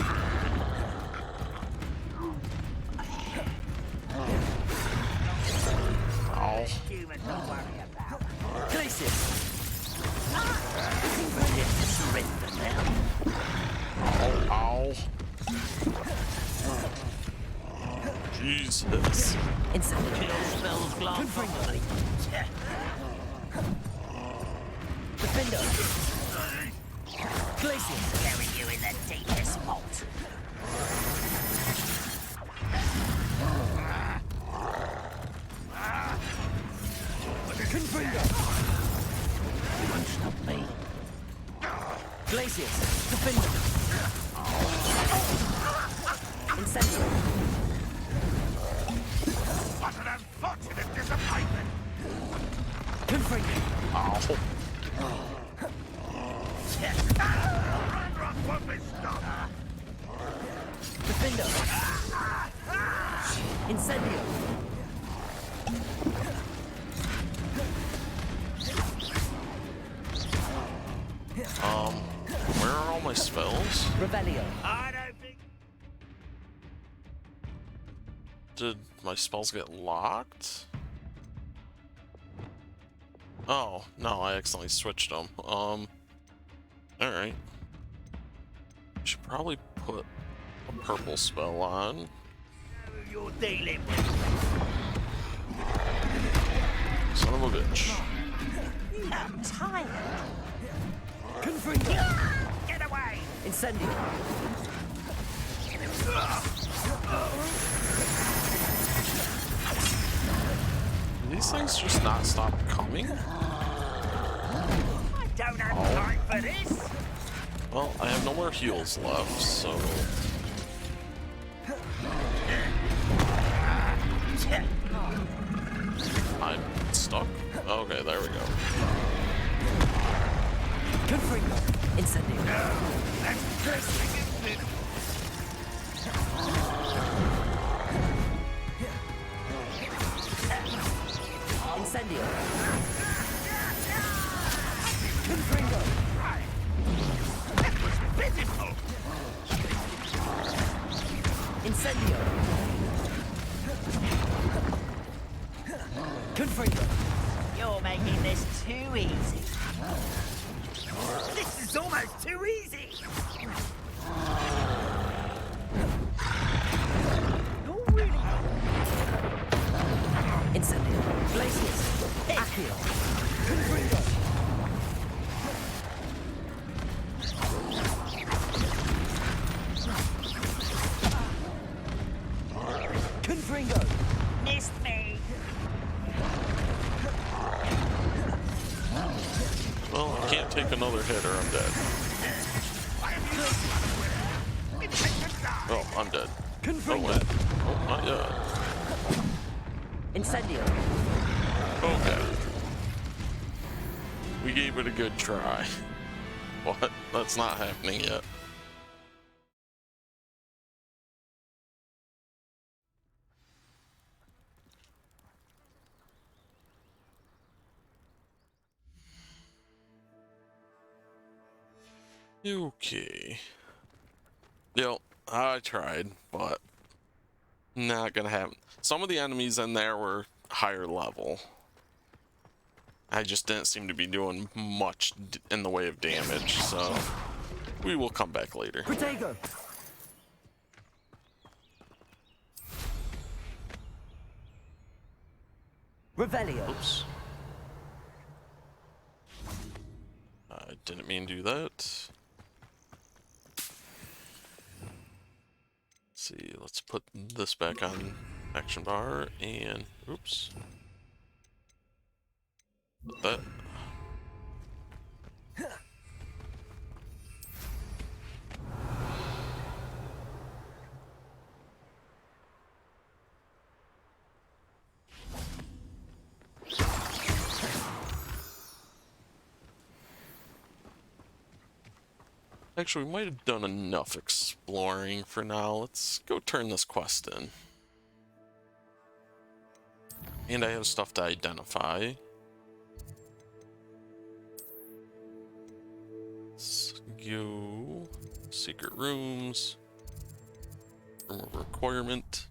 Oh. Human, don't worry about. Glacius! Surrender now. Ow. Jesus. Incendio! Chill spells glance properly. Defender! Glacius! Bury you in the deepest vault. Confringo! You won't stop me. Glacius! Defender! Incendio! What an unfortunate disappointment. Confringo! Rock won't be stopped. Defender! Incendio! Where are all my spells? Revelio! I don't think. Did my spells get locked? Oh, no, I accidentally switched them. Alright. Should probably put a purple spell on. Who you're dealing with. Son of a bitch. I'm tired. Confringo! Get away. Incendio! Do these things just not stop coming? I don't have time for this. Well, I have no more heals left, so... I'm stuck? Okay, there we go. Confringo! Incendio! Incendio! Confringo! That was pitiful. Incendio! Confringo! You're making this too easy. This is almost too easy. You're really Incendio! Glacius! Accio! Confringo! Confringo! missed me. Well, I can't take another hit or I'm dead. Oh, I'm dead. Oh, Confringo! wait. Oh, not yet. Incendio! Okay. We gave it a good try. What? That's not happening yet. Okay. Yep, I tried, but not gonna happen. Some of the enemies in there were higher level. I just didn't seem to be doing much in the way of damage, so we will come back later. Protego! Revelio! Oops. I didn't mean to do that. Let's see, let's put this back on action bar and oops. Put that. Actually, we might have done enough exploring for now. Let's go turn this quest in. And I have stuff to identify. Let's go secret rooms. Room of requirement.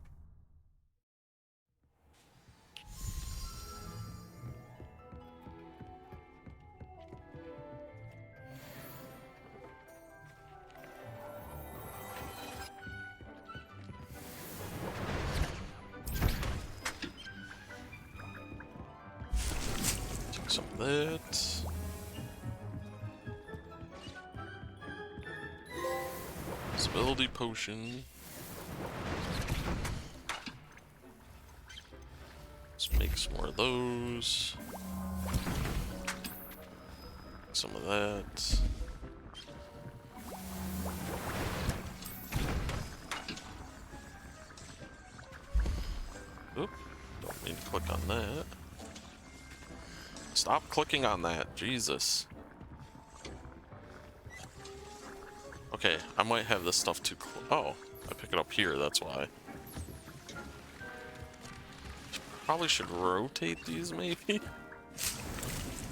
Take some of that. Stability potion. Let's make some more of those. Some of that. Oop, don't mean to click on that. Stop clicking on that, Jesus. Okay, I might have this stuff too close. Oh, I pick it up here, that's why. Probably should rotate these, maybe?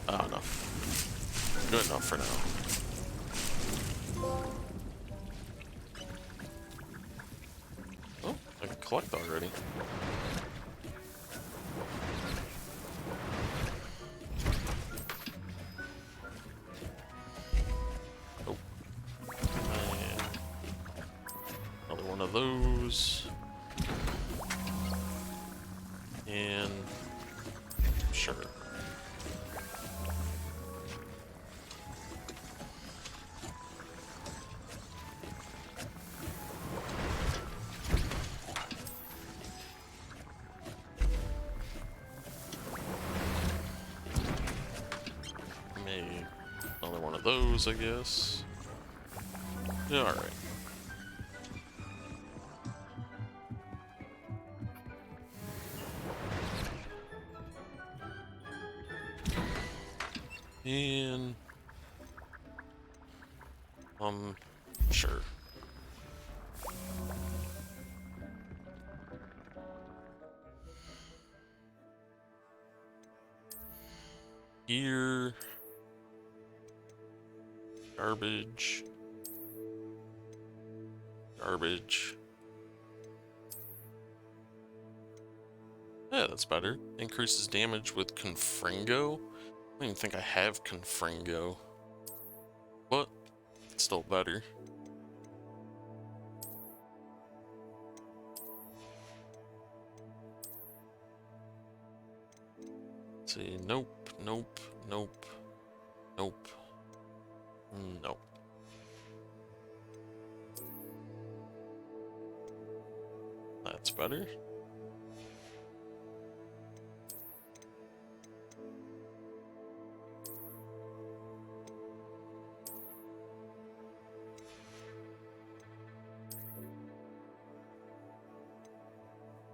I don't know. Good enough for now. Oh, I can collect already. Oh. And another one of those. And sure. Maybe another one of those, I guess. Yeah, all right. And sure. Here, garbage, garbage. Yeah, that's better. Increases damage with Confringo. I don't even think I have Confringo, but it's still better. Let's see, nope, nope, nope, nope, nope. That's better.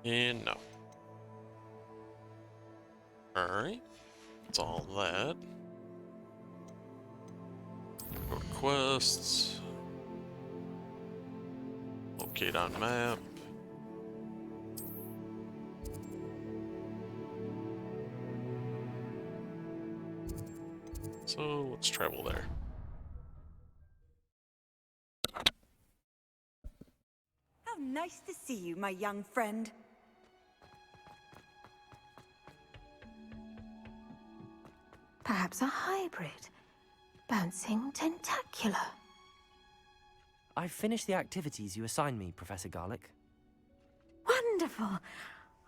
And no. Alright. That's all that. Go to quests. Locate on map. So let's travel there. How nice to see you, my young friend. Perhaps a hybrid. Bouncing tentacular. I've finished the activities you assigned me, Professor Garlick. Wonderful.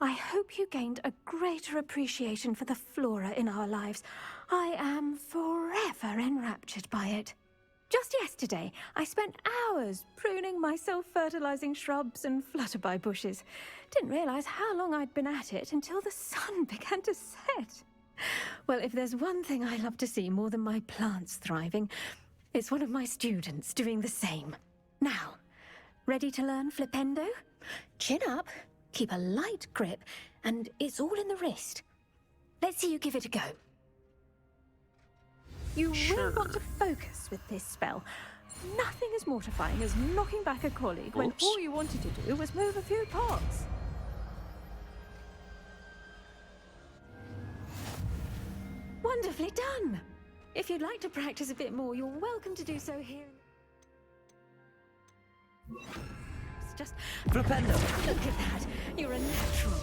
I hope you gained a greater appreciation for the flora in our lives. I am forever enraptured by it. Just yesterday, I spent hours pruning my self-fertilizing shrubs and flutterby bushes. Didn't realize how long I'd been at it until the sun began to set. Well, if there's one thing I love to see more than my plants thriving, it's one of my students doing the same. Now, ready to learn Flipendo? Chin up, keep a light grip, and it's all in the wrist. Let's see you give it a go. You will want to focus with this spell. nothing as mortifying as knocking back a colleague when Oops. all you wanted to do was move a few pots. Wonderfully done! If you'd like to practice a bit more, you're welcome to do so here. It's just... Flipendo! Look at that! You're a natural.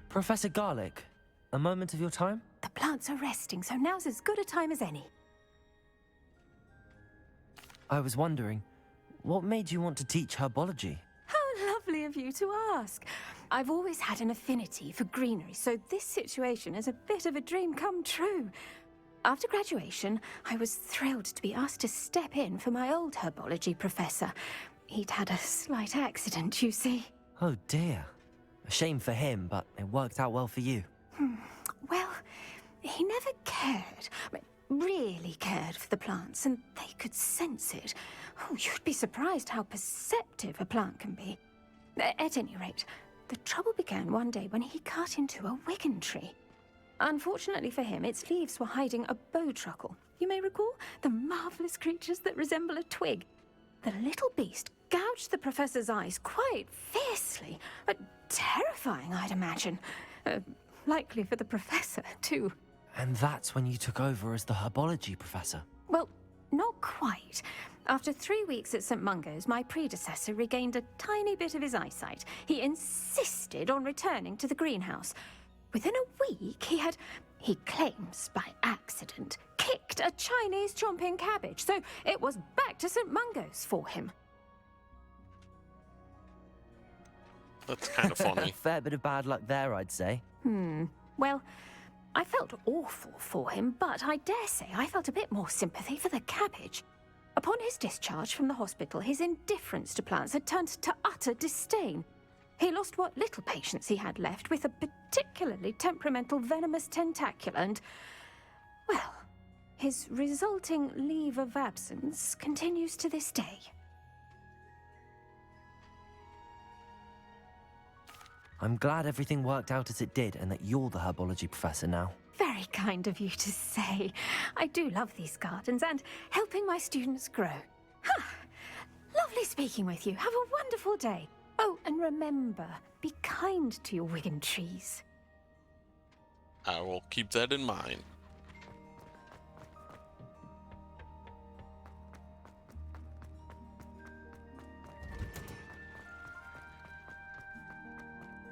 Professor Garlic, a moment of your time? The plants are resting, so now's as good a time as any. I was wondering, what made you want to teach herbology? How lovely of you to ask. I've always had an affinity for greenery, so this situation is a bit of a dream come true. After graduation, I was thrilled to be asked to step in for my old herbology professor. He'd had a slight accident, you see. Oh dear. A shame for him, but it worked out well for you. Well, he never cared, really cared for the plants, and they could sense it. Oh, you'd be surprised how perceptive a plant can be. At any rate, the trouble began one day when he cut into a wigan tree. Unfortunately for him, its leaves were hiding a bowtruckle. You may recall the marvelous creatures that resemble a twig. The little beast gouged the professor's eyes quite fiercely. Terrifying, I'd imagine. Likely for the professor, too. And that's when you took over as the herbology professor? Well, not quite. After 3 weeks at St. Mungo's, my predecessor regained a tiny bit of his eyesight. He insisted on returning to the greenhouse. Within a week, he claims by accident, kicked a Chinese chomping cabbage, so it was back to St. Mungo's for him. That's kind of funny. Fair bit of bad luck there, I'd say. Well, I felt awful for him, but I dare say I felt a bit more sympathy for the cabbage. Upon his discharge from the hospital, his indifference to plants had turned to utter disdain. He lost what little patience he had left with a particularly temperamental venomous tentacula and, well, his resulting leave of absence continues to this day. I'm glad everything worked out as it did and that you're the herbology professor now. Very kind of you to say. I do love these gardens and helping my students grow. Lovely speaking with you. Have a wonderful day. Oh, and remember, be kind to your wigan trees. I will keep that in mind.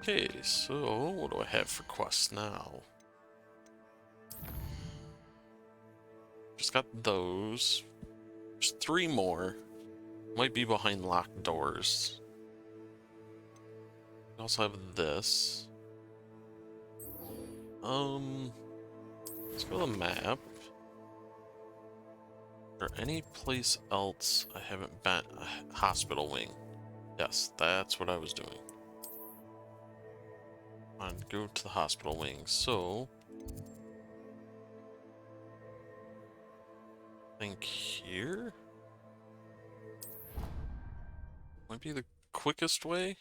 Okay, so what do I have for quests now? Just got those. There's 3 more. Might be behind locked doors. I also have this. Let's go to the map. Is there any place else I haven't been? Hospital wing. Yes, that's what I was doing. And go to the hospital wing. So I think here might be the quickest way.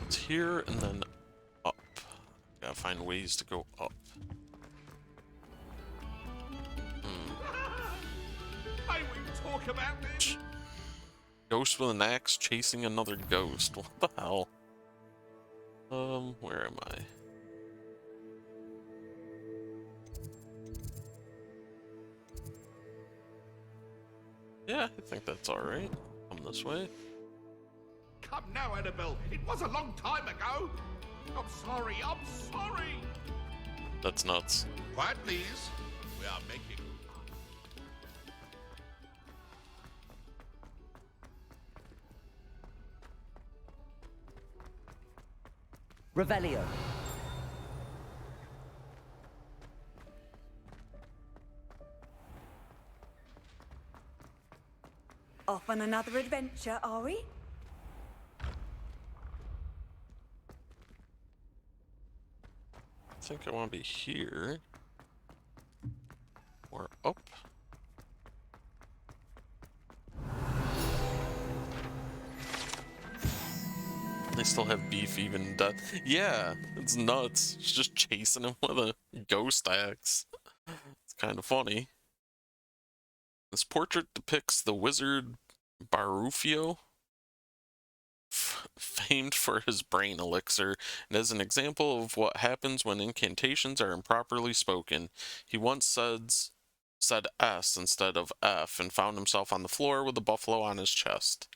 It's here and then up. Gotta find ways to go up. I will talk about this. Ghost with an axe chasing another ghost. What the hell? Where am I? Yeah, I think that's alright. Come this way. Come now, Annabelle. It was a long time ago. I'm sorry. I'm sorry. That's nuts. Quiet, please. We are making. Revelio. Off Off on another adventure, are we? I think I want to be here. Or up. They still have beef even dead. Yeah, it's nuts. It's just chasing him with a ghost axe. It's kind of funny. This portrait depicts the wizard Barufio, famed for his brain elixir, and as an example of what happens when incantations are improperly spoken. He once said S instead of F and found himself on the floor with a buffalo on his chest.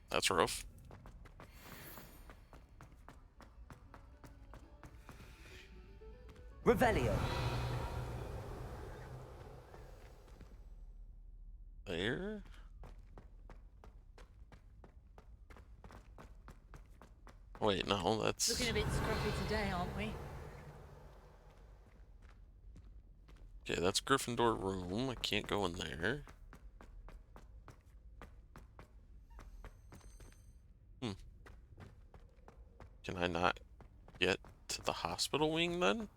That's rough. Revelio. There. Wait, no, that's... Looking a bit scruffy today, aren't we? Okay, that's Gryffindor room. I can't go in there. Can I not get to the hospital wing then?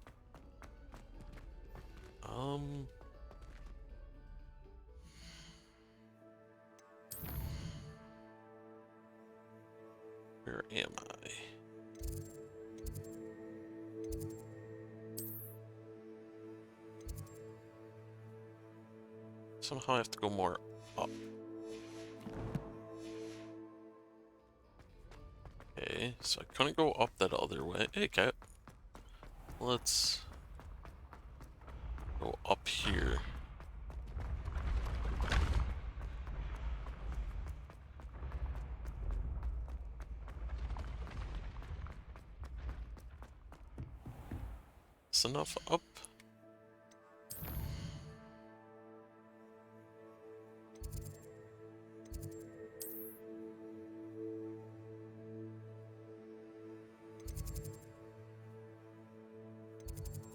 Where am I? Somehow I have to go more up. Okay, so I couldn't go up that other way. Hey, cat. Let's go up here. Is enough up?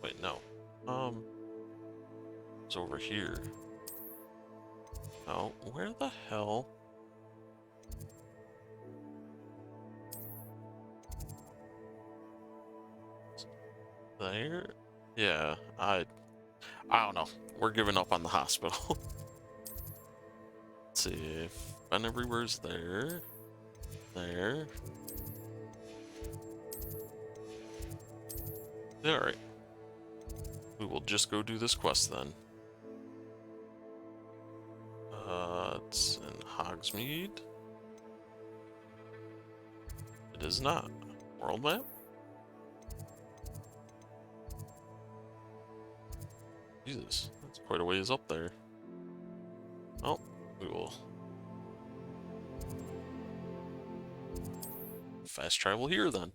Wait, no. It's over here. Oh, where the hell? There? Yeah, I don't know. We're giving up on the hospital. Let's see if Ben everywhere's there. There. Alright. We will just go do this quest then. It's in Hogsmeade. It is not. World map? Jesus, that's quite a ways up there. Oh, we will fast travel here then.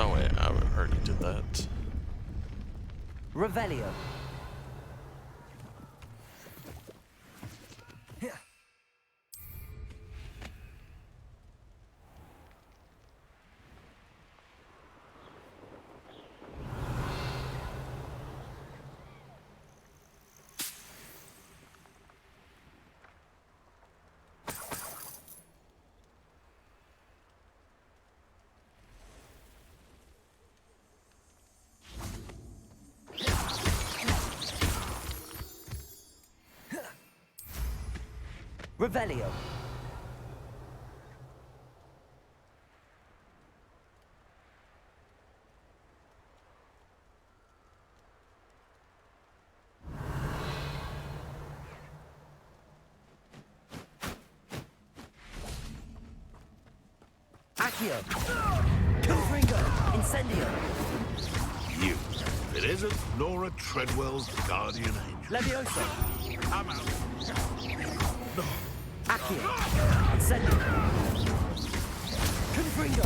Oh wait, I already did that. Revelio. Revelio. Accio. Confringo. Incendio. You. It isn't Laura Treadwell's guardian angel. Levioso. I'm out. No. Accio. Incendio. Confringo.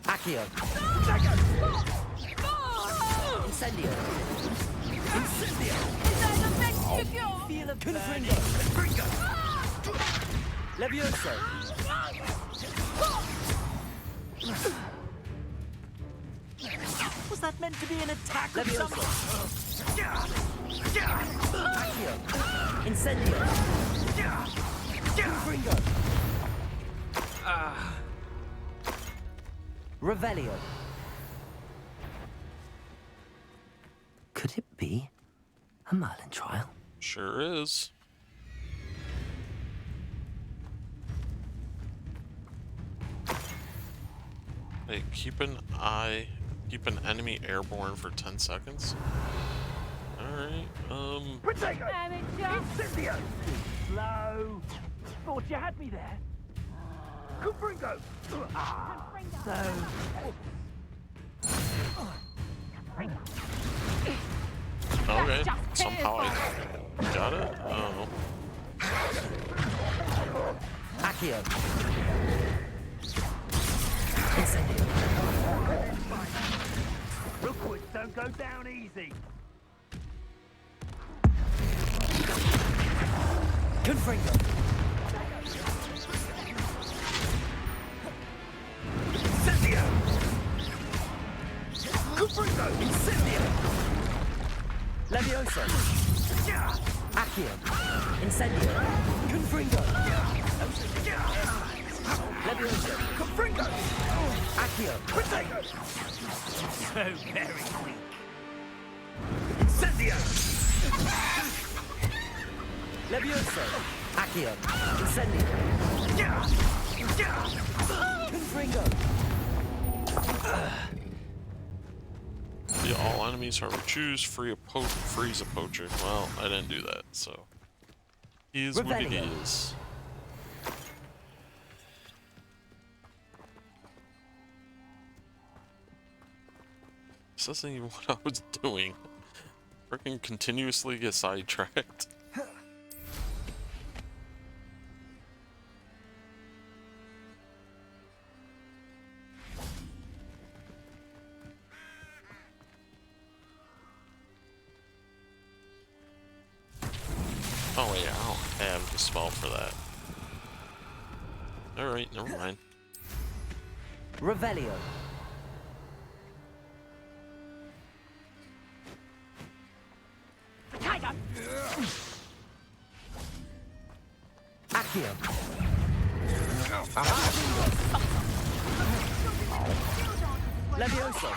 Accio. Incendio. Incendio. Feel a Confringo. Levioso! Was that meant to be an attack of Levioso! some... Accio! Incendio! Confringo! Revelio! Could it be a Merlin trial? Sure is. Hey, keep an enemy airborne for 10 seconds. Alright, Protego! Incendio! Slow! Thought you had me there. Confringo! okay, somehow I got it? Oh. Accio! Incendio! Rookwoods don't go down easy. Confringo! Incendio! Confringo! Incendio! Levioso! Accio! Incendio! Confringo! Levioso! Confringo! Accio! Protego! So very weak. Incendio! Levioso! Accio! Incendio! Confringo! Yeah, all enemies, however, choose freeze a poacher. Well, I didn't do that, so. He is what it is. This isn't even what I was doing. Freaking continuously get sidetracked. Oh yeah, I don't have the spell for that. Alright, never mind. Revelio! Accio! Levioso!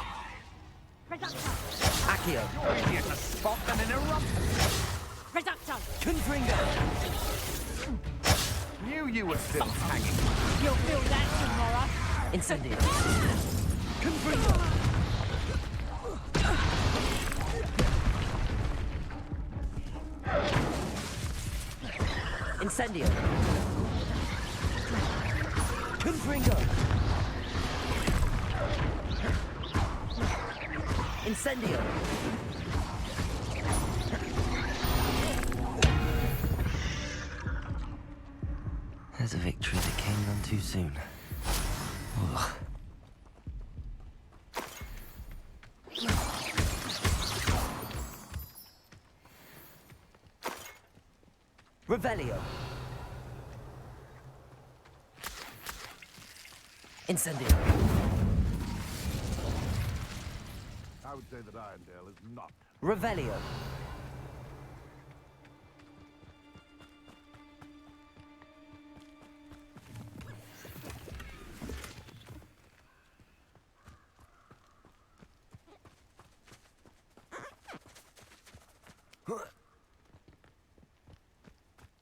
Accio! Here's a spot and an eruption. Reducto! Confringo! Knew you were still hanging. You'll feel that tomorrow. Incendio! Confringo! Incendio! Confringo! Incendio! There's a victory that came none too soon. Ugh. Revelio! Incendio! I would say that Irondale is not. Revelio!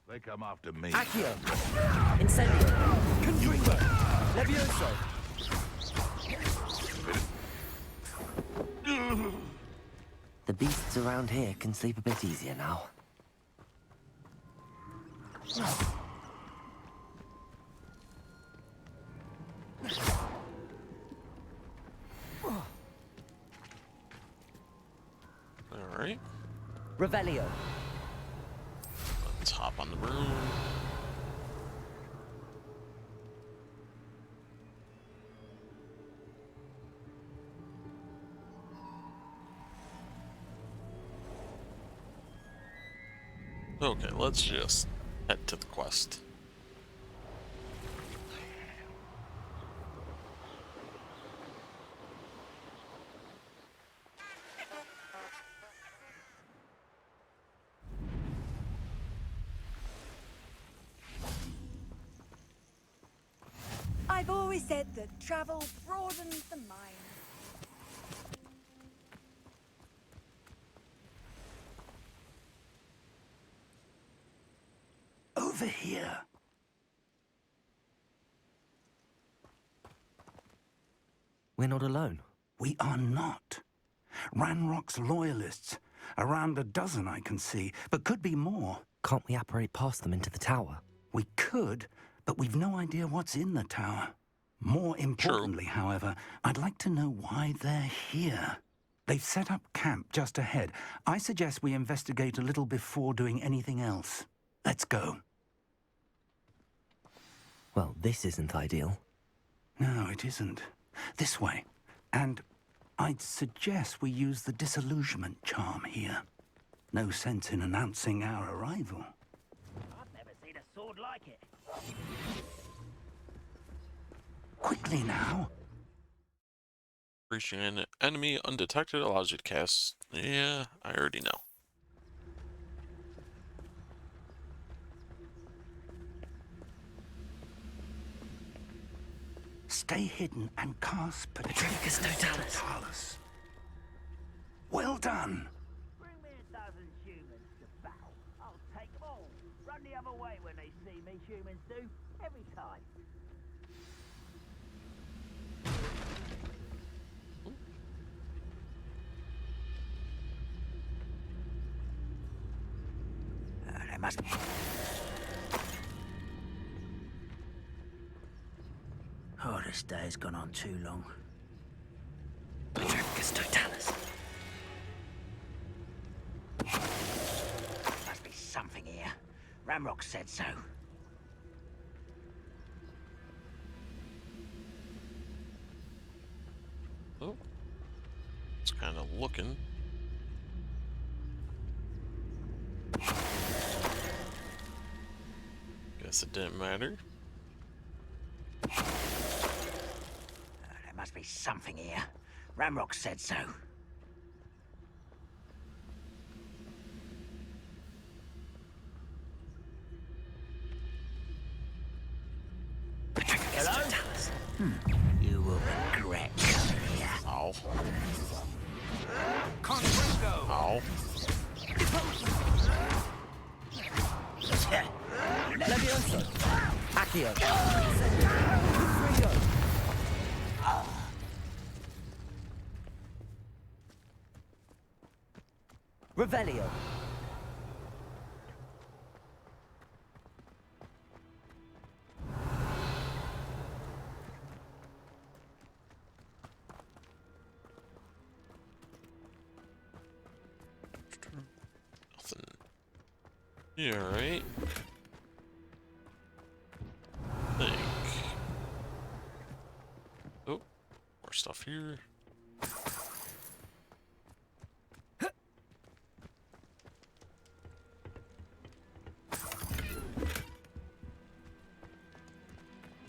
They come after me. Accio! Incendio! Confringo! Levioso! The beasts around here can sleep a bit easier now. Alright. Revelio! Let's hop on the broom. Okay, let's just head to the quest. always said that travel broadens the mind. Over here. We're not alone. We are not. Ranrock's loyalists. Around a dozen I can see, but could be more. Can't we apparate past them into the tower? We could, but we've no idea what's in the tower. More importantly, however, I'd like to know why they're here. They've set up camp just ahead. I suggest we investigate a little before doing anything else. Let's go. Well, this isn't ideal. No, it isn't. This way. And I'd suggest we use the disillusionment charm here. No sense in announcing our arrival. I've never seen a sword like it. Quickly now. Reaching an enemy undetected allows you to cast... Yeah, I already know. Stay hidden and cast Patricus Totalis. Well done. Bring me 1,000 humans to battle. I'll take them all. Run the other way when they see me, humans do. Every time. They must... Oh, this day has gone on too long. Patricus Totalis. Must be something here. Ramrock said so. Oh. It's kind of looking. Guess it didn't matter. There must be something here. Ramrock said so. Hello? You will regret coming here. Ow. Confringo! Ow. Levioso. Accio. Revelio. Nothing. Yeah, right. Think. Oh, more stuff here.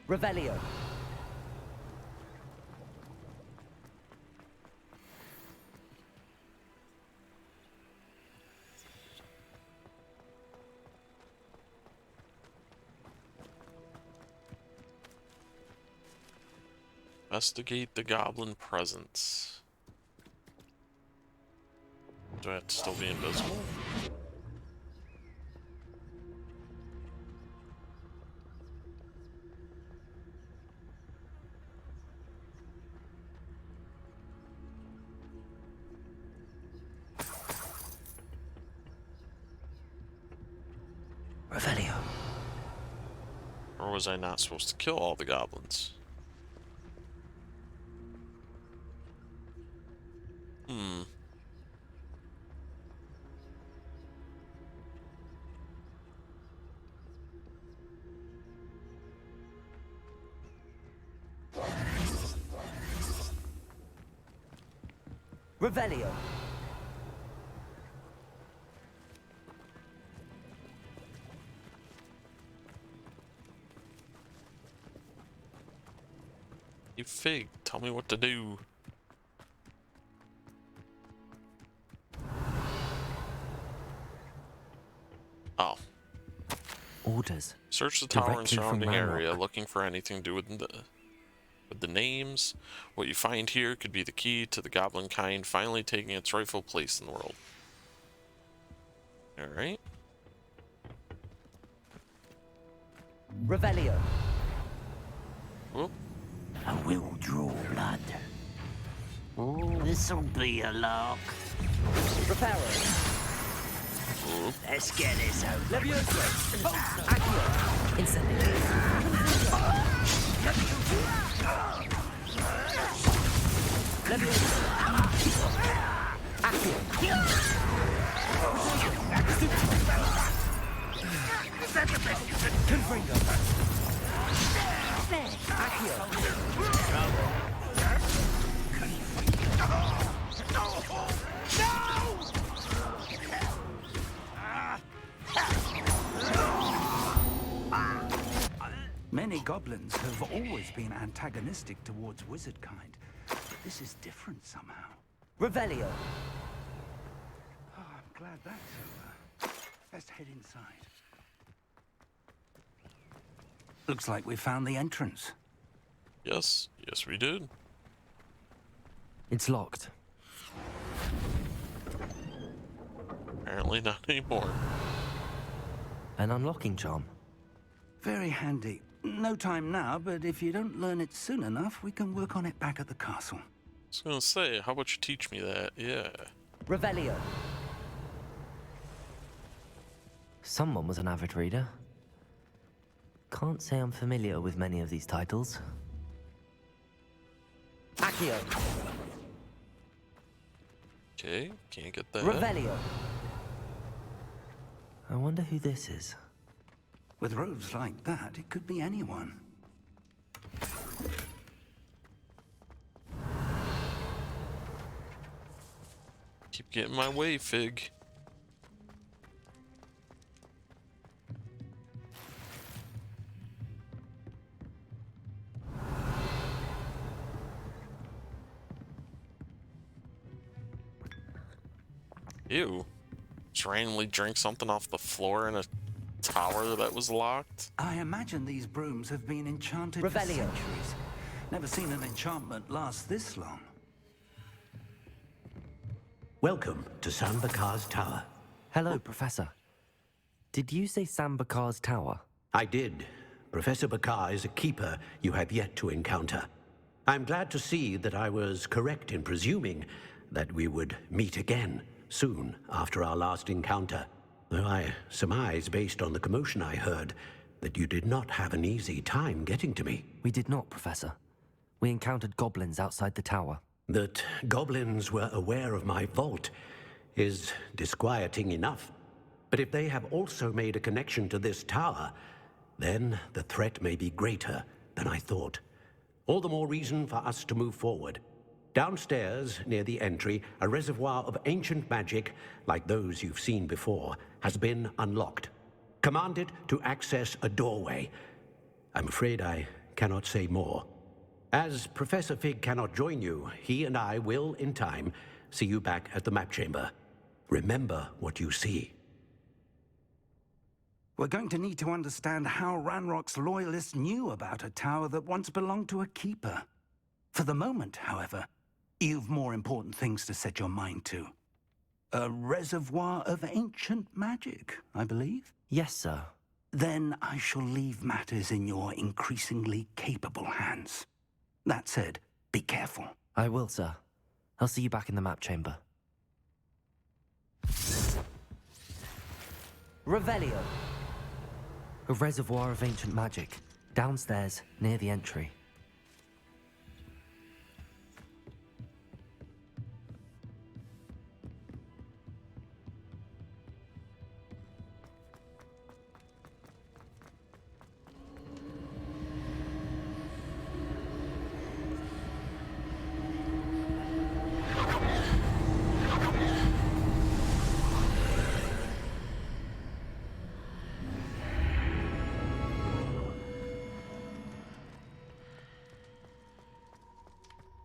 Revelio. Investigate the goblin presence. Do I have to still be invisible? Revelio. Or was I not supposed to kill all the goblins? Hmm. Revelio. You fig, tell me what to do. Oh. Orders. Search the tower and Directly from surrounding area, Ranrock. looking for anything to do with the with the names. What you find here could be the key to the goblin kind finally taking its rightful place in the world. Alright. Revelio. Whoop. I will draw blood. Oh, this'll be a lark. Reparo. Let's get this over. Levioso. Accio. Incendio. Levioso. Accio. Confringo. Accio. Many goblins have always been antagonistic towards wizard kind, but this is different somehow. Revelio. Oh, I'm glad that's over. Let's head inside. Looks like we found the entrance. Yes, yes we did. It's locked. Apparently not anymore. An unlocking charm. Very handy. No time now, but if you don't learn it soon enough, we can work on it back at the castle. I was gonna say, how about you teach me that? Yeah. Revelio. Someone was an avid reader. Can't say I'm familiar with many of these titles. Accio. Okay, can't get that. Revelio. I wonder who this is. With robes like that, it could be anyone. Keep getting my way, Fig. Ew. Just randomly drink something off the floor in a tower that was locked? I imagine these brooms have been enchanted for centuries. Never seen an enchantment last this long. Welcome to Sambakar's Tower. Hello, Professor. Did you say Sambakar's Tower? I did. Professor Bakar is a keeper you have yet to encounter. I'm glad to see that I was correct in presuming that we would meet again soon after our last encounter. Though I surmise, based on the commotion I heard, that you did not have an easy time getting to me. We did not, Professor. We encountered goblins outside the tower. That goblins were aware of my vault is disquieting enough. But if they have also made a connection to this tower, then the threat may be greater than I thought. All the more reason for us to move forward. Downstairs, near the entry, a reservoir of ancient magic, like those you've seen before, has been unlocked. Command it to access a doorway. I'm afraid I cannot say more. As Professor Fig cannot join you, he and I will, in time, see you back at the map chamber. Remember what you see. We're going to need to understand how Ranrock's loyalists knew about a tower that once belonged to a keeper. For the moment, however, you've more important things to set your mind to. A reservoir of ancient magic, I believe? Yes, sir. Then I shall leave matters in your increasingly capable hands. That said, be careful. I will, sir. I'll see you back in the map chamber. Revelio. A reservoir of ancient magic. Downstairs, near the entry.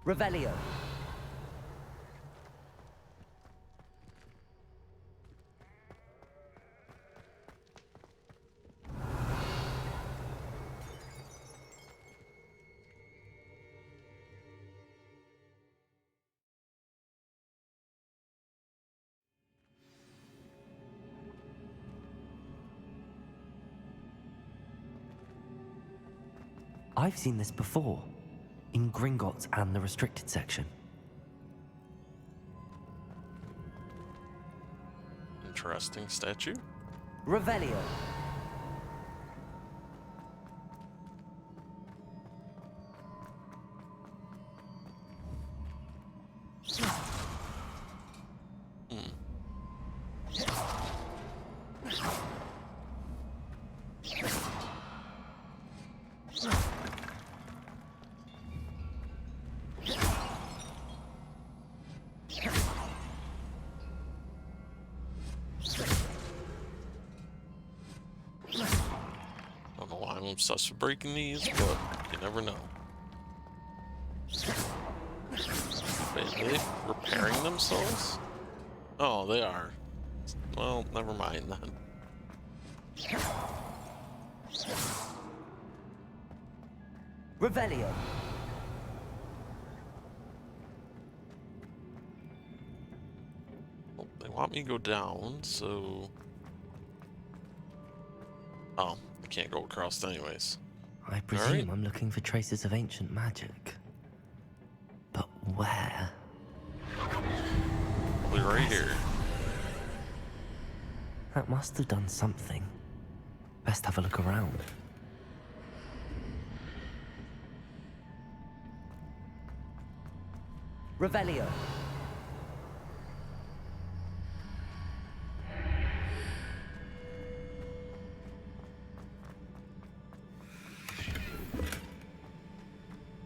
Revelio. I've seen this before, in Gringotts and the restricted section. Interesting statue. Revelio. Don't know why I'm obsessed with breaking these, but you never know. Wait, are they repairing themselves? Oh, they are. Well, never mind then. Revelio. Well, they want me to go down, so... Oh, I can't go across anyways. I presume I'm looking for traces of ancient magic. But where? Probably right here. That must have done something. Best have a look around. Revelio.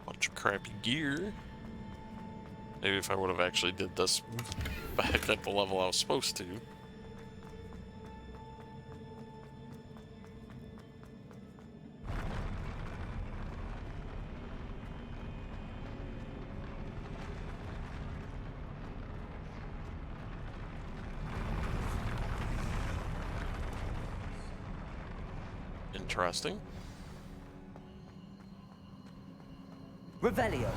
Bunch of crappy gear. Maybe if I would have actually did this back at the level I was supposed to. Interesting. Revelio.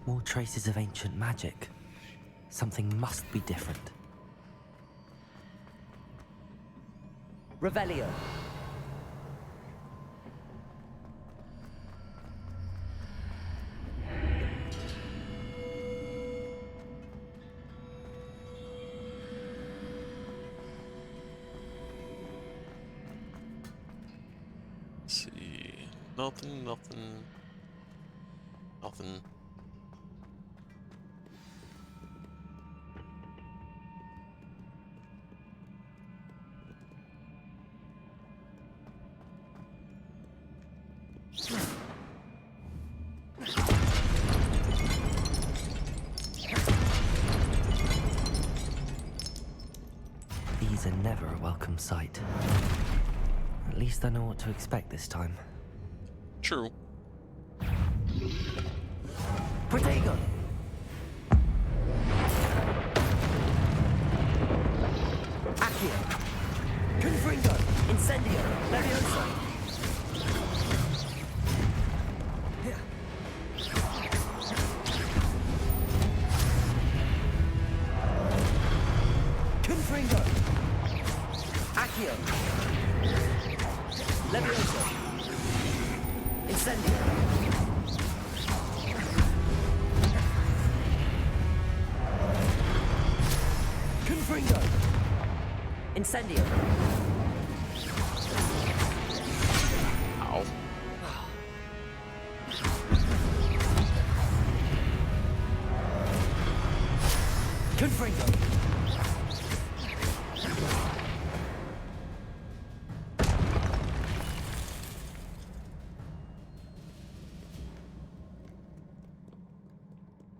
More traces of ancient magic. Something must be different. Revelio. Let's see. Nothing. These are never a welcome sight. At least I know what to expect this time. True. Protego. Accio. Confringo. Incendio. Levioso. Confringo. Accio. Levioso. Incendio. Confringo. Incendio. Ow. Confringo.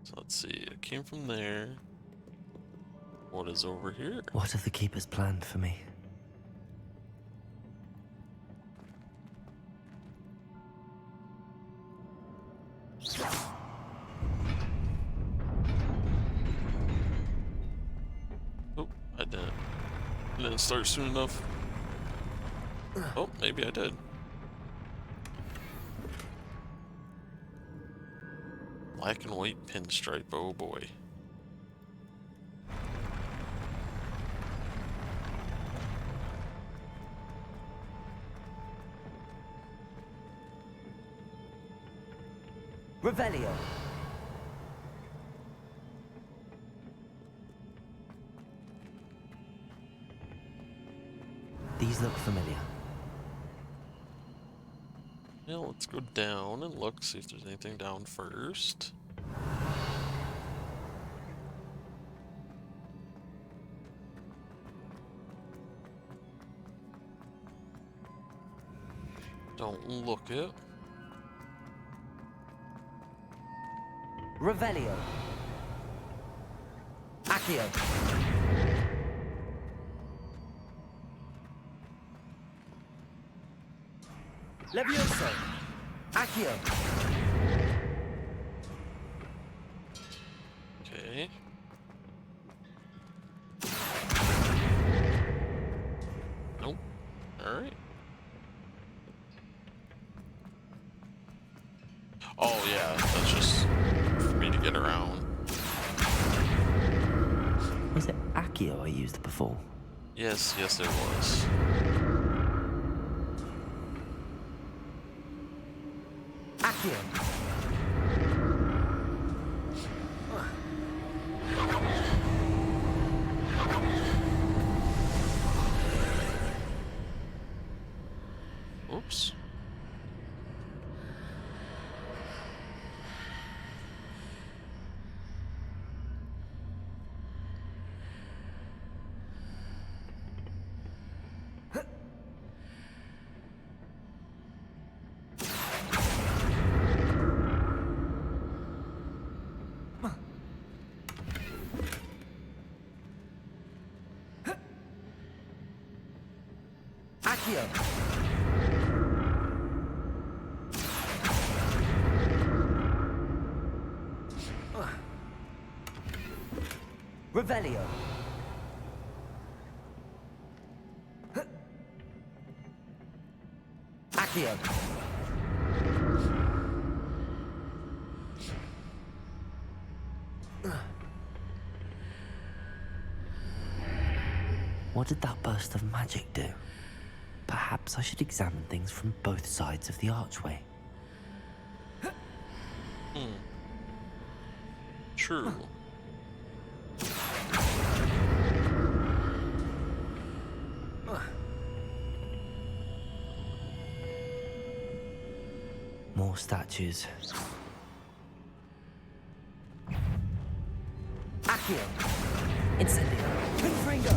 So let's see. It came from there. What is over here? What have the Keepers planned for me? I didn't. I didn't start soon enough. Oh, maybe I did. Black and white pinstripe, oh boy. Revelio. These look familiar. Yeah, let's go down and look, see if there's anything down first. Don't look it. Revelio. Accio. Levioso. Accio. Okay. Nope. Alright. Oh yeah, that's just for me to get around. Was it Accio I used before? Yes, yes there was. Accio. Oops. Accio. Revelio. Accio. What did that burst of magic do? Perhaps I should examine things from both sides of the archway. True. More statues. Accio. Incendio. Confringo.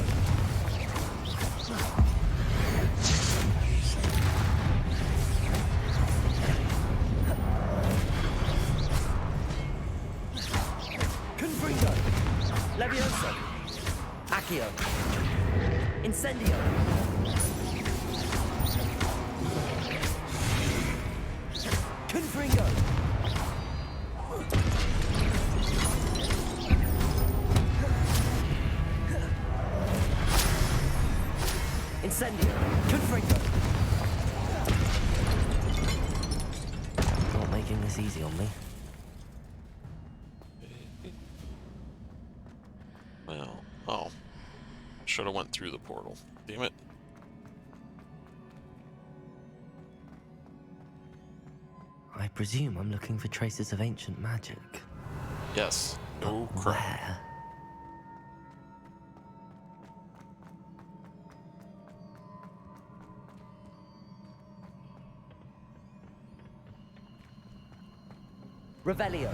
Confringo. Levioso. Accio. Incendio. Confringo. Incendio. Confringo. Not making this easy on me. Well, oh. Should have went through the portal. Damn it. I presume I'm looking for traces of ancient magic. Yes. No crap. Where? Revelio.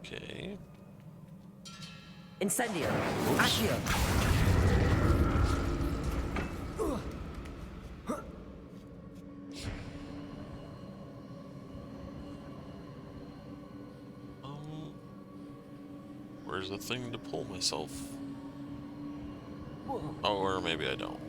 Okay. Incendio. Accio. Where's the thing to pull myself? Oh, or maybe I don't.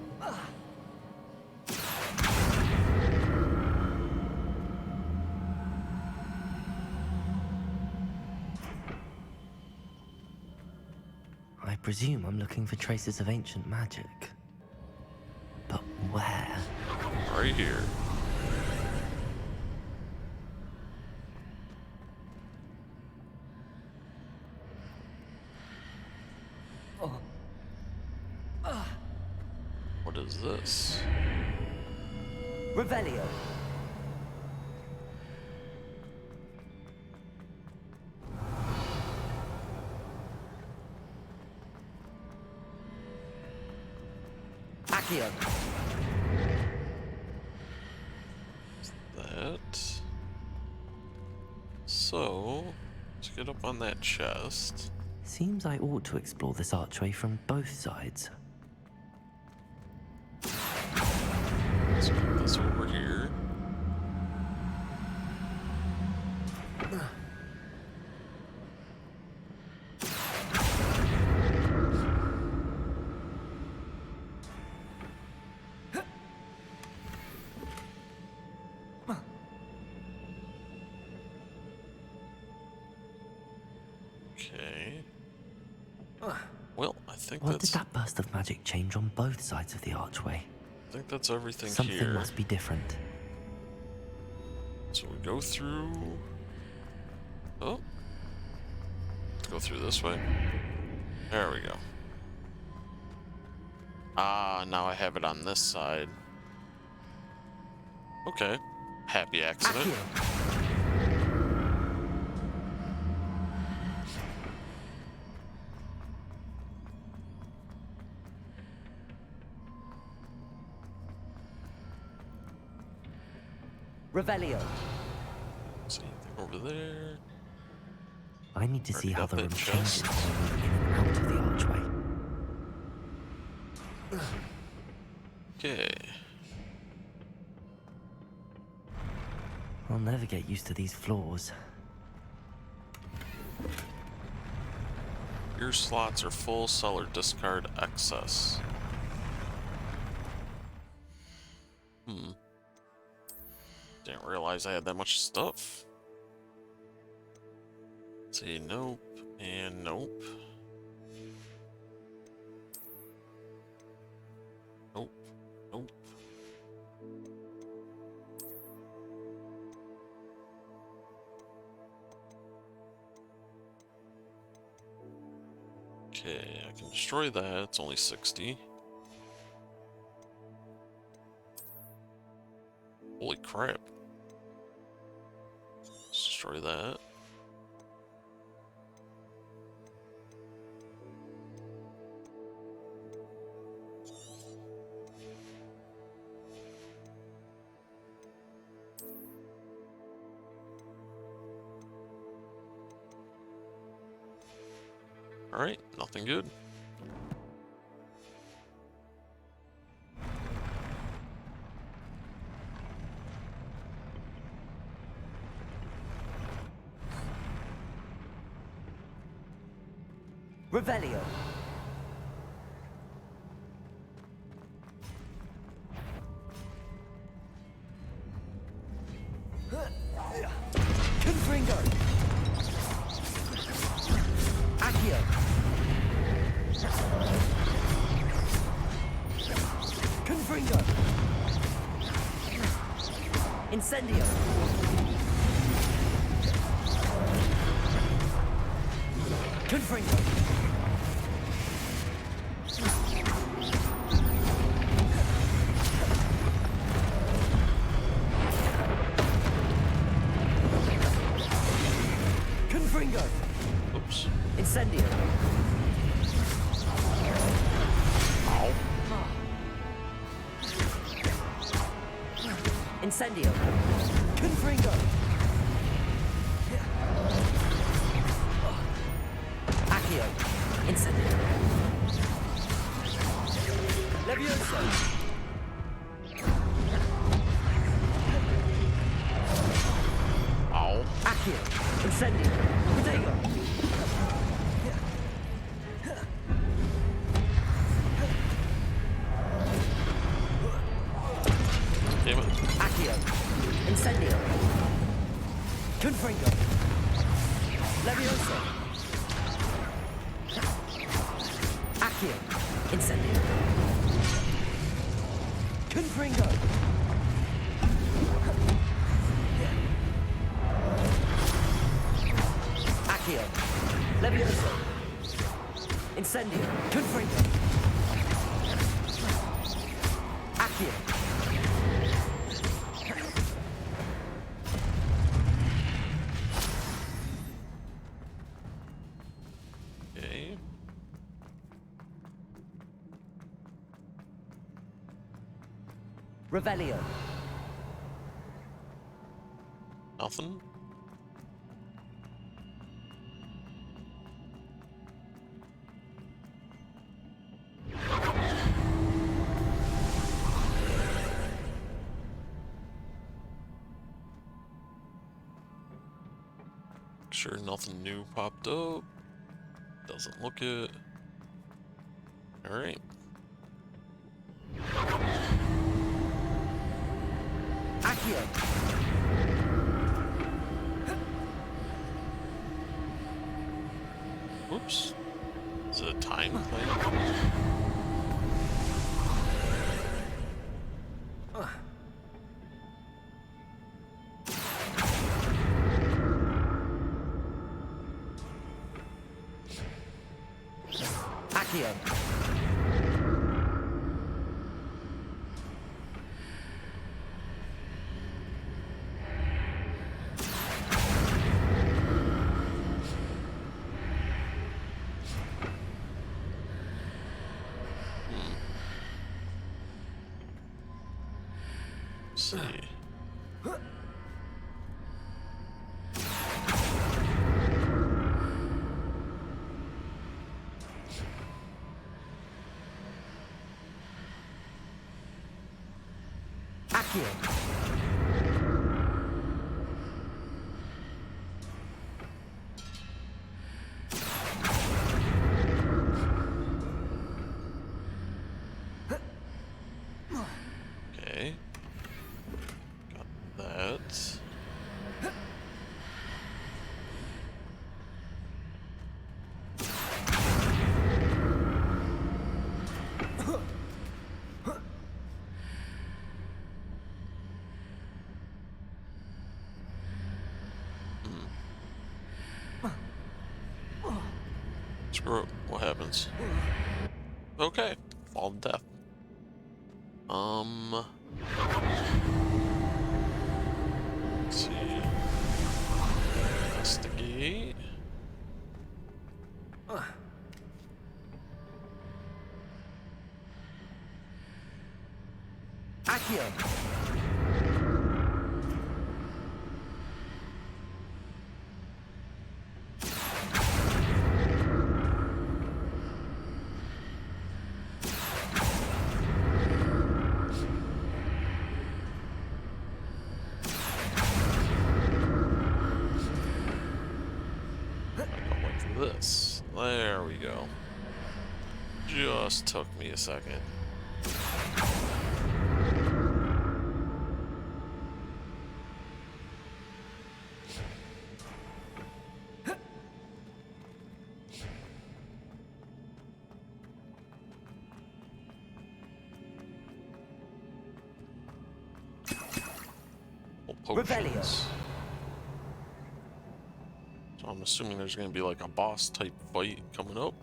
I presume I'm looking for traces of ancient magic. But where? Right here. What is this? Revelio. Accio. That. So, let's get up on that chest. Seems I ought to explore this archway from both sides. Let's get this over here. Okay. Well, I think What did that's... that burst of magic change on both sides of the archway? I think that's everything Something here. must be different. So we go through... Oh. Let's go through this way. There we go. Ah, now I have it on this side. Okay. Happy accident. Revelio. See anything over there? I need to see how the room changes chest. when we move in and out of the archway. Okay. I'll never get used to these floors. Your slots are full, sell or discard excess. Didn't realize I had that much stuff. Let's see, nope, and nope. Nope, nope. Okay, I can destroy that. It's only 60. Holy crap. Let's destroy that. Alright, nothing good. Revelio. Confringo. Accio. Confringo. Incendio. Confringo. Confringo. Oops. Incendio. Ow. Incendio. Confringo. Accio. Incendio. Levioso. Ow. Accio. Incendio. Protego. Incendio. Confringo. Levioso. Accio. Incendio. Confringo. Accio. Levioso. Incendio. Confringo. Accio. Okay. Revelio. Nothing. Sure, nothing new popped up. Doesn't look it. All right. Accio. Oops. Is it a time thing? Accio. Let's see. Accio. Okay. Got that. Screw it. What happens? Okay. Fall to death. Let's see. Investigate. Accio. This. There we go. Just took me a second. Revelio. So I'm assuming there's going to be like a boss type fight coming up.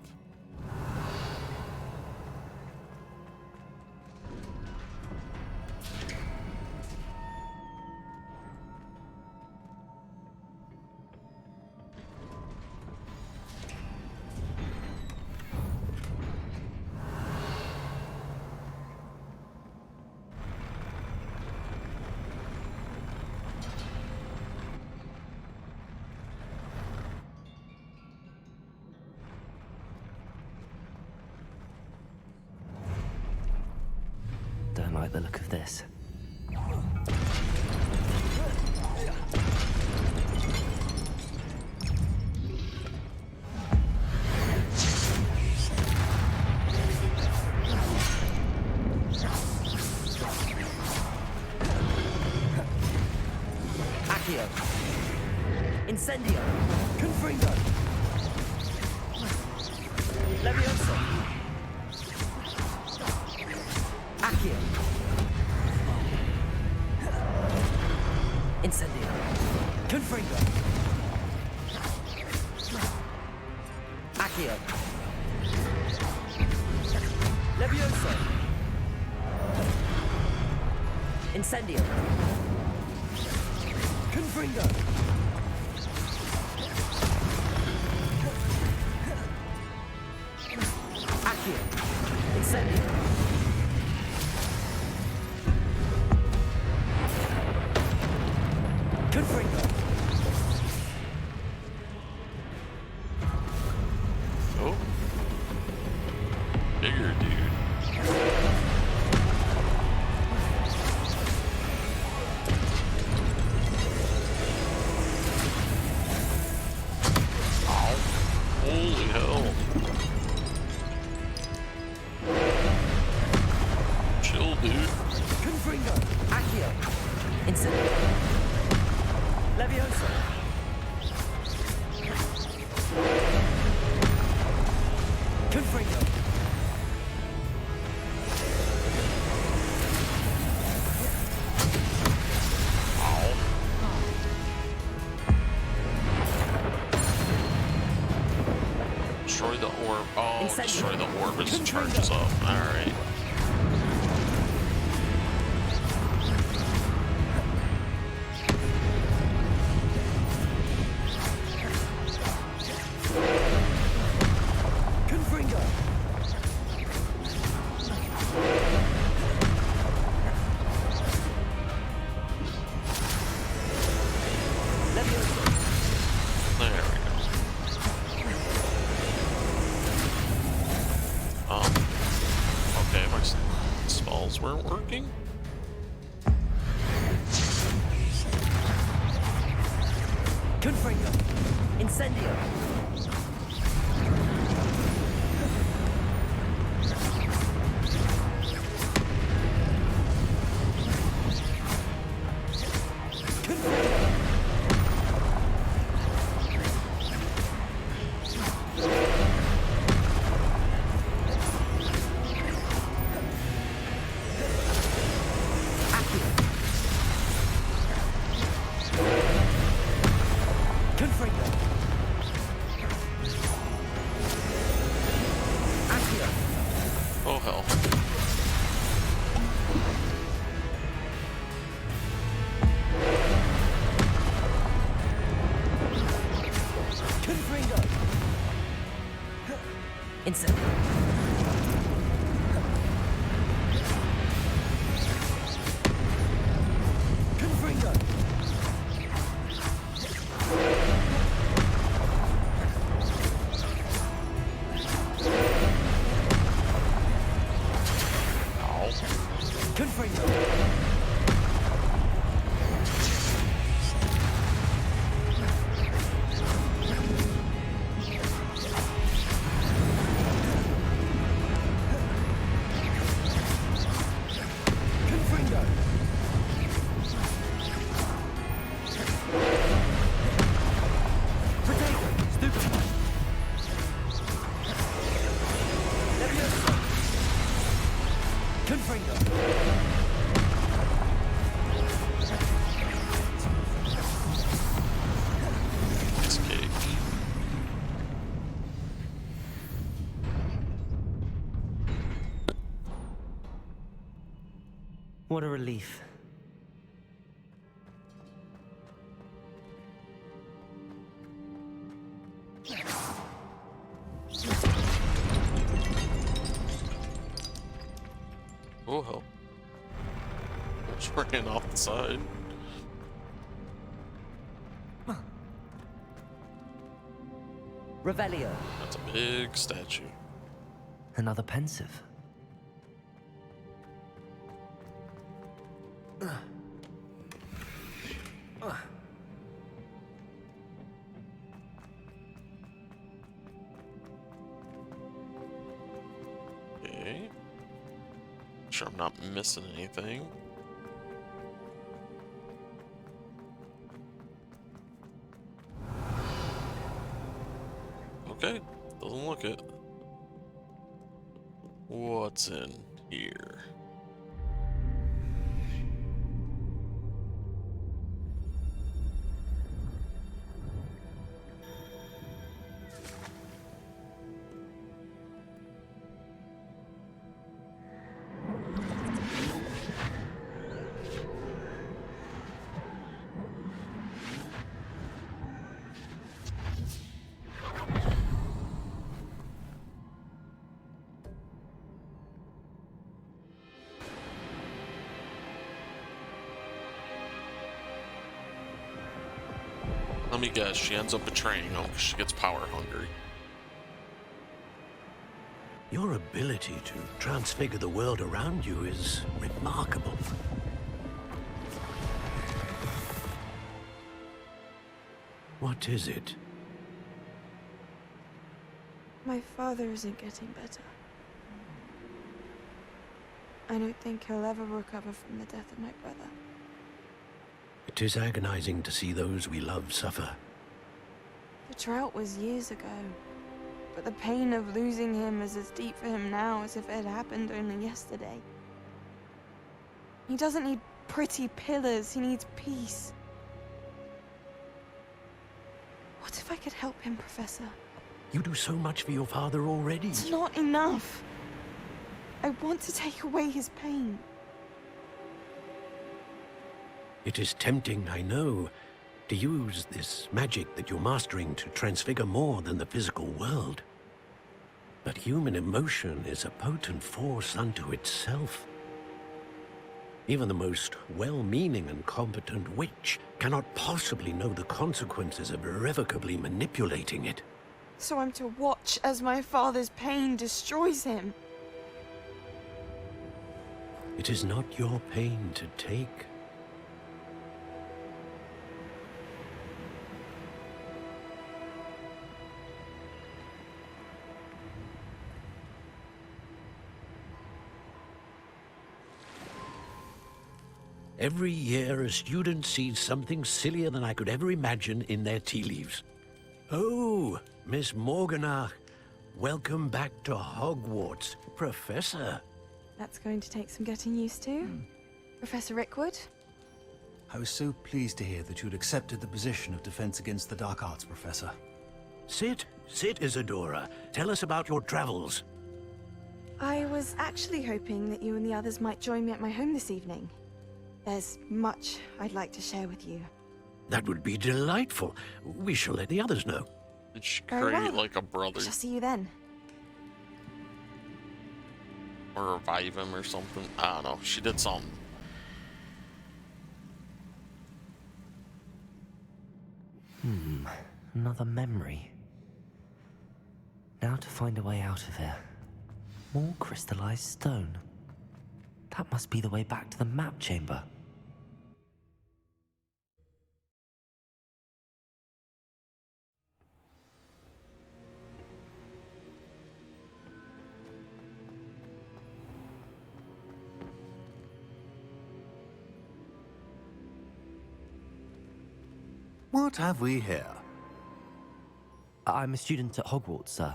Don't like the look of this. Incendio. Confringo. Levioso. Accio. Incendio. Confringo. Accio. Levioso. Incendio. Confringo. Accio. Incendio. Confringo. Oh. Bigger dude. Ow. Holy hell. Chill, dude. Confringo. Accio. Incendio. Levioso. Confringo. Destroy the orb. Oh, Incendio. destroy the orb as it charges up. Alright. Confringo. Levioso. There we go. Okay, my spells weren't working. Confringo. Incendio. Confringo. Accio. Oh hell. Confringo. Incendio. Confringo. Ow. Confringo. Confringo. Potato. Stupefy. Levioso. Confringo. It's cake. What a relief. Oh hell. Just ran off the side. Revelio. That's a big statue. Another pensive. Okay. Sure I'm not missing anything. What's in here? Let me guess, she ends up betraying him because she gets power hungry. Your ability to transfigure the world around you is remarkable. What is it? My father isn't getting better. I don't think he'll ever recover from the death of my brother. It is agonizing to see those we love suffer. The drought was years ago, but the pain of losing him is as deep for him now as if it had happened only yesterday. He doesn't need pretty pillars, he needs peace. What if I could help him, Professor? You do so much for your father already. It's not enough. I want to take away his pain. It is tempting, I know, to use this magic that you're mastering to transfigure more than the physical world. But human emotion is a potent force unto itself. Even the most well-meaning and competent witch cannot possibly know the consequences of irrevocably manipulating it. So I'm to watch as my father's pain destroys him. It is not your pain to take. Every year, a student sees something sillier than I could ever imagine in their tea leaves. Oh, Miss Morganach, welcome back to Hogwarts, Professor. That's going to take some getting used to. Professor Rickwood? I was so pleased to hear that you'd accepted the position of Defense Against the Dark Arts, Professor. Sit, Isadora. Tell us about your travels. I was actually hoping that you and the others might join me at my home this evening. There's much I'd like to share with you. That would be delightful. We shall let the others know. Did she Very create well. like a brother? I shall see you then. Or revive him or something? I don't know. She did something. Another memory. Now to find a way out of here. More crystallized stone. That must be the way back to the map chamber. What have we here? I'm a student at Hogwarts, sir.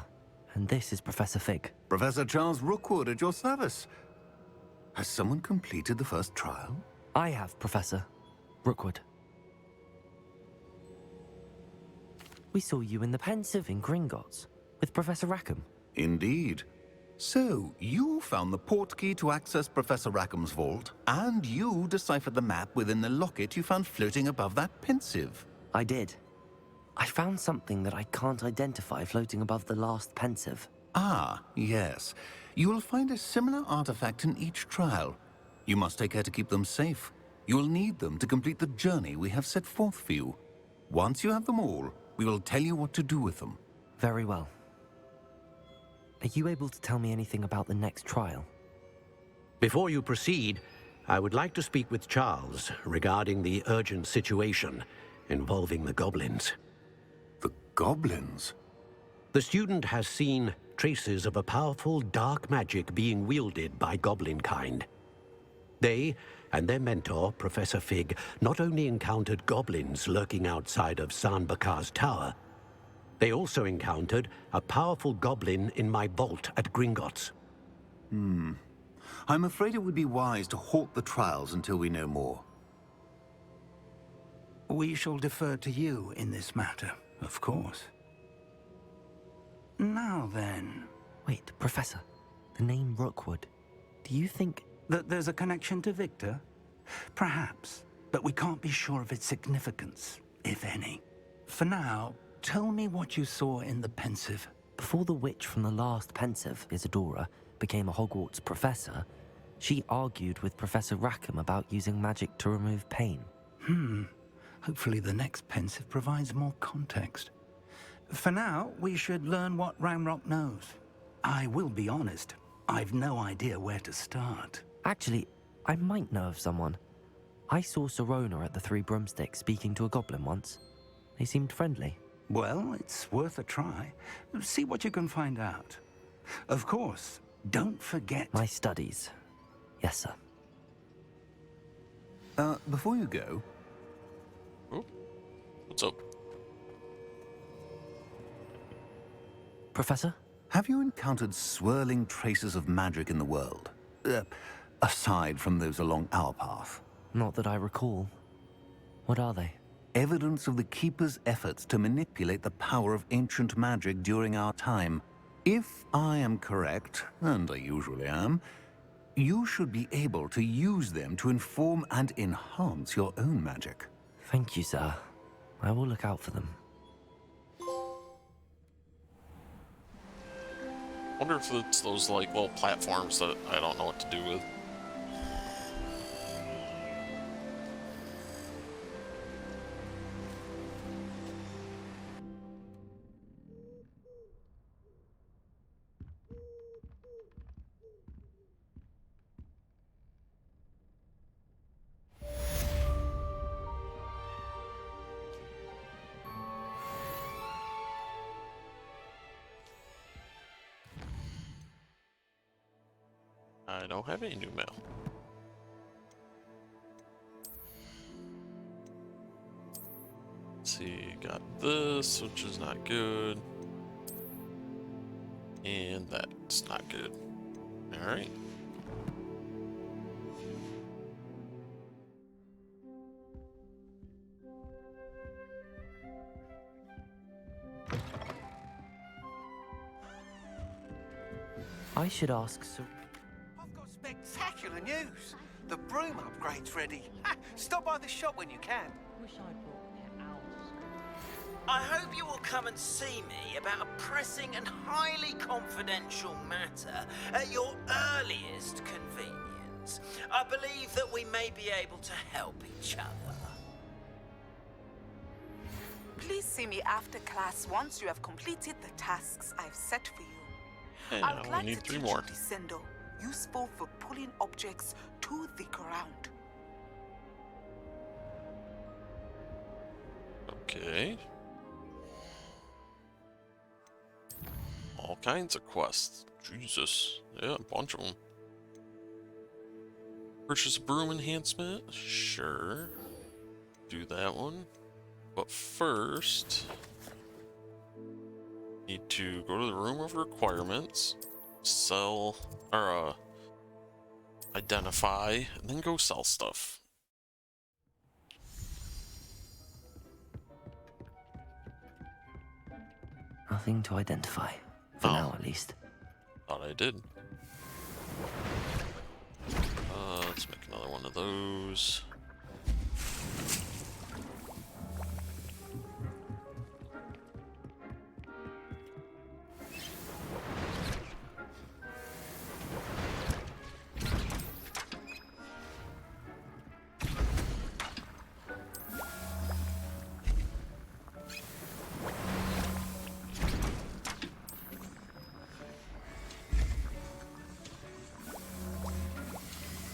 And this is Professor Fig. Professor Charles Rookwood at your service. Has someone completed the first trial? I have, Professor Rookwood. We saw you in the Pensive in Gringotts with Professor Rackham. Indeed. So, you found the portkey to access Professor Rackham's vault, and you deciphered the map within the locket you found floating above that Pensive. I did. I found something that I can't identify floating above the last Pensive. Ah, yes. You will find a similar artifact in each trial. You must take care to keep them safe. You will need them to complete the journey we have set forth for you. Once you have them all, we will tell you what to do with them. Very well. Are you able to tell me anything about the next trial? Before you proceed, I would like to speak with Charles regarding the urgent situation involving the goblins. The goblins? The student has seen traces of a powerful dark magic being wielded by goblin kind. They and their mentor, Professor Fig, not only encountered goblins lurking outside of San Bakar's tower, they also encountered a powerful goblin in my vault at Gringotts. I'm afraid it would be wise to halt the trials until we know more. We shall defer to you in this matter, of course. Now then... Wait, Professor. The name Rookwood. Do you think... that there's a connection to Victor? Perhaps, but we can't be sure of its significance, if any. For now, tell me what you saw in the Pensive. Before the witch from the last Pensive, Isadora, became a Hogwarts professor, she argued with Professor Rackham about using magic to remove pain. Hopefully the next Pensive provides more context. For now, we should learn what Ranrock knows. I will be honest, I've no idea where to start. Actually, I might know of someone. I saw Sirona at the Three Broomsticks speaking to a goblin once. They seemed friendly. Well, it's worth a try. See what you can find out. Of course, don't forget... my studies. Yes, sir. Before you go... Oh, what's up? Professor? Have you encountered swirling traces of magic in the world? Aside from those along our path? Not that I recall. What are they? Evidence of the Keeper's efforts to manipulate the power of ancient magic during our time. If I am correct, and I usually am, you should be able to use them to inform and enhance your own magic. Thank you, sir. I will look out for them. Wonder if it's those like little platforms that I don't know what to do with. I don't have any new mail. Let's see, got this, which is not good. And that's not good. Alright. I should ask Sir... Spectacular news! The broom upgrade's ready. Ha! Stop by the shop when you can. Wish I'd brought their owls. I hope you will come and see me about a pressing and highly confidential matter at your earliest convenience. I believe that we may be able to help each other. Please see me after class once you have completed the tasks I've set for you. And I would we like need to 3 teach more. you Descendo, useful for pulling objects to the ground. Okay. All kinds of quests. Jesus. Yeah, a bunch of them. Purchase a broom enhancement. Sure. Do that one. But first, need to go to the room of requirements, sell, or identify, and then go sell stuff. Nothing to identify. For now, at least. Thought I did. Let's make another one of those.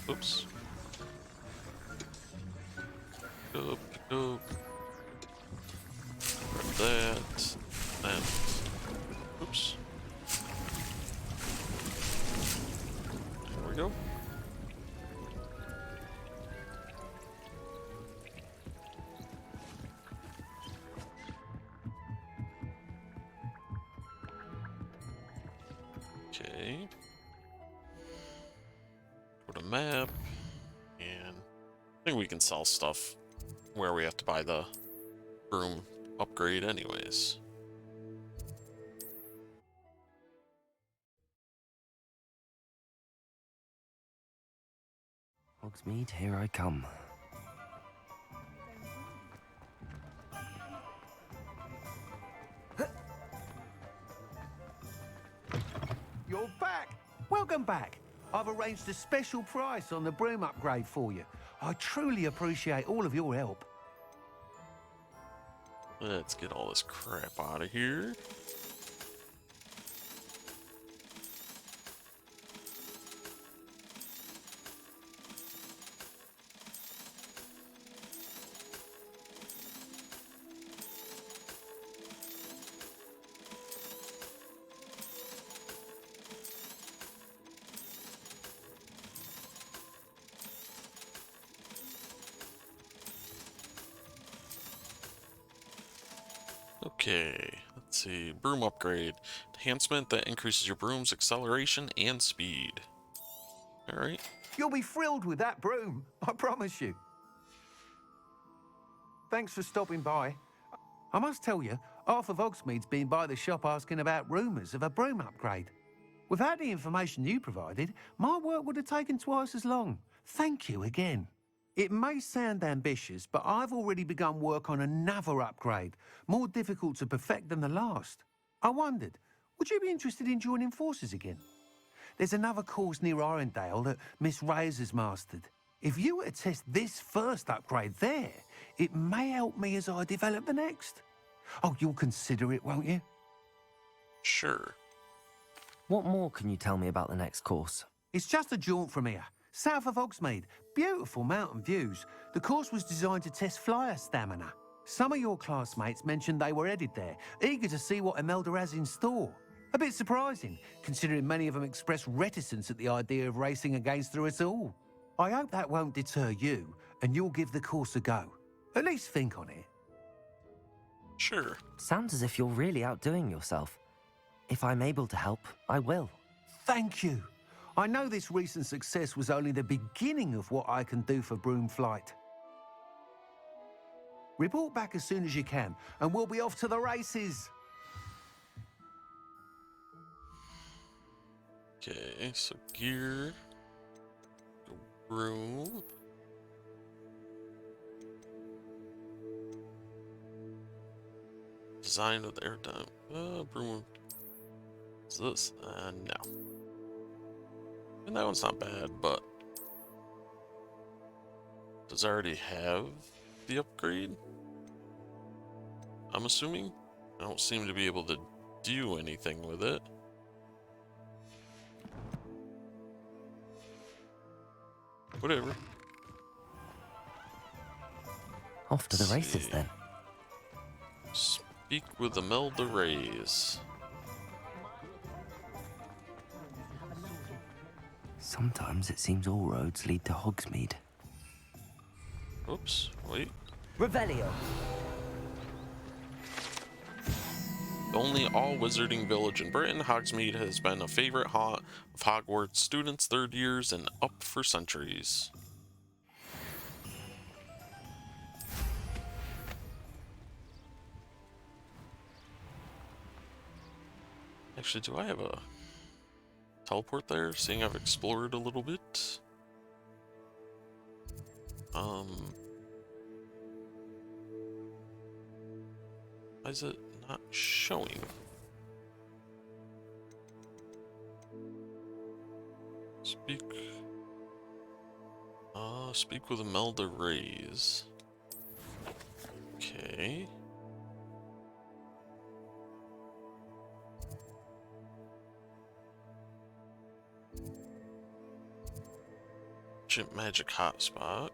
Oops. Up, up. That. And. Oops. There we go. Okay. map, and I think we can sell stuff where we have to buy the broom upgrade anyways. Hogsmeade, here I come. You're back! Welcome back. I've arranged a special price on the broom upgrade for you. I truly appreciate all of your help. Let's get all this crap out of here. Okay, let's see. Broom upgrade. Enhancement that increases your broom's acceleration and speed. Alright. You'll be thrilled with that broom, I promise you. Thanks for stopping by. I must tell you, half of Hogsmeade's been by the shop asking about rumours of a broom upgrade. Without the information you provided, my work would have taken twice as long. Thank you again. It may sound ambitious, but I've already begun work on another upgrade, more difficult to perfect than the last. I wondered, would you be interested in joining forces again? There's another course near Arendelle that Miss Reyes has mastered. If you were to test this first upgrade there, it may help me as I develop the next. Oh, you'll consider it, won't you? Sure. What more can you tell me about the next course? It's just a jaunt from here, south of Hogsmeade. Beautiful mountain views. The course was designed to test flyer stamina. Some of your classmates mentioned they were headed there, eager to see what Imelda has in store. A bit surprising, considering many of them expressed reticence at the idea of racing against her at all. I hope that won't deter you, and you'll give the course a go. At least think on it. Sure. Sounds as if you're really outdoing yourself. If I'm able to help, I will. Thank you. I know this recent success was only the beginning of what I can do for broom flight. Report back as soon as you can, and we'll be off to the races. Okay, so gear, broom. Design with airtime. Broom. Is this? No. And that one's not bad, but does it already have the upgrade? I'm assuming. I don't seem to be able to do anything with it. Whatever. Off to the races then. Speak with Imelda Reyes. Sometimes it seems all roads lead to Hogsmeade. Oops, wait. Revelio. The only all-wizarding village in Britain, Hogsmeade has been a favorite haunt of Hogwarts students, third years, and up for centuries. Actually, do I have a teleport there, seeing I've explored a little bit? Why is it not showing? Speak with Imelda Reyes. Okay. Magic hotspot.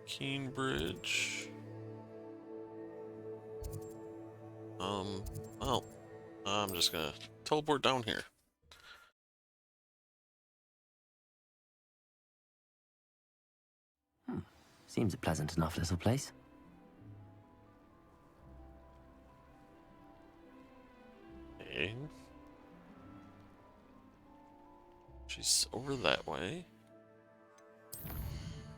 Keenbridge. Well, I'm just gonna teleport down here. Seems a pleasant enough little place. Okay. She's over that way.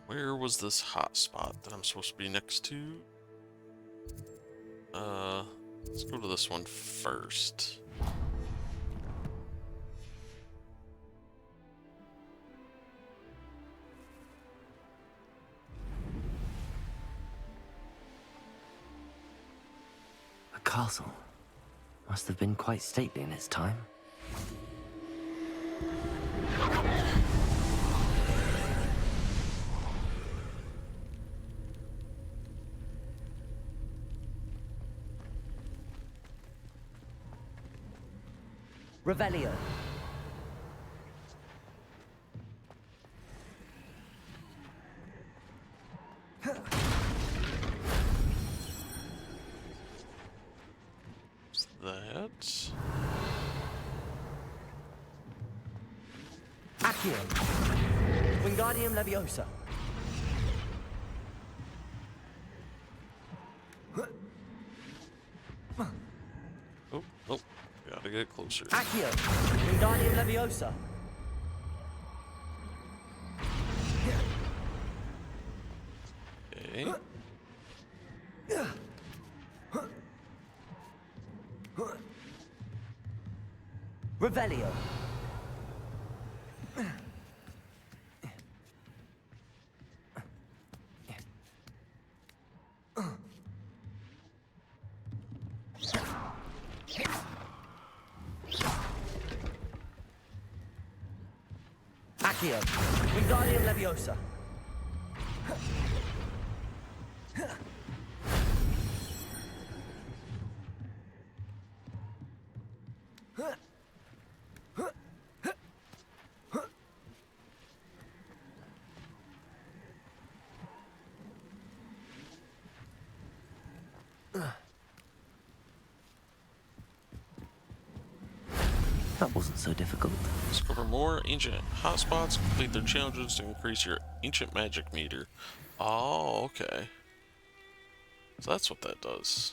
Where was this hot spot that I'm supposed to be next to? Let's go to this one first. A castle. Must have been quite stately in its time. Revelio. That. Accio. Wingardium Leviosa. Oh, gotta get closer. Accio. Wingardium Leviosa. Okay. Revelio. Accio. Wingardium Leviosa. That wasn't so difficult. Discover more ancient hotspots, complete their challenges to increase your ancient magic meter. Oh, okay. So that's what that does.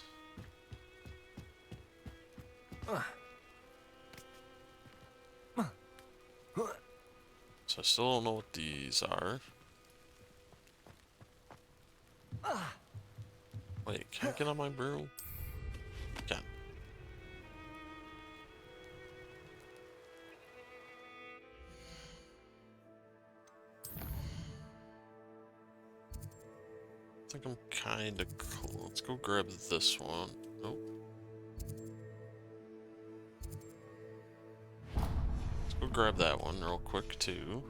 So I still don't know what these are. Wait, can I get on my broom? Can. I think I'm kind of cool. Let's go grab this one. Nope. Let's go grab that one real quick too.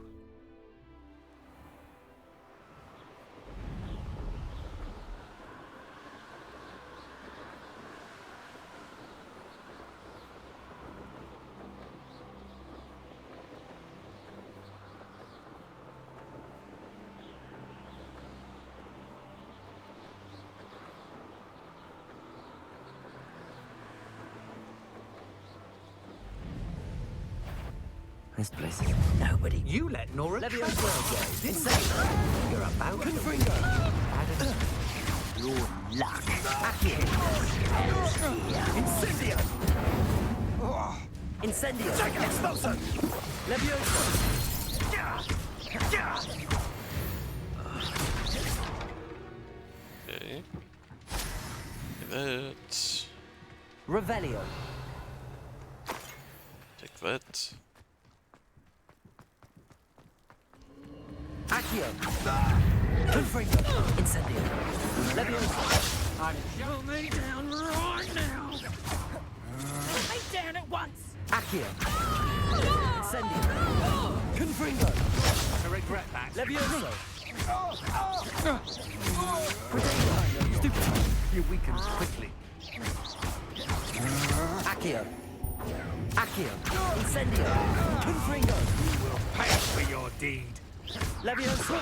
This place is nobody. You let Nora Leviosa. Leviosa, didn't Insane. you? You're about to Confringo. your luck. Accio. Incendio. Incendio. Expulso. Leviosa. Okay. That. Revelio. Take that. Accio. Confringo. Incendio. Leviosa. I'm shut me down right now. Put me down at once! Accio. Incendio. Confringo. I regret that. Leviosa. Stupid. You weaken quickly. Accio. Accio. Incendio. Confringo. You will pay for your deed. Leviosa.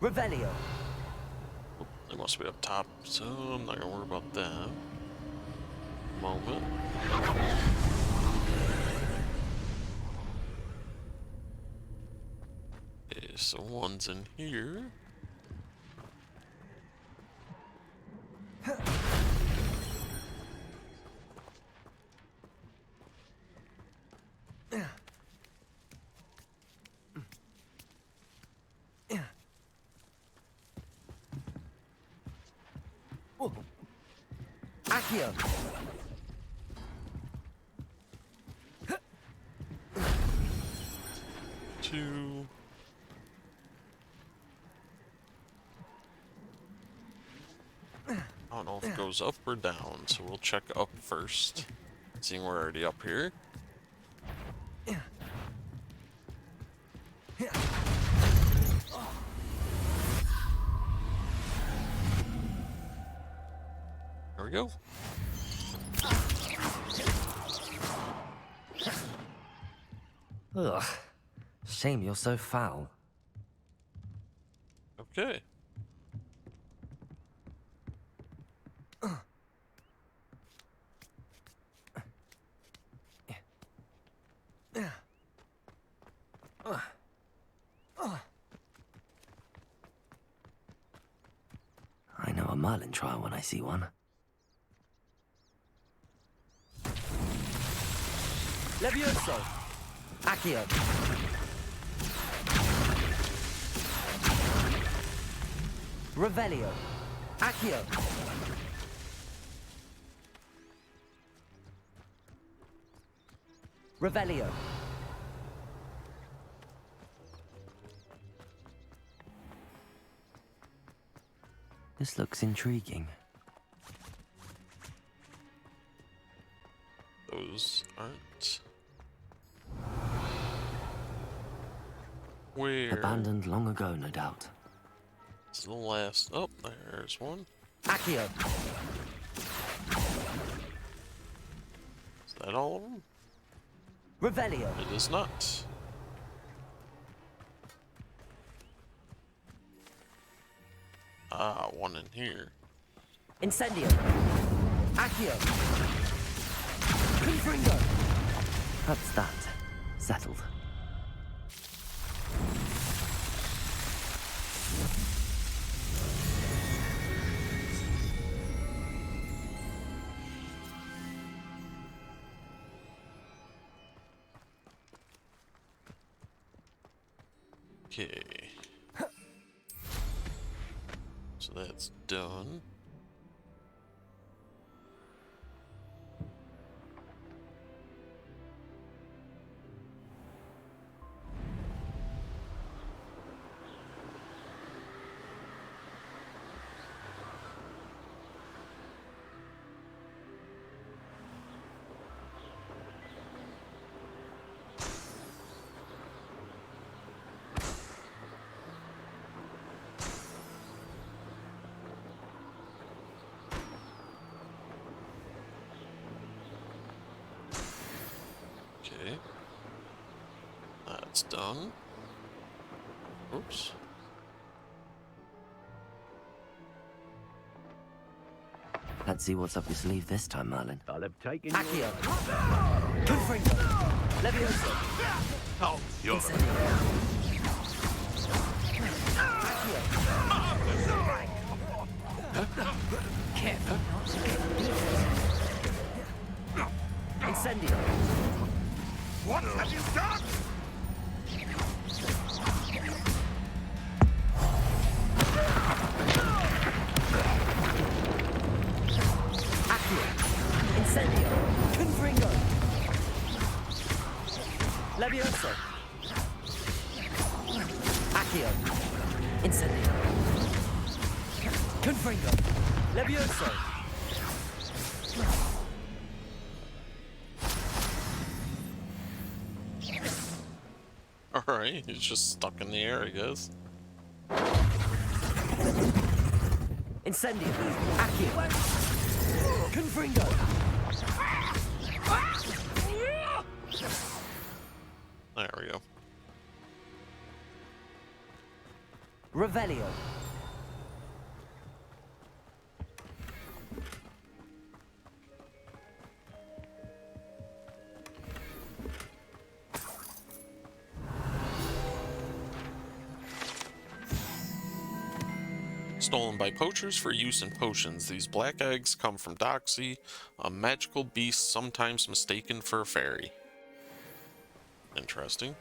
Revelio. They must be up top, so I'm not gonna worry about that. Moment. so one's in here. Accio! Two. I don't know if it goes up or down, so we'll check up first. Seeing we're already up here. There we go. Ugh. Shame you're so foul. Okay. I know a Merlin trial when I see one. Levioso! Accio! Revelio! Accio! Revelio! This looks intriguing. Those aren't. Where? Abandoned long ago, no doubt. This is the last. Oh, there's one. Accio! Is that all of them? Revelio! It is not. Ah, one in here. Incendio! Accio! Confringo! That's that. Settled. Okay. So that's done. Okay. That's done. Oops. Let's see what's up your sleeve this time, Merlin. I'll have taken Accio! Confringo! Levioso! Oh, you're Careful not to get Incendio! What have you done? Accio! Incendio! Confringo! Levioso! Accio! Incendio! Confringo! Levioso! Alright, he's just stuck in the air, I guess. Incendio! Accio! Confringo! There we go. Revelio! stolen by poachers for use in potions. These black eggs come from Doxy, a magical beast sometimes mistaken for a fairy. Interesting.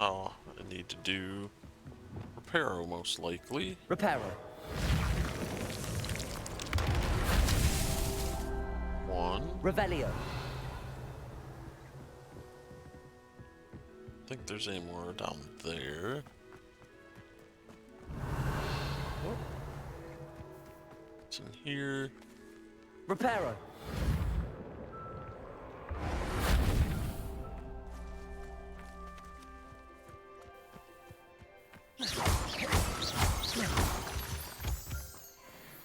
Oh, I need to do Reparo most likely. Reparo. 1. Revelio. I think there's any more down there. It's in here. Reparo.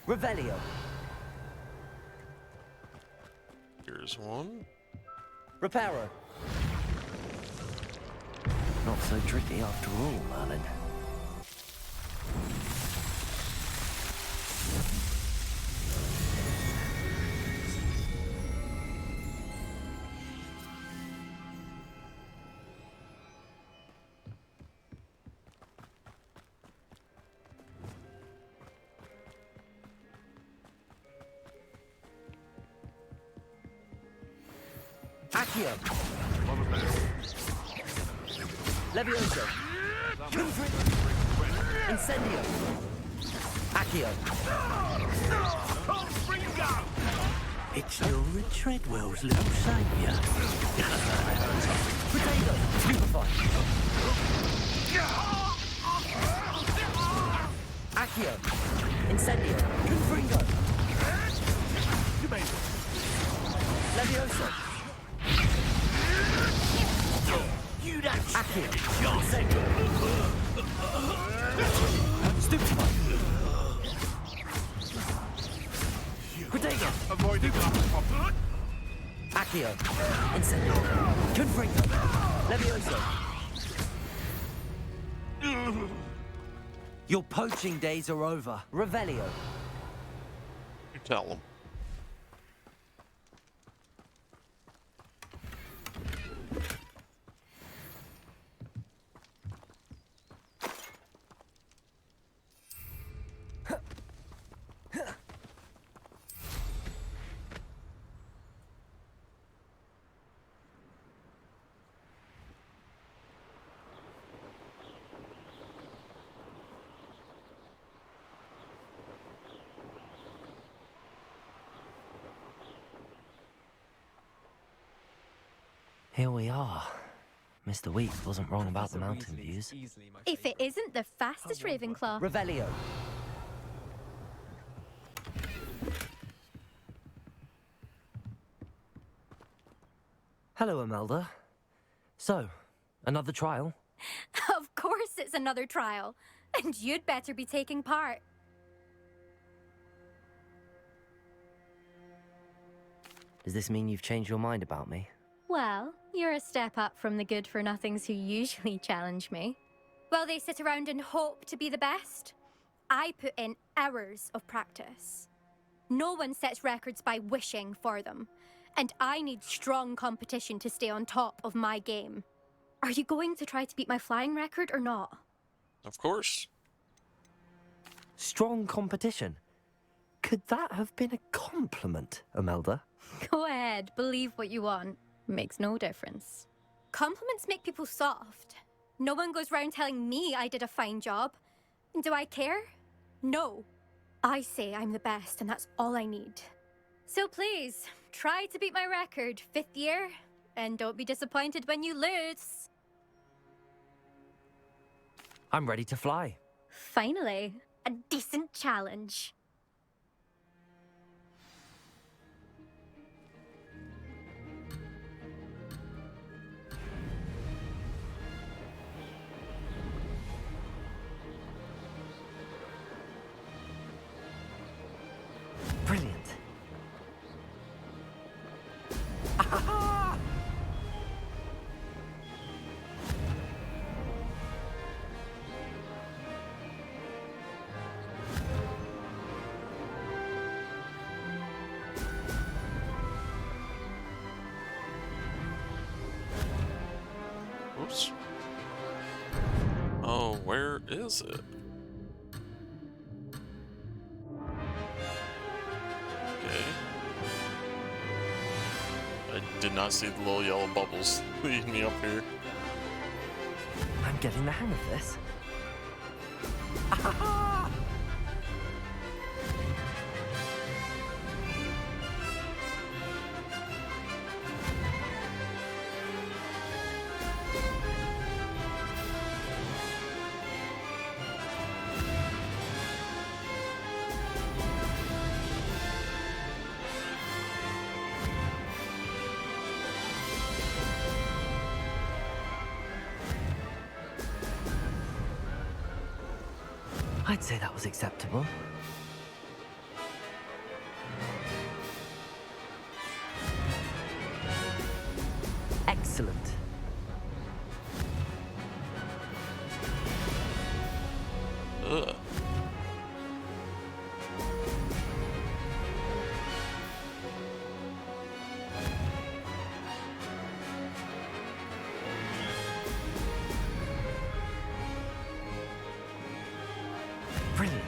Revelio. Here's one. Reparo. Not so tricky after all, Merlin. Accio. Levioso. Incendio. Accio. It's Ulrich Treadwell's little saviour. Potato. Stupefy. Accio. Incendio. Confringo. Levioso. You don't Accio. Incendio. Stupefy. Potato. Avoid it. Accio. Incendio. Confringo. Levioso. Your poaching days are over. Revelio. You tell them. Here we are. Mr. Weeks wasn't wrong about the mountain views. If it isn't the fastest Ravenclaw. Revelio. Hello, Imelda. So, another trial? Of course it's another trial. And you'd better be taking part. Does this mean you've changed your mind about me? Well, you're a step up from the good-for-nothings who usually challenge me. While they sit around and hope to be the best, I put in hours of practice. No one sets records by wishing for them, and I need strong competition to stay on top of my game. Are you going to try to beat my flying record or not? Of course. Strong competition? Could that have been a compliment, Imelda? Go ahead, believe what you want. Makes no difference. Compliments make people soft. No one goes round telling me I did a fine job. And do I care? No. I say I'm the best, and that's all I need. So please, try to beat my record, 5th year, and don't be disappointed when you lose. I'm ready to fly. Finally, a decent challenge. Brilliant. Where is it? Okay. I did not see the little yellow bubbles leading me up here. I'm getting the hang of this. I'd say that was acceptable. Excellent. Ugh. Brilliant.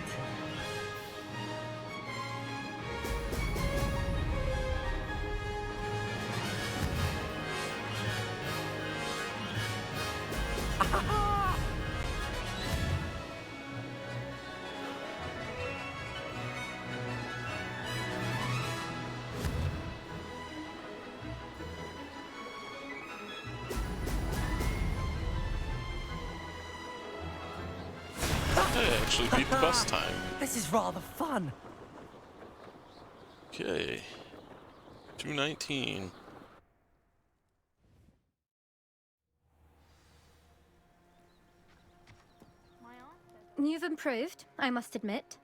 I actually beat the bus time. This is rather fun. Okay. 219. You've improved, I must admit.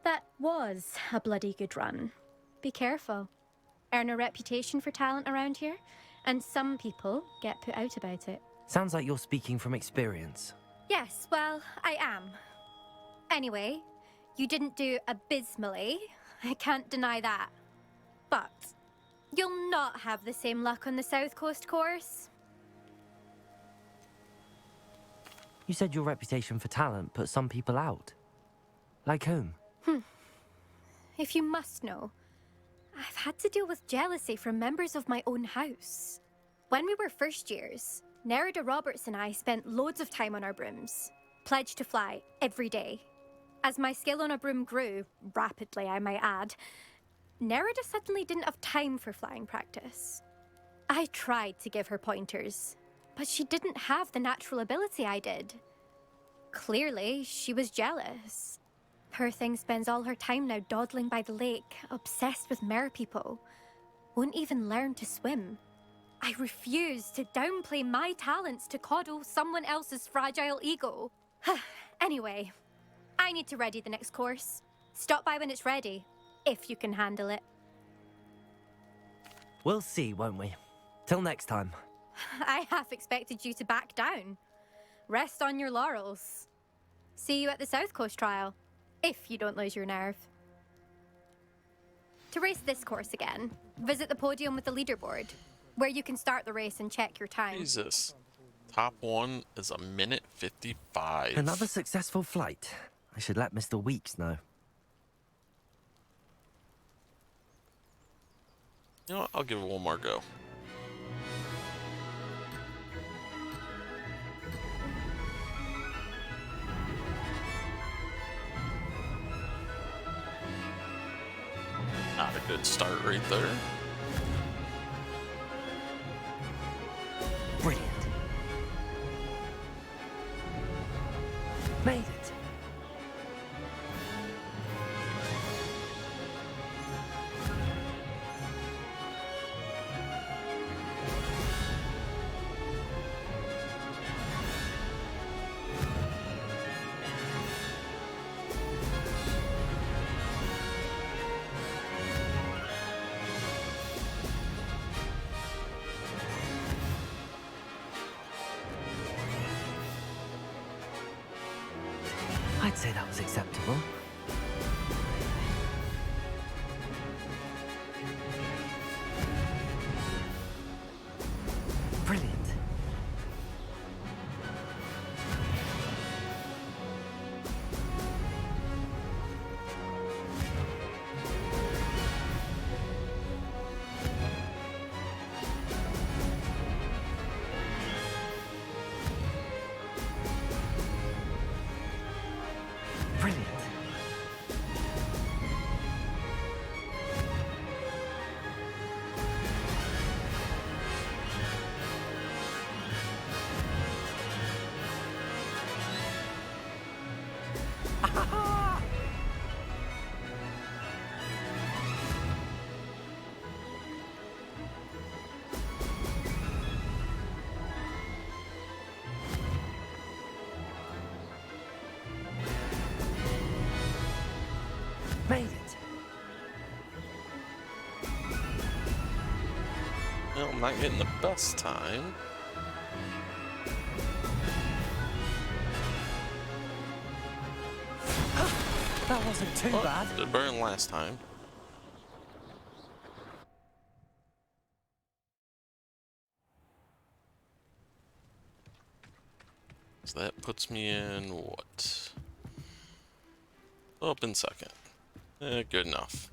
That was a bloody good run. Be careful. Earn a reputation for talent around here, and some people get put out about it. Sounds like you're speaking from experience. Yes, well, I am. Anyway, you didn't do abysmally. I can't deny that. But you'll not have the same luck on the South Coast course. You said your reputation for talent put some people out. Like whom? If you must know, I've had to deal with jealousy from members of my own house. When we were first years, Nerida Roberts and I spent loads of time on our brooms, pledged to fly every day. As my skill on a broom grew, rapidly I might add, Nerida suddenly didn't have time for flying practice. I tried to give her pointers, but she didn't have the natural ability I did. Clearly, she was jealous. Poor thing spends all her time now dawdling by the lake, obsessed with merpeople. Won't even learn to swim. I refuse to downplay my talents to coddle someone else's fragile ego. Anyway, I need to ready the next course. Stop by when it's ready, if you can handle it. We'll see, won't we? Till next time. I half expected you to back down. Rest on your laurels. See you at the South Coast trial, if you don't lose your nerve. To race this course again, visit the podium with the leaderboard, where you can start the race and check your time. Jesus. Top one is 1:55. Another successful flight. I should let Mr. Weeks know. You know what? I'll give it one more go. Not a good start right there. Brilliant. Made it. I'd say that was acceptable. Brilliant. Made it. Well, I'm not getting the best time. That wasn't too bad. Did better than last time. So that puts me in what? Up in second. Good enough.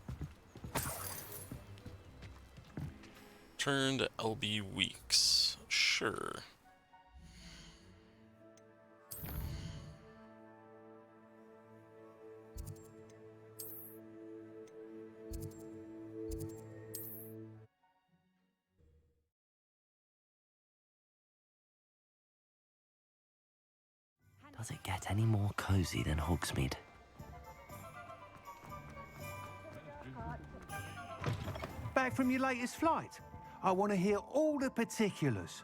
Turn to LB Weeks. Sure. Does it get any more cozy than Hogsmeade? Back from your latest flight? I want to hear all the particulars.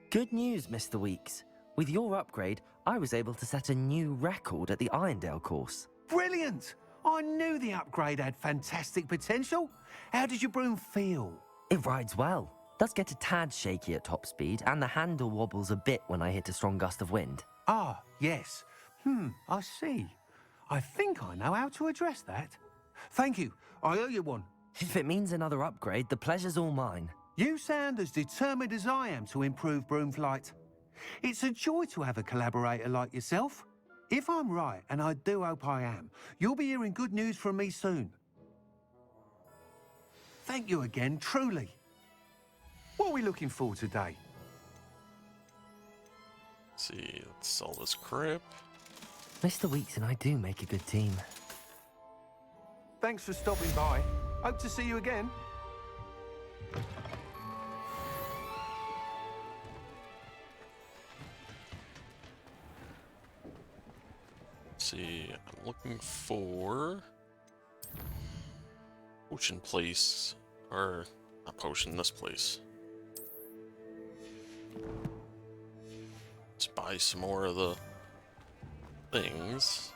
Good news, Mr. Weeks. With your upgrade, I was able to set a new record at the Irondale course. Brilliant! I knew the upgrade had fantastic potential. How did your broom feel? It rides well. Does get a tad shaky at top speed, and the handle wobbles a bit when I hit a strong gust of wind. Ah, yes. I see. I think I know how to address that. Thank you. I owe you one. If it means another upgrade, the pleasure's all mine. You sound as determined as I am to improve broom flight. It's a joy to have a collaborator like yourself. If I'm right, and I do hope I am, you'll be hearing good news from me soon. Thank you again, truly. What are we looking for today? Let's see, let's sell this crib. Mr. Weeks and I do make a good team. Thanks for stopping by. Hope to see you again. Let's see, I'm looking for potion place, or not potion, this place. Let's buy some more of the things.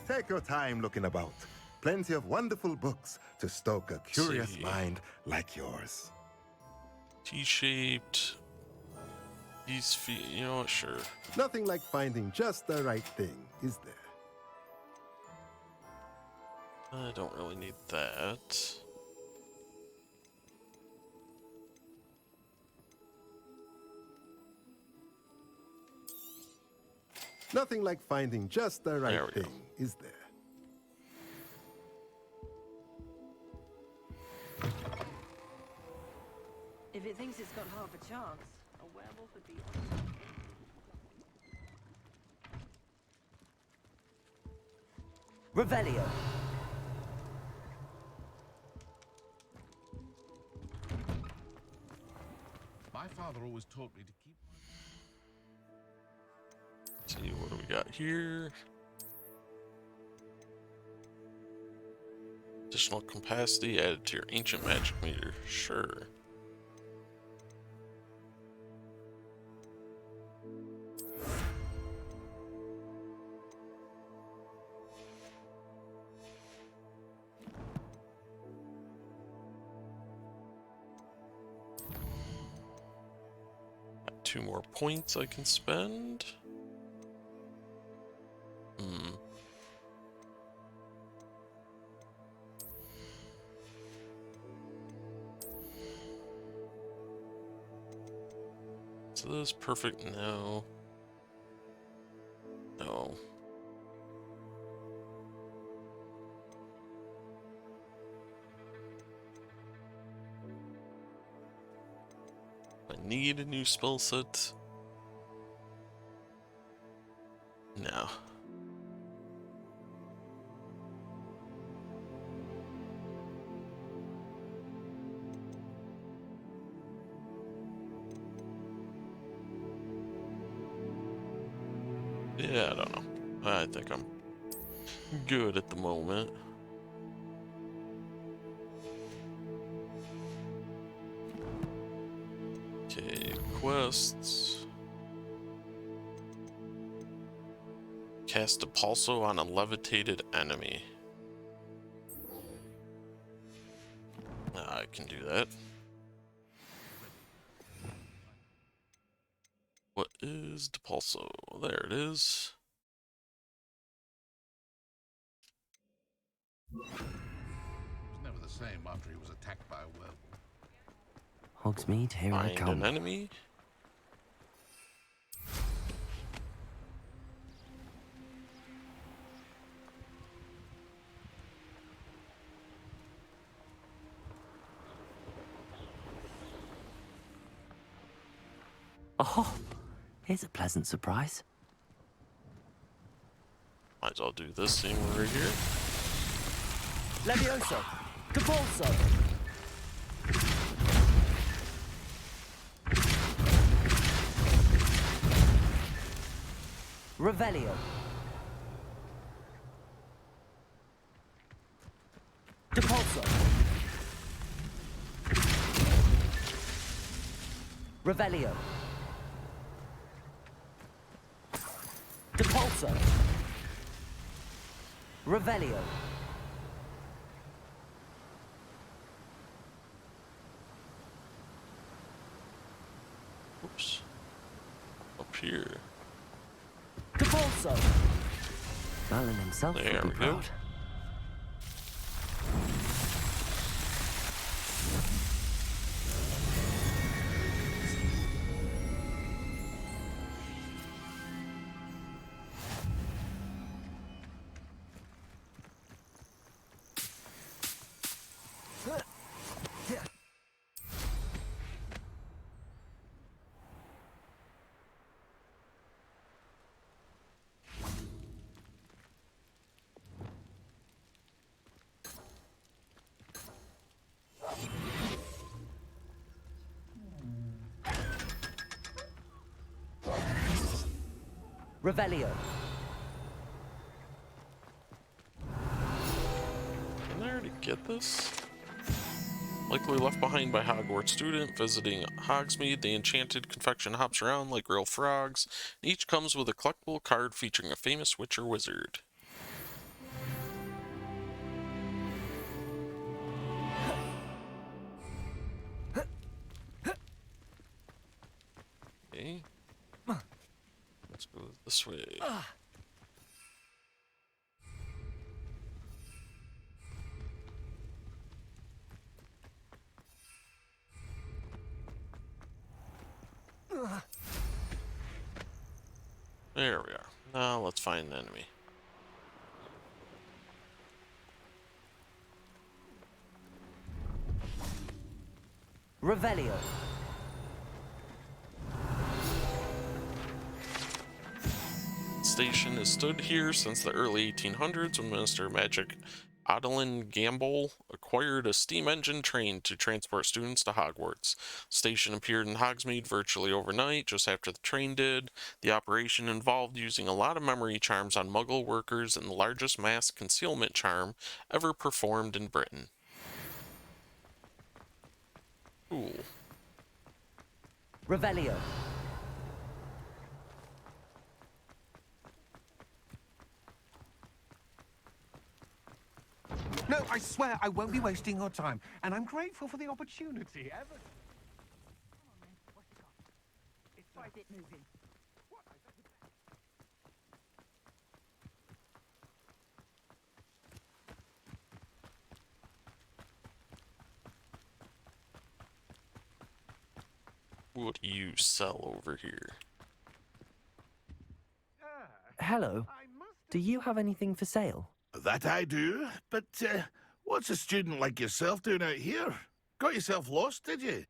Take your time looking about. Plenty of wonderful books to stoke a curious mind like yours. T-shaped. These feet, you know what, sure. Nothing like finding just the right thing, is there? I don't really need that. Nothing like finding just the right thing, is there? If it thinks it's got half a chance, a werewolf would be on. Revelio. My father always taught me to keep. Let's see, what do we got here? Additional capacity added to your ancient magic meter. Sure. Got 2 more points I can spend. So this is perfect now. No. I need a new spell set. No. Yeah, I don't know. I think I'm good at the moment. Okay, twists. Cast a pulso on a levitated enemy. I can do that. What is Depulso? There it is. It was never the same after he was attacked by a werewolf. Hogsmeade, here I Find come. an enemy. Oh, here's a pleasant surprise. Might as well do this thing right here. Levioso! Depulso! Revelio! Depulso! Revelio! Depulso! Revelio! Oops. Up here. Depulso! Merlin himself There would we be go. proud. Revelio! Can I already get this? Likely left behind by Hogwarts student visiting Hogsmeade, the enchanted confection hops around like real frogs. Each comes with a collectible card featuring a famous witch or wizard. Okay. Let's go this way. There we are. Now let's find an enemy. Revelio! Station has stood here since the early 1800s when Minister of Magic Adeline Gamble acquired a steam engine train to transport students to Hogwarts. The station appeared in Hogsmeade virtually overnight, just after the train did. The operation involved using a lot of memory charms on Muggle workers and the largest mass concealment charm ever performed in Britain. Cool. Revelio! No, I swear I won't be wasting your time, and I'm grateful for the opportunity. Try a bit moving. What do you sell over here? Hello. Do you have anything for sale? That I do, but what's a student like yourself doing out here? Got yourself lost, did you?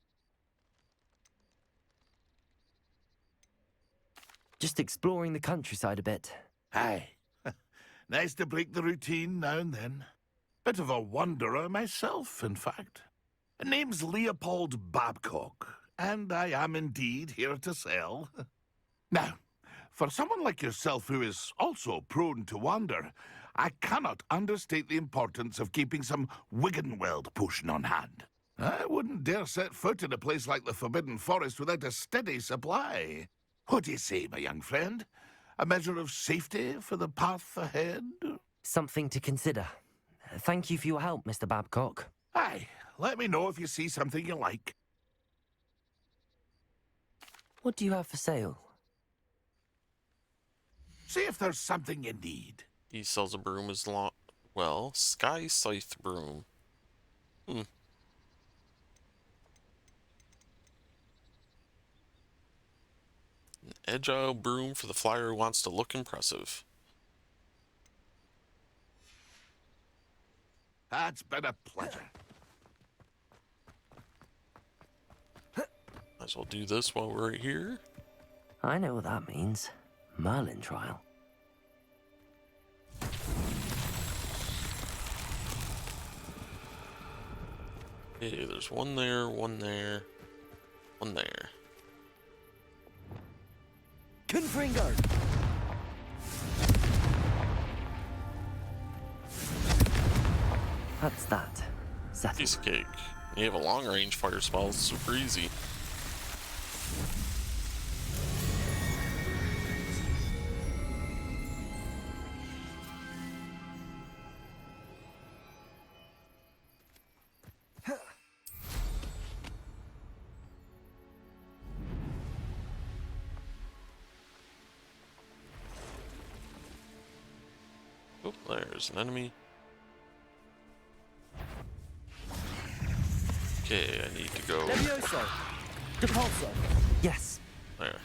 Just exploring the countryside a bit. Aye. Nice to break the routine now and then. Bit of a wanderer myself, in fact. Name's Leopold Babcock, and I am indeed here to sell. Now, for someone like yourself who is also prone to wander, I cannot understate the importance of keeping some Wiggenweld potion on hand. I wouldn't dare set foot in a place like the Forbidden Forest without a steady supply. What do you say, my young friend? A measure of safety for the path ahead? Something to consider. Thank you for your help, Mr. Babcock. Aye, let me know if you see something you like. What do you have for sale? See if there's something you need. He sells a broom as long... Well, Sky Scythe broom. An agile broom for the flyer who wants to look impressive. That's been a pleasure. Might as well do this while we're here. I know what that means. Merlin trial. Okay, there's one there, one there, one there. Confringo! That's that. Settled. Piece of cake. You have a long-range fire spell, it's super easy. Oh, there's an enemy. Okay, I need to go. Levioso! Depulso! Yes. There.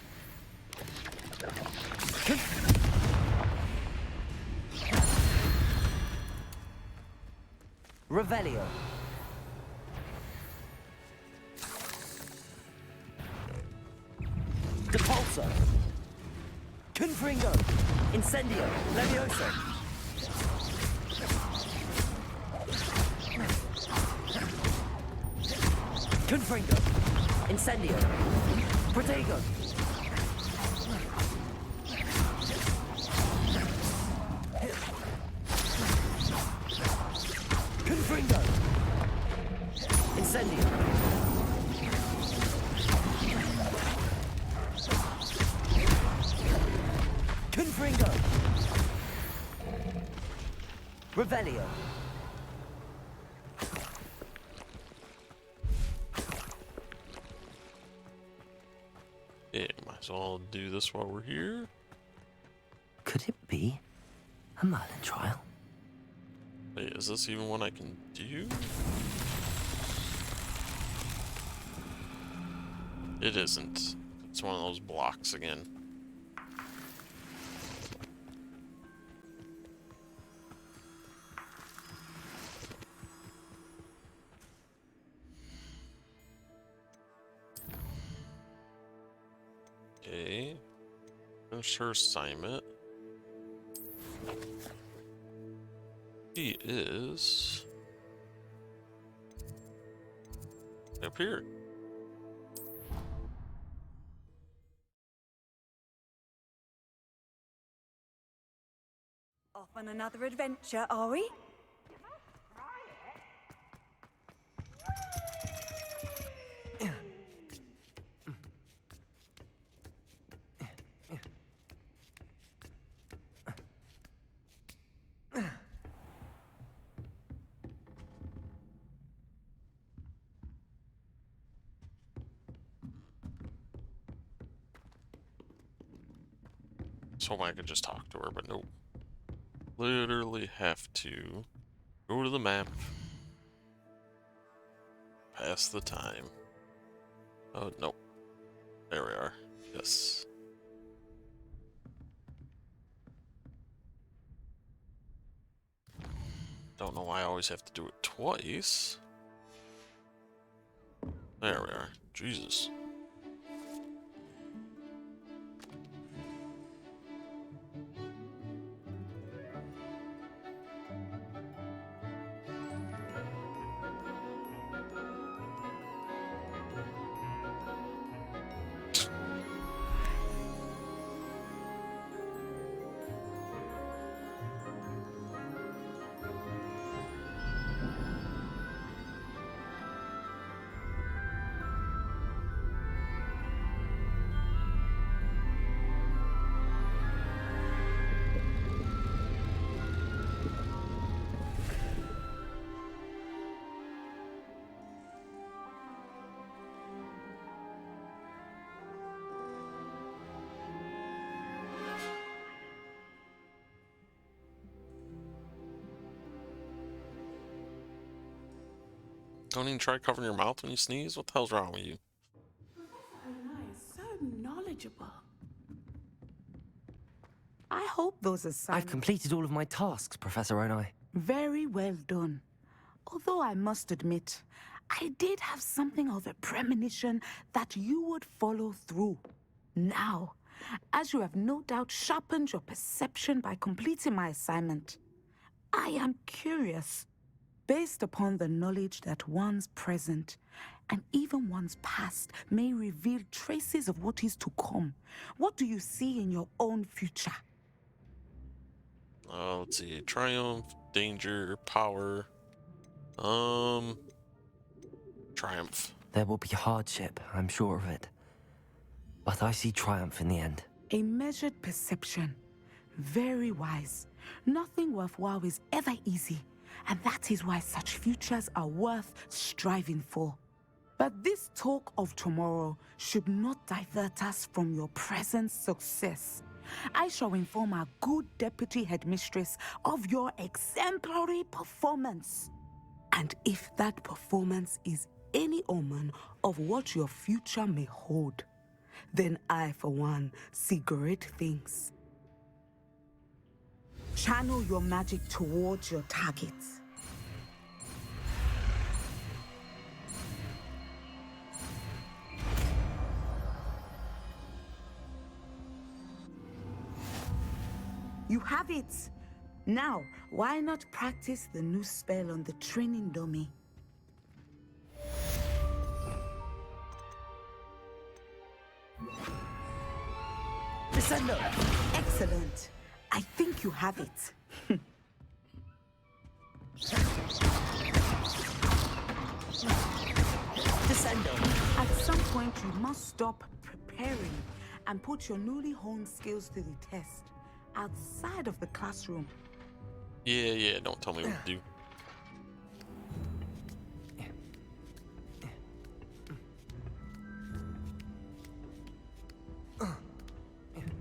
Revelio. Depulso. Confringo. Incendio. Levioso. Confringo. Incendio. Protego. Confringo. Incendio. Confringo. Revelio. Yeah, might as well do this while we're here. Could it be a Merlin trial? Wait, is this even one I can do? It isn't. It's one of those blocks again. Okay. Finish her assignment. He is up here. Off on another adventure, are we? So I could just talk to her, but nope. Literally have to go to the map. Pass the time. Oh, nope. There we are. Yes. Don't know why I always have to do it twice. There we are. Jesus. Don't even try covering your mouth when you sneeze? What the hell's wrong with you? Professor Onai is so knowledgeable. I hope those assignments... I've completed all of my tasks, Professor Onai. Very well done. Although I must admit, I did have something of a premonition that you would follow through. Now, as you have no doubt sharpened your perception by completing my assignment, I am curious, based upon the knowledge that one's present and even one's past may reveal traces of what is to come. What do you see in your own future? Let's see. Triumph, danger, power. Triumph. There will be hardship, I'm sure of it. But I see triumph in the end. A measured perception. Very wise. Nothing worthwhile is ever easy, and that is why such futures are worth striving for. But this talk of tomorrow should not divert us from your present success. I shall inform our good deputy headmistress of your exemplary performance. And if that performance is any omen of what your future may hold, then I, for one, see great things. Channel your magic towards your targets. You have it! Now, why not practice the new spell on the training dummy? Descendo! Excellent! I think you have it. Descendo! At some point, you must stop preparing and put your newly honed skills to the test. Outside of the classroom. Yeah, don't tell me what to do.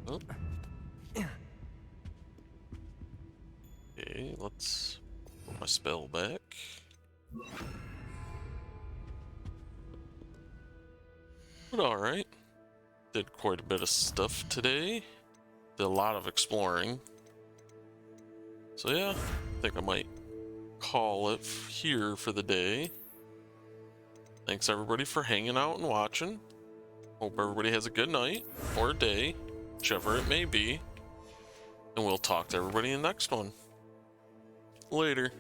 Oh. Okay, let's put my spell back. But alright. Did quite a bit of stuff today. Did a lot of exploring. So yeah, I think I might call it here for the day. Thanks everybody for hanging out and watching. Hope everybody has a good night or day, whichever it may be. And we'll talk to everybody in the next one. Later.